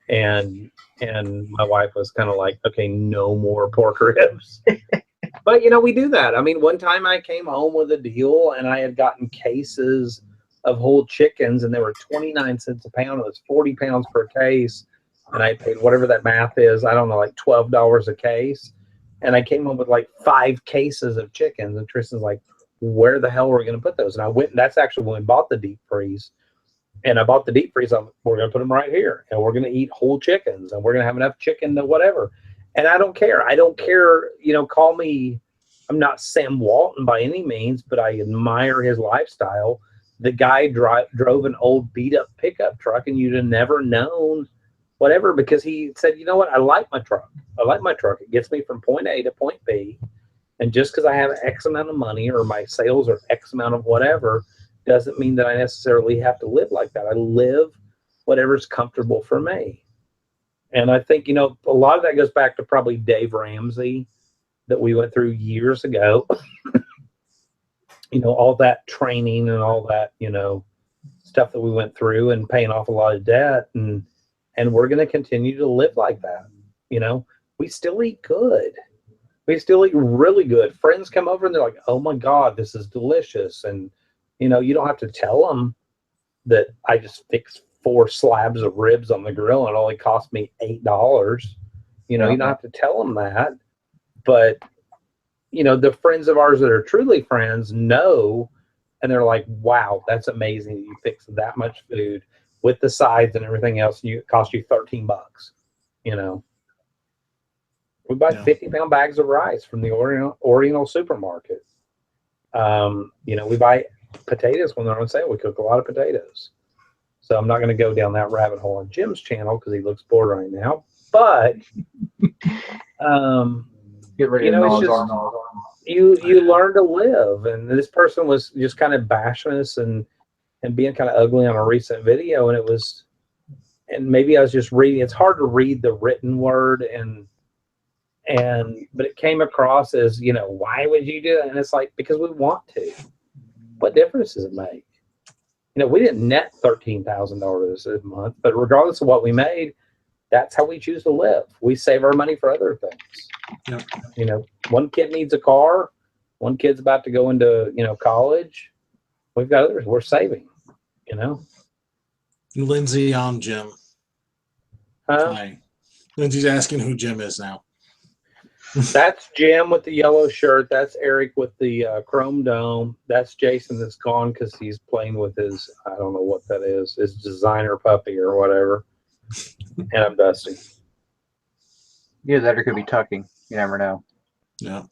and my wife was kind of like, okay, no more pork ribs. But we do that. I mean, one time I came home with a deal, and I had gotten cases of whole chickens, and they were 29 cents a pound. It was 40 pounds per case, and I paid whatever that math is. I don't know, like $12 a case. And I came home with like 5 cases of chickens, and Tristan's like, where the hell are we going to put those? And I went, and that's actually when we bought the deep freeze. And I bought the deep freeze. We're going to put them right here, and we're going to eat whole chickens, and we're going to have enough chicken to whatever. And I don't care. I don't care. You know, call me. I'm not Sam Walton by any means, but I admire his lifestyle. The guy drove an old beat up pickup truck, and you'd have never known whatever, because he said, you know what? I like my truck. I like my truck. It gets me from point A to point B. And just because I have X amount of money or my sales are X amount of whatever doesn't mean that I necessarily have to live like that. I live whatever's comfortable for me. And I think, you know, a lot of that goes back to probably Dave Ramsey that we went through years ago. You know, all that training and all that, you know, stuff that we went through and paying off a lot of debt. And we're going to continue to live like that. You know, we still eat good. We still eat really good. Friends come over and they're like, oh my God, this is delicious. And, you know, you don't have to tell them that I just fixed 4 slabs of ribs on the grill and it only cost me $8. You know, you don't have to tell them that. But, you know, the friends of ours that are truly friends know, and they're like, wow, that's amazing that you fixed that much food with the sides and everything else, and it cost you $13. You know, we buy 50-pound bags of rice from the Oriental supermarket. You know, we buy potatoes when they're on sale. We cook a lot of potatoes. So I'm not going to go down that rabbit hole on Jim's channel because he looks bored right now. But Get ready you to know, gnaw it's his just arm. you learn to live. And this person was just kind of bashing us and being kind of ugly on a recent video, and it was, and maybe I was just reading. It's hard to read the written word, but it came across as, you know, why would you do that? And it's like, because we want to. What difference does it make? You know, we didn't net $13,000 a month, but regardless of what we made, that's how we choose to live. We save our money for other things. Yep. You know, one kid needs a car, one kid's about to go into, you know, college. We've got others. We're saving, you know. Lindsay on Jim. Hi. Lindsay's asking who Jim is now. That's Jim with the yellow shirt. That's Eric with the chrome dome. That's Jason that's gone because he's playing with his, I don't know what that is, his designer puppy or whatever. And I'm Dusty. Yeah, that or could be tucking. You never know. Yeah.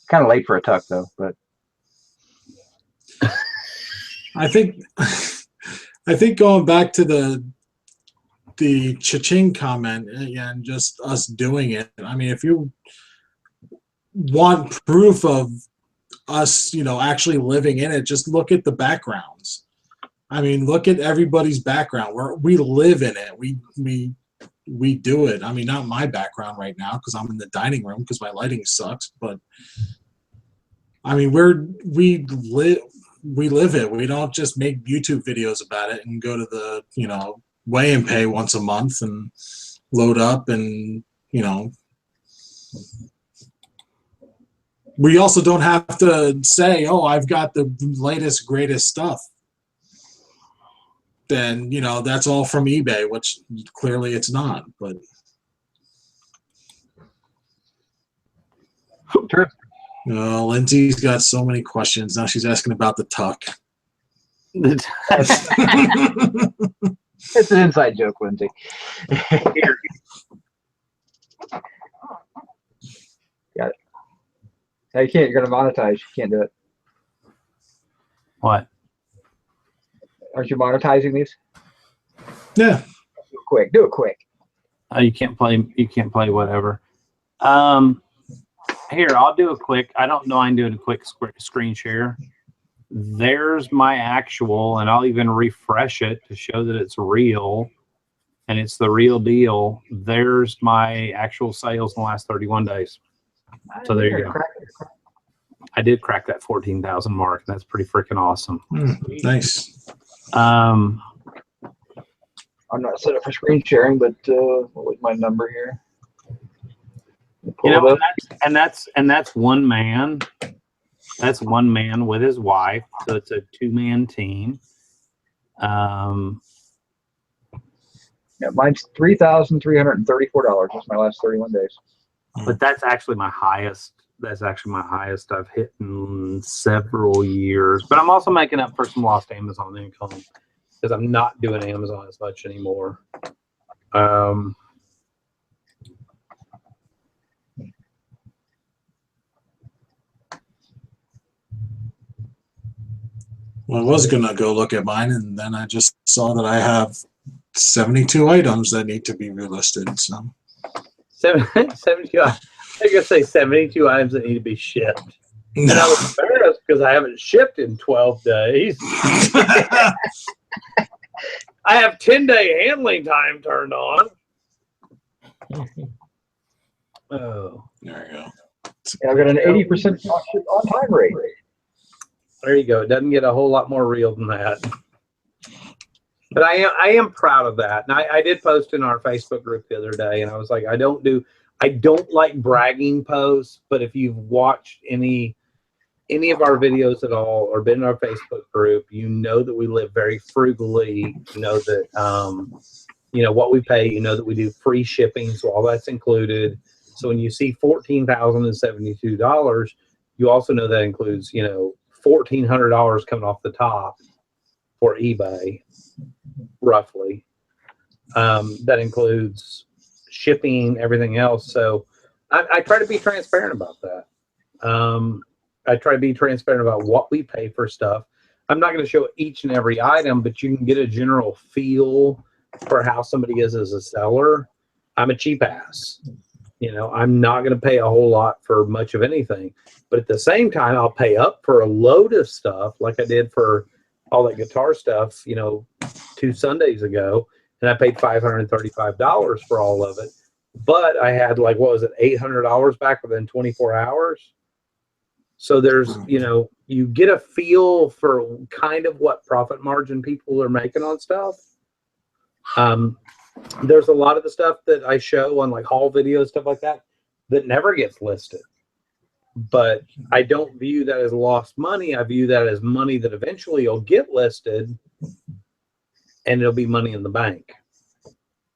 Kind of late for a tuck though, but I think going back to the cha-ching comment and just us doing it. I mean, if you want proof of us, you know, actually living in it, just look at the backgrounds. I mean, look at everybody's background. We live in it. We do it. I mean, not my background right now because I'm in the dining room because my lighting sucks. But I mean, we live it. We don't just make YouTube videos about it and go to the, you know, weigh and pay once a month and load up and, you know. We also don't have to say, oh, I've got the latest, greatest stuff. Then, you know, that's all from eBay, which clearly it's not. But sure. Lindsay's got so many questions. Now she's asking about the tuck. It's an inside joke, Lindsay. Got it. Now you can't. You're going to monetize. You can't do it. What? Aren't you monetizing these? Yeah. Do it quick. Do it quick. You can't play. You can't play whatever. Here, I'll do a quick. I don't mind doing a quick screen share. There's my actual, and I'll even refresh it to show that it's real, and it's the real deal. There's my actual sales in the last 31 days. So there you go. I did crack that 14,000 mark. That's pretty freaking awesome. Nice. I'm not set up for screen sharing, but what was my number here? You know, and that's one man. That's one man with his wife. So it's a 2-man team. Yeah, mine's $3,334. That's my last 31 days. But that's actually my highest. That's actually my highest I've hit in several years. But I'm also making up for some lost Amazon income. because I'm not doing Amazon as much anymore. Well, I was gonna go look at mine, and then I just saw that I have 72 items that need to be relisted. So 72. I was gonna say 72 items that need to be shipped. And I was embarrassed because I haven't shipped in 12 days. I have 10-day handling time turned on. Oh, there you go. I've got an 80% on time rate. there you go. It doesn't get a whole lot more real than that. But I am proud of that. And I did post in our Facebook group the other day, and I was like, I don't like bragging posts, but if you've watched any of our videos at all or been in our Facebook group, you know that we live very frugally. You know that you know what we pay. You know that we do free shipping, so all that's included. So when you see $14,072, you also know that includes, you know, $1,400 coming off the top for eBay, roughly. That includes shipping, everything else. So I try to be transparent about that. I try to be transparent about what we pay for stuff. I'm not going to show each and every item, but you can get a general feel for how somebody is as a seller. I'm a cheap ass. You know, I'm not going to pay a whole lot for much of anything. But at the same time, I'll pay up for a load of stuff like I did for all that guitar stuff, you know, 2 Sundays ago. And I paid $535 for all of it. But I had like, what was it, $800 back within 24 hours? So there's, you know, you get a feel for kind of what profit margin people are making on stuff. There's a lot of the stuff that I show on like haul videos, stuff like that, that never gets listed. But I don't view that as lost money. I view that as money that eventually will get listed, and it'll be money in the bank.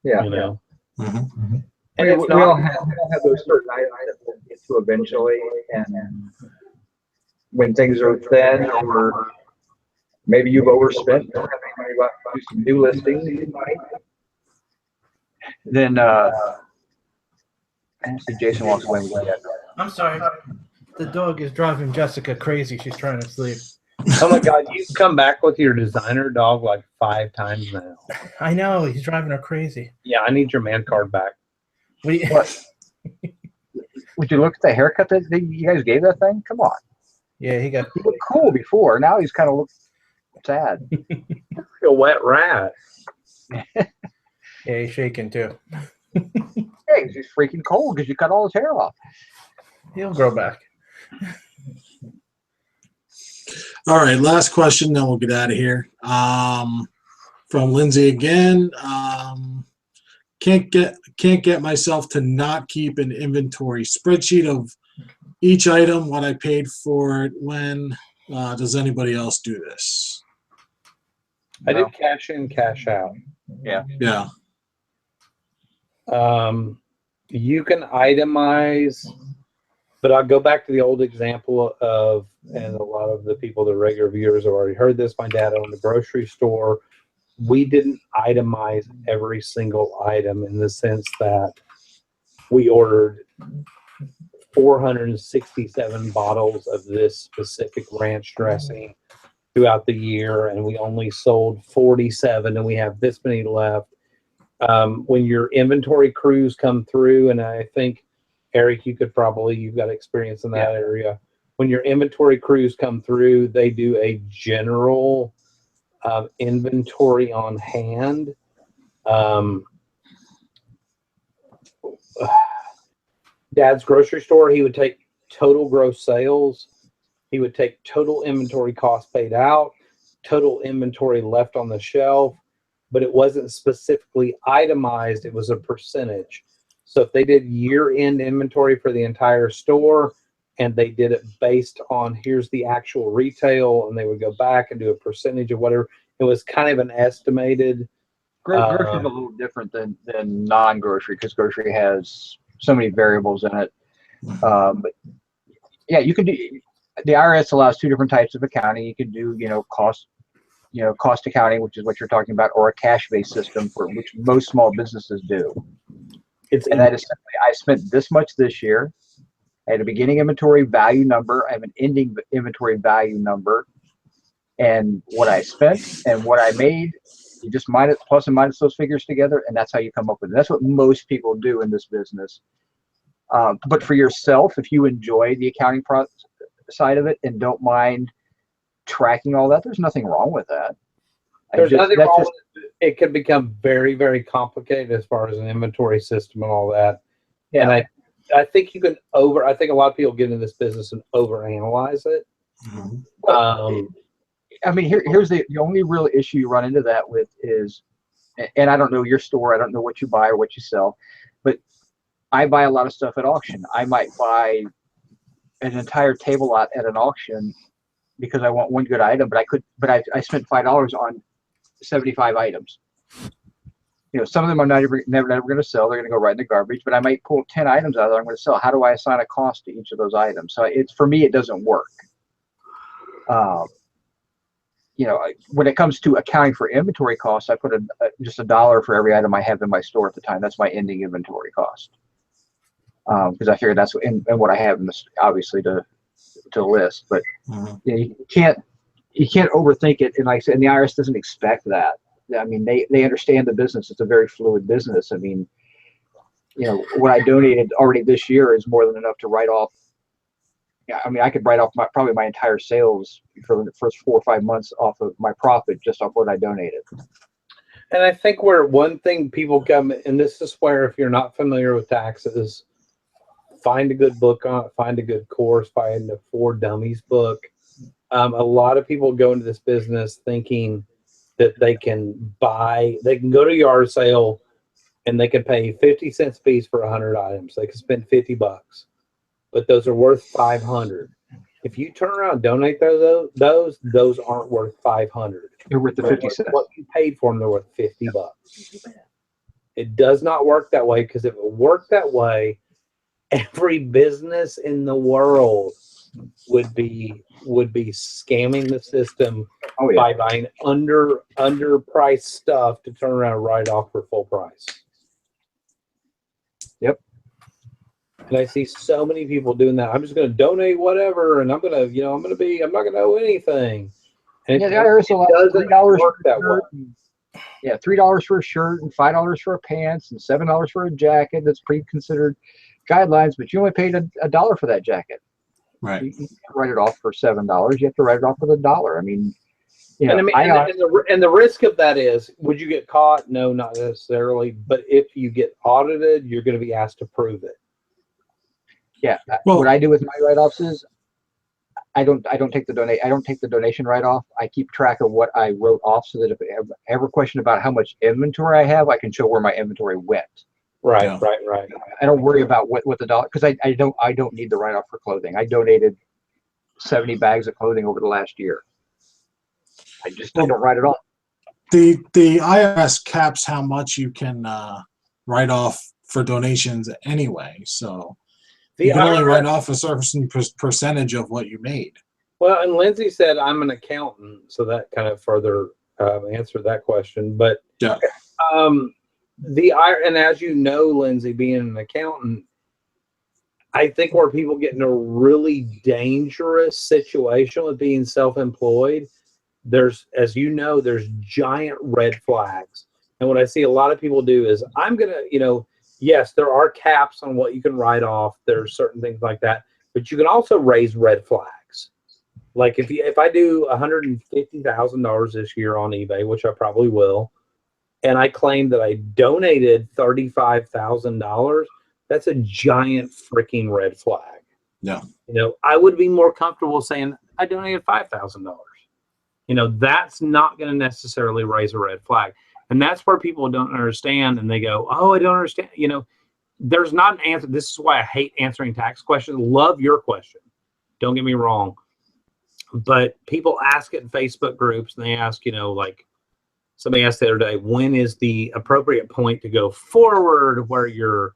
Yeah. You know? Mhm. Mm-hmm. And we it's all not, have those certain items that we'll get to eventually, and when things are thin, or maybe you've overspent, don't have any money to do some new listings, then see Jason walks away with that. I'm sorry. The dog is driving Jessica crazy. She's trying to sleep. oh my God, you've come back with your designer dog like 5 times now. I know. He's driving her crazy. Yeah, I need your man card back. What? Would you look at the haircut that you guys gave that thing? Come on. Yeah, he looked cool before. Now he's kind of look sad. A wet rat. Yeah, he's shaking too. Hey, he's freaking cold because you cut all his hair off. He'll grow back. All right, last question, then we'll get out of here. From Lindsay again. Can't get myself to not keep an inventory spreadsheet of each item, what I paid for it, when. Does anybody else do this? I did cash in, cash out. Yeah. Yeah. You can itemize, but I'll go back to the old example of, and a lot of the people, the regular viewers have already heard this. My dad owned a grocery store. We didn't itemize every single item in the sense that we ordered 467 bottles of this specific ranch dressing throughout the year, and we only sold 47, and we have this many left. When your inventory crews come through, and I think, Eric, you've got experience in that area. When your inventory crews come through, they do a general inventory on hand. Dad's grocery store, he would take total gross sales. He would take total inventory costs paid out, total inventory left on the shelf, but it wasn't specifically itemized. It was a percentage. So if they did year-end inventory for the entire store, and they did it based on here's the actual retail, and they would go back and do a percentage of whatever. It was kind of an estimated. Grocery is a little different than non-grocery, because grocery has so many variables in it. But yeah, you can do. The IRS allows 2 different types of accounting. You can do, cost cost accounting, which is what you're talking about, or a cash-based system, for which most small businesses do. And that is simply, I spent this much this year. I had a beginning inventory value number. I have an ending inventory value number, and what I spent and what I made. You just plus and minus those figures together, and that's how you come up with it. That's what most people do in this business. But for yourself, if you enjoy the accounting side of it and don't mind tracking all that, there's nothing wrong with that. There's nothing wrong with it. It can become very, very complicated as far as an inventory system and all that. Yeah. And I think I think a lot of people get into this business and overanalyze it. Mm-hmm. I mean, here's the only real issue you run into that with is, and I don't know your store, I don't know what you buy or what you sell, but I buy a lot of stuff at auction. I might buy an entire table lot at an auction because I want one good item, but I spent $5 on 75 items. Some of them I'm never going to sell. They're going to go right in the garbage, but I might pull 10 items out that I'm going to sell. How do I assign a cost to each of those items? So for me, it doesn't work. When it comes to accounting for inventory costs, I put just $1 for every item I have in my store at the time. That's my ending inventory cost. Because I figured that's what I have in this, obviously to list. But you can't overthink it. And like I said, and the IRS doesn't expect that. I mean, they understand the business. It's a very fluid business. I mean, what I donated already this year is more than enough to write off. I mean, I could write off probably my entire sales for the first 4 or 5 months off of my profit just off what I donated. And I think where one thing people come, and this is where if you're not familiar with taxes, find a good book on it, find a good course, find the For Dummies book. A lot of people go into this business thinking that they can go to a yard sale and they can pay 50 cents a piece for 100 items. They can spend $50. But those are worth 500. If you turn around and donate those aren't worth 500. They're worth the 50 cents. What you paid for them, they're worth $50. It does not work that way, because if it worked that way, every business in the world would be scamming the system by buying underpriced stuff to turn around and write off for full price. Yep. And I see so many people doing that. I'm just going to donate whatever, and I'm not going to owe anything. And the IRS doesn't work that way. Yeah, $3 for a shirt and $5 for a pants and $7 for a jacket. That's pre-considered guidelines, but you only paid $1 for that jacket. Right. You can't write it off for $7. You have to write it off with $1. I mean, and the risk of that is, would you get caught? No, not necessarily. But if you get audited, you're going to be asked to prove it. Yeah. Well, what I do with my write-offs is I don't take the donation write-off. I keep track of what I wrote off, so that if I ever question about how much inventory I have, I can show where my inventory went. Right, Yeah. right. I don't worry about what the dollar, because I don't need the write-off for clothing. I donated 70 bags of clothing over the last year. I don't write it off. The IRS caps how much you can write off for donations anyway, so you can only write off a certain percentage of what you made. Well, and Lindsay said I'm an accountant, so that kind of further answered that question. But yeah, and as you know, Lindsay, being an accountant, I think where people get in a really dangerous situation with being self-employed, there's giant red flags. And what I see a lot of people do is, yes, there are caps on what you can write off. There's certain things like that, but you can also raise red flags. Like if I do $150,000 this year on eBay, which I probably will, and I claim that I donated $35,000, that's a giant freaking red flag. Yeah. I would be more comfortable saying I donated $5,000. That's not going to necessarily raise a red flag. And that's where people don't understand, and they go, oh, I don't understand. There's not an answer. This is why I hate answering tax questions. Love your question. Don't get me wrong. But people ask it in Facebook groups, and they ask, like somebody asked the other day, when is the appropriate point to go forward where you're,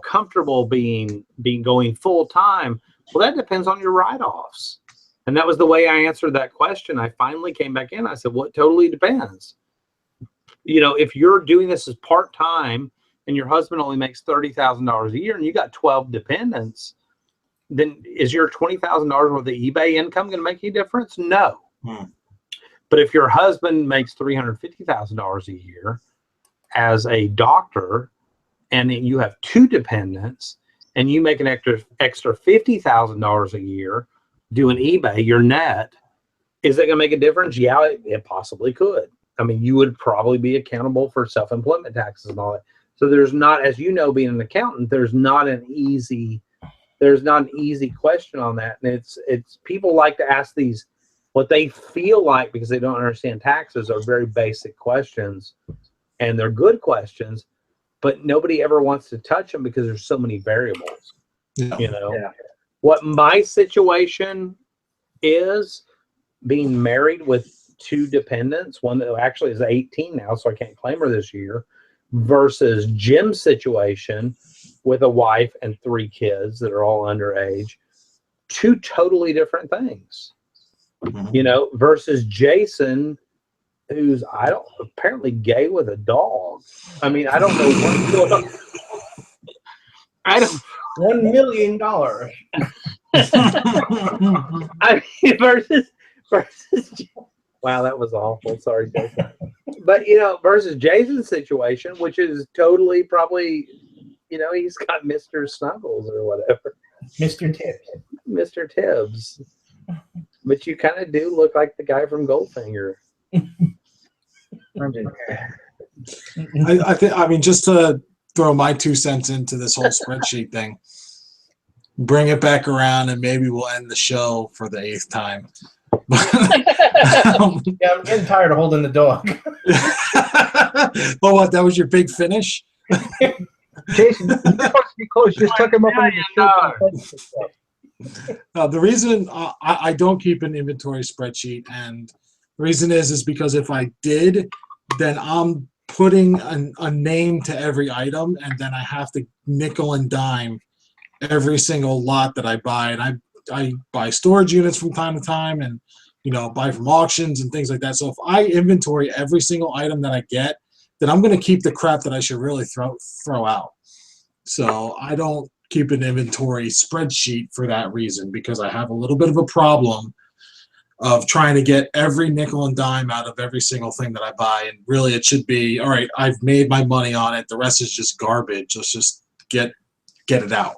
comfortable being going full time? Well, that depends on your write-offs. And that was the way I answered that question. I finally came back in. I said, well, it totally depends. You know, if you're doing this as part-time and your husband only makes $30,000 a year and you got 12 dependents, then is your $20,000 worth of eBay income going to make any difference? No. But if your husband makes $350,000 a year as a doctor and you have 2 dependents and you make an extra $50,000 a year doing eBay, your net, is it going to make a difference? Yeah, it possibly could. I mean, you would probably be accountable for self-employment taxes and all that. So there's not, as you know, being an accountant, there's not an easy question on that. And it's people like to ask these, what they feel like, because they don't understand taxes, are very basic questions, and they're good questions, but nobody ever wants to touch them because there's so many variables. You know, what my situation is, being married with 2 dependents, one that actually is 18 now, so I can't claim her this year, versus Jim's situation with a wife and 3 kids that are all underage. 2 totally different things. You know, versus Jason, who's apparently gay with a dog. I mean, I don't know what's going on. I don't. $1 million. I mean, versus. Wow, that was awful. Sorry, Jason. But you know, versus Jason's situation, which is totally probably, you know, he's got Mr. Snuggles or whatever. Mr. Tibbs. Mr. Tibbs. But you kind of do look like the guy from Goldfinger. I mean, just to throw my 2 cents into this whole spreadsheet thing, bring it back around, and maybe we'll end the show for the 8th time. Yeah, I'm getting tired of holding the dog. Well, what? That was your big finish? Jason, you're supposed to be close. Just tuck him up under the shirt. The reason I don't keep an inventory spreadsheet, and the reason is because if I did, then I'm putting a name to every item, and then I have to nickel and dime every single lot that I buy. And I buy storage units from time to time, and you know, buy from auctions and things like that. So if I inventory every single item that I get, then I'm going to keep the crap that I should really throw out. So I don't keep an inventory spreadsheet for that reason, because I have a little bit of a problem of trying to get every nickel and dime out of every single thing that I buy. And really it should be, all right, I've made my money on it. The rest is just garbage. Let's just get it out.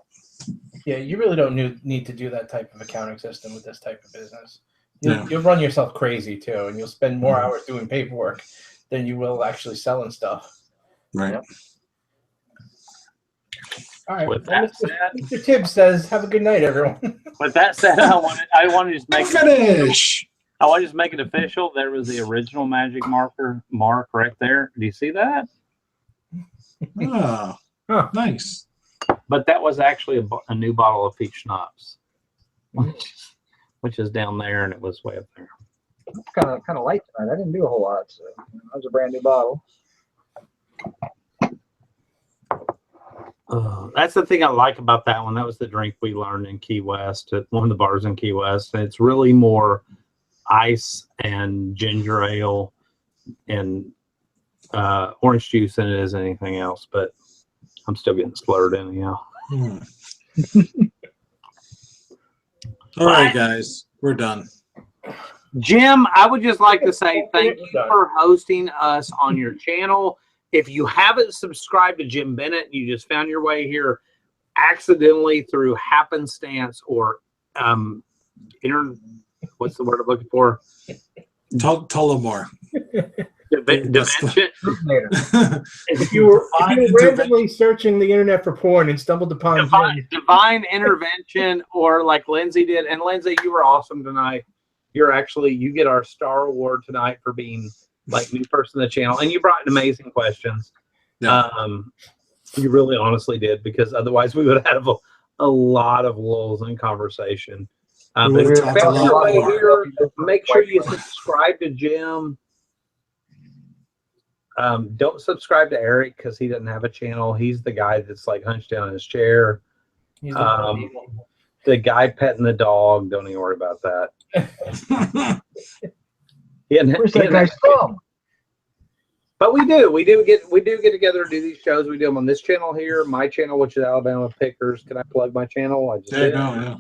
Yeah, you really don't need to do that type of accounting system with this type of business. You'll run yourself crazy too, and you'll spend more hours doing paperwork than you will actually selling stuff. Right. Yep. All right. With that said, Mr. Tibbs says, "Have a good night, everyone." With that said, I want to just make finish. I want to just make it official. There was the original magic mark right there. Do you see that? Oh, nice. But that was actually a new bottle of peach schnapps, which is down there, and it was way up there. It's kind of light tonight. I didn't do a whole lot, so that was a brand new bottle. That's the thing I like about that one. That was the drink we learned in Key West at one of the bars in Key West. And it's really more ice and ginger ale and orange juice than it is anything else. But I'm still getting slurred anyhow. All right, guys, we're done. Jim, I would just like to say thank you for hosting us on your channel. If you haven't subscribed to Jim Bennett, you just found your way here accidentally through happenstance or what's the word I'm looking for? Tullamore. Dimension. If you were randomly searching the internet for porn and stumbled upon divine intervention, or like Lindsay did. And Lindsay, you were awesome tonight. You get our star award tonight for being like new person to the channel, and you brought amazing questions. Yeah. You really honestly did, because otherwise we would have a lot of lulls in conversation. But if you found your way here, make sure you subscribe to Jim. Don't subscribe to Eric because he doesn't have a channel. He's the guy that's like hunched down in his chair. The guy petting the dog. Don't even worry about that. Where's that guy's thumb? But we do get together and do these shows. We do them on this channel here, my channel, which is Alabama Pickers. Can I plug my channel? I just There you did. go, yeah.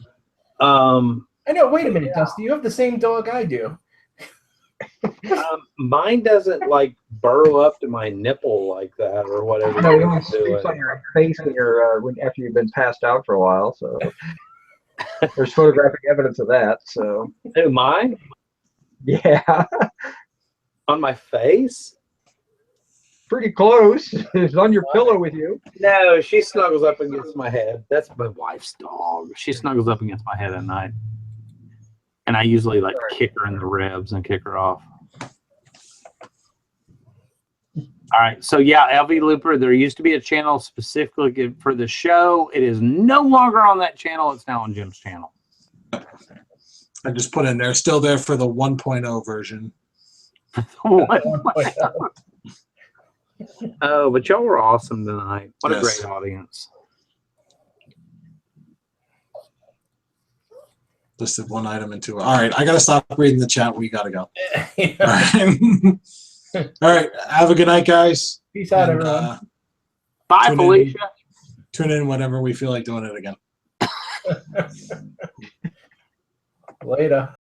I know. Wait a minute, Dusty. You have the same dog I do. Mine doesn't like burrow up to my nipple like that or whatever. No, it you only do sleeps it. on your face when you're after you've been passed out for a while. So there's photographic evidence of that. So Who, mine? yeah, On my face? pretty close. It's on your pillow with you. No, she snuggles up against my head. That's my wife's dog. She snuggles up against my head at night. And I usually like kick her in the ribs and kick her off. All right. So yeah, LV Looper, there used to be a channel specifically for the show. It is no longer on that channel. It's now on Jim's channel. I just put in there, still there for the 1.0 version. Oh, but y'all were awesome tonight. What a Yes. great audience. Listed one item into it. All right, I got to stop reading the chat. We got to go. Yeah. All right. All right. Have a good night, guys. Peace out, And, everyone. Bye, Tune in. Felicia. Tune in whenever we feel like doing it again. Later.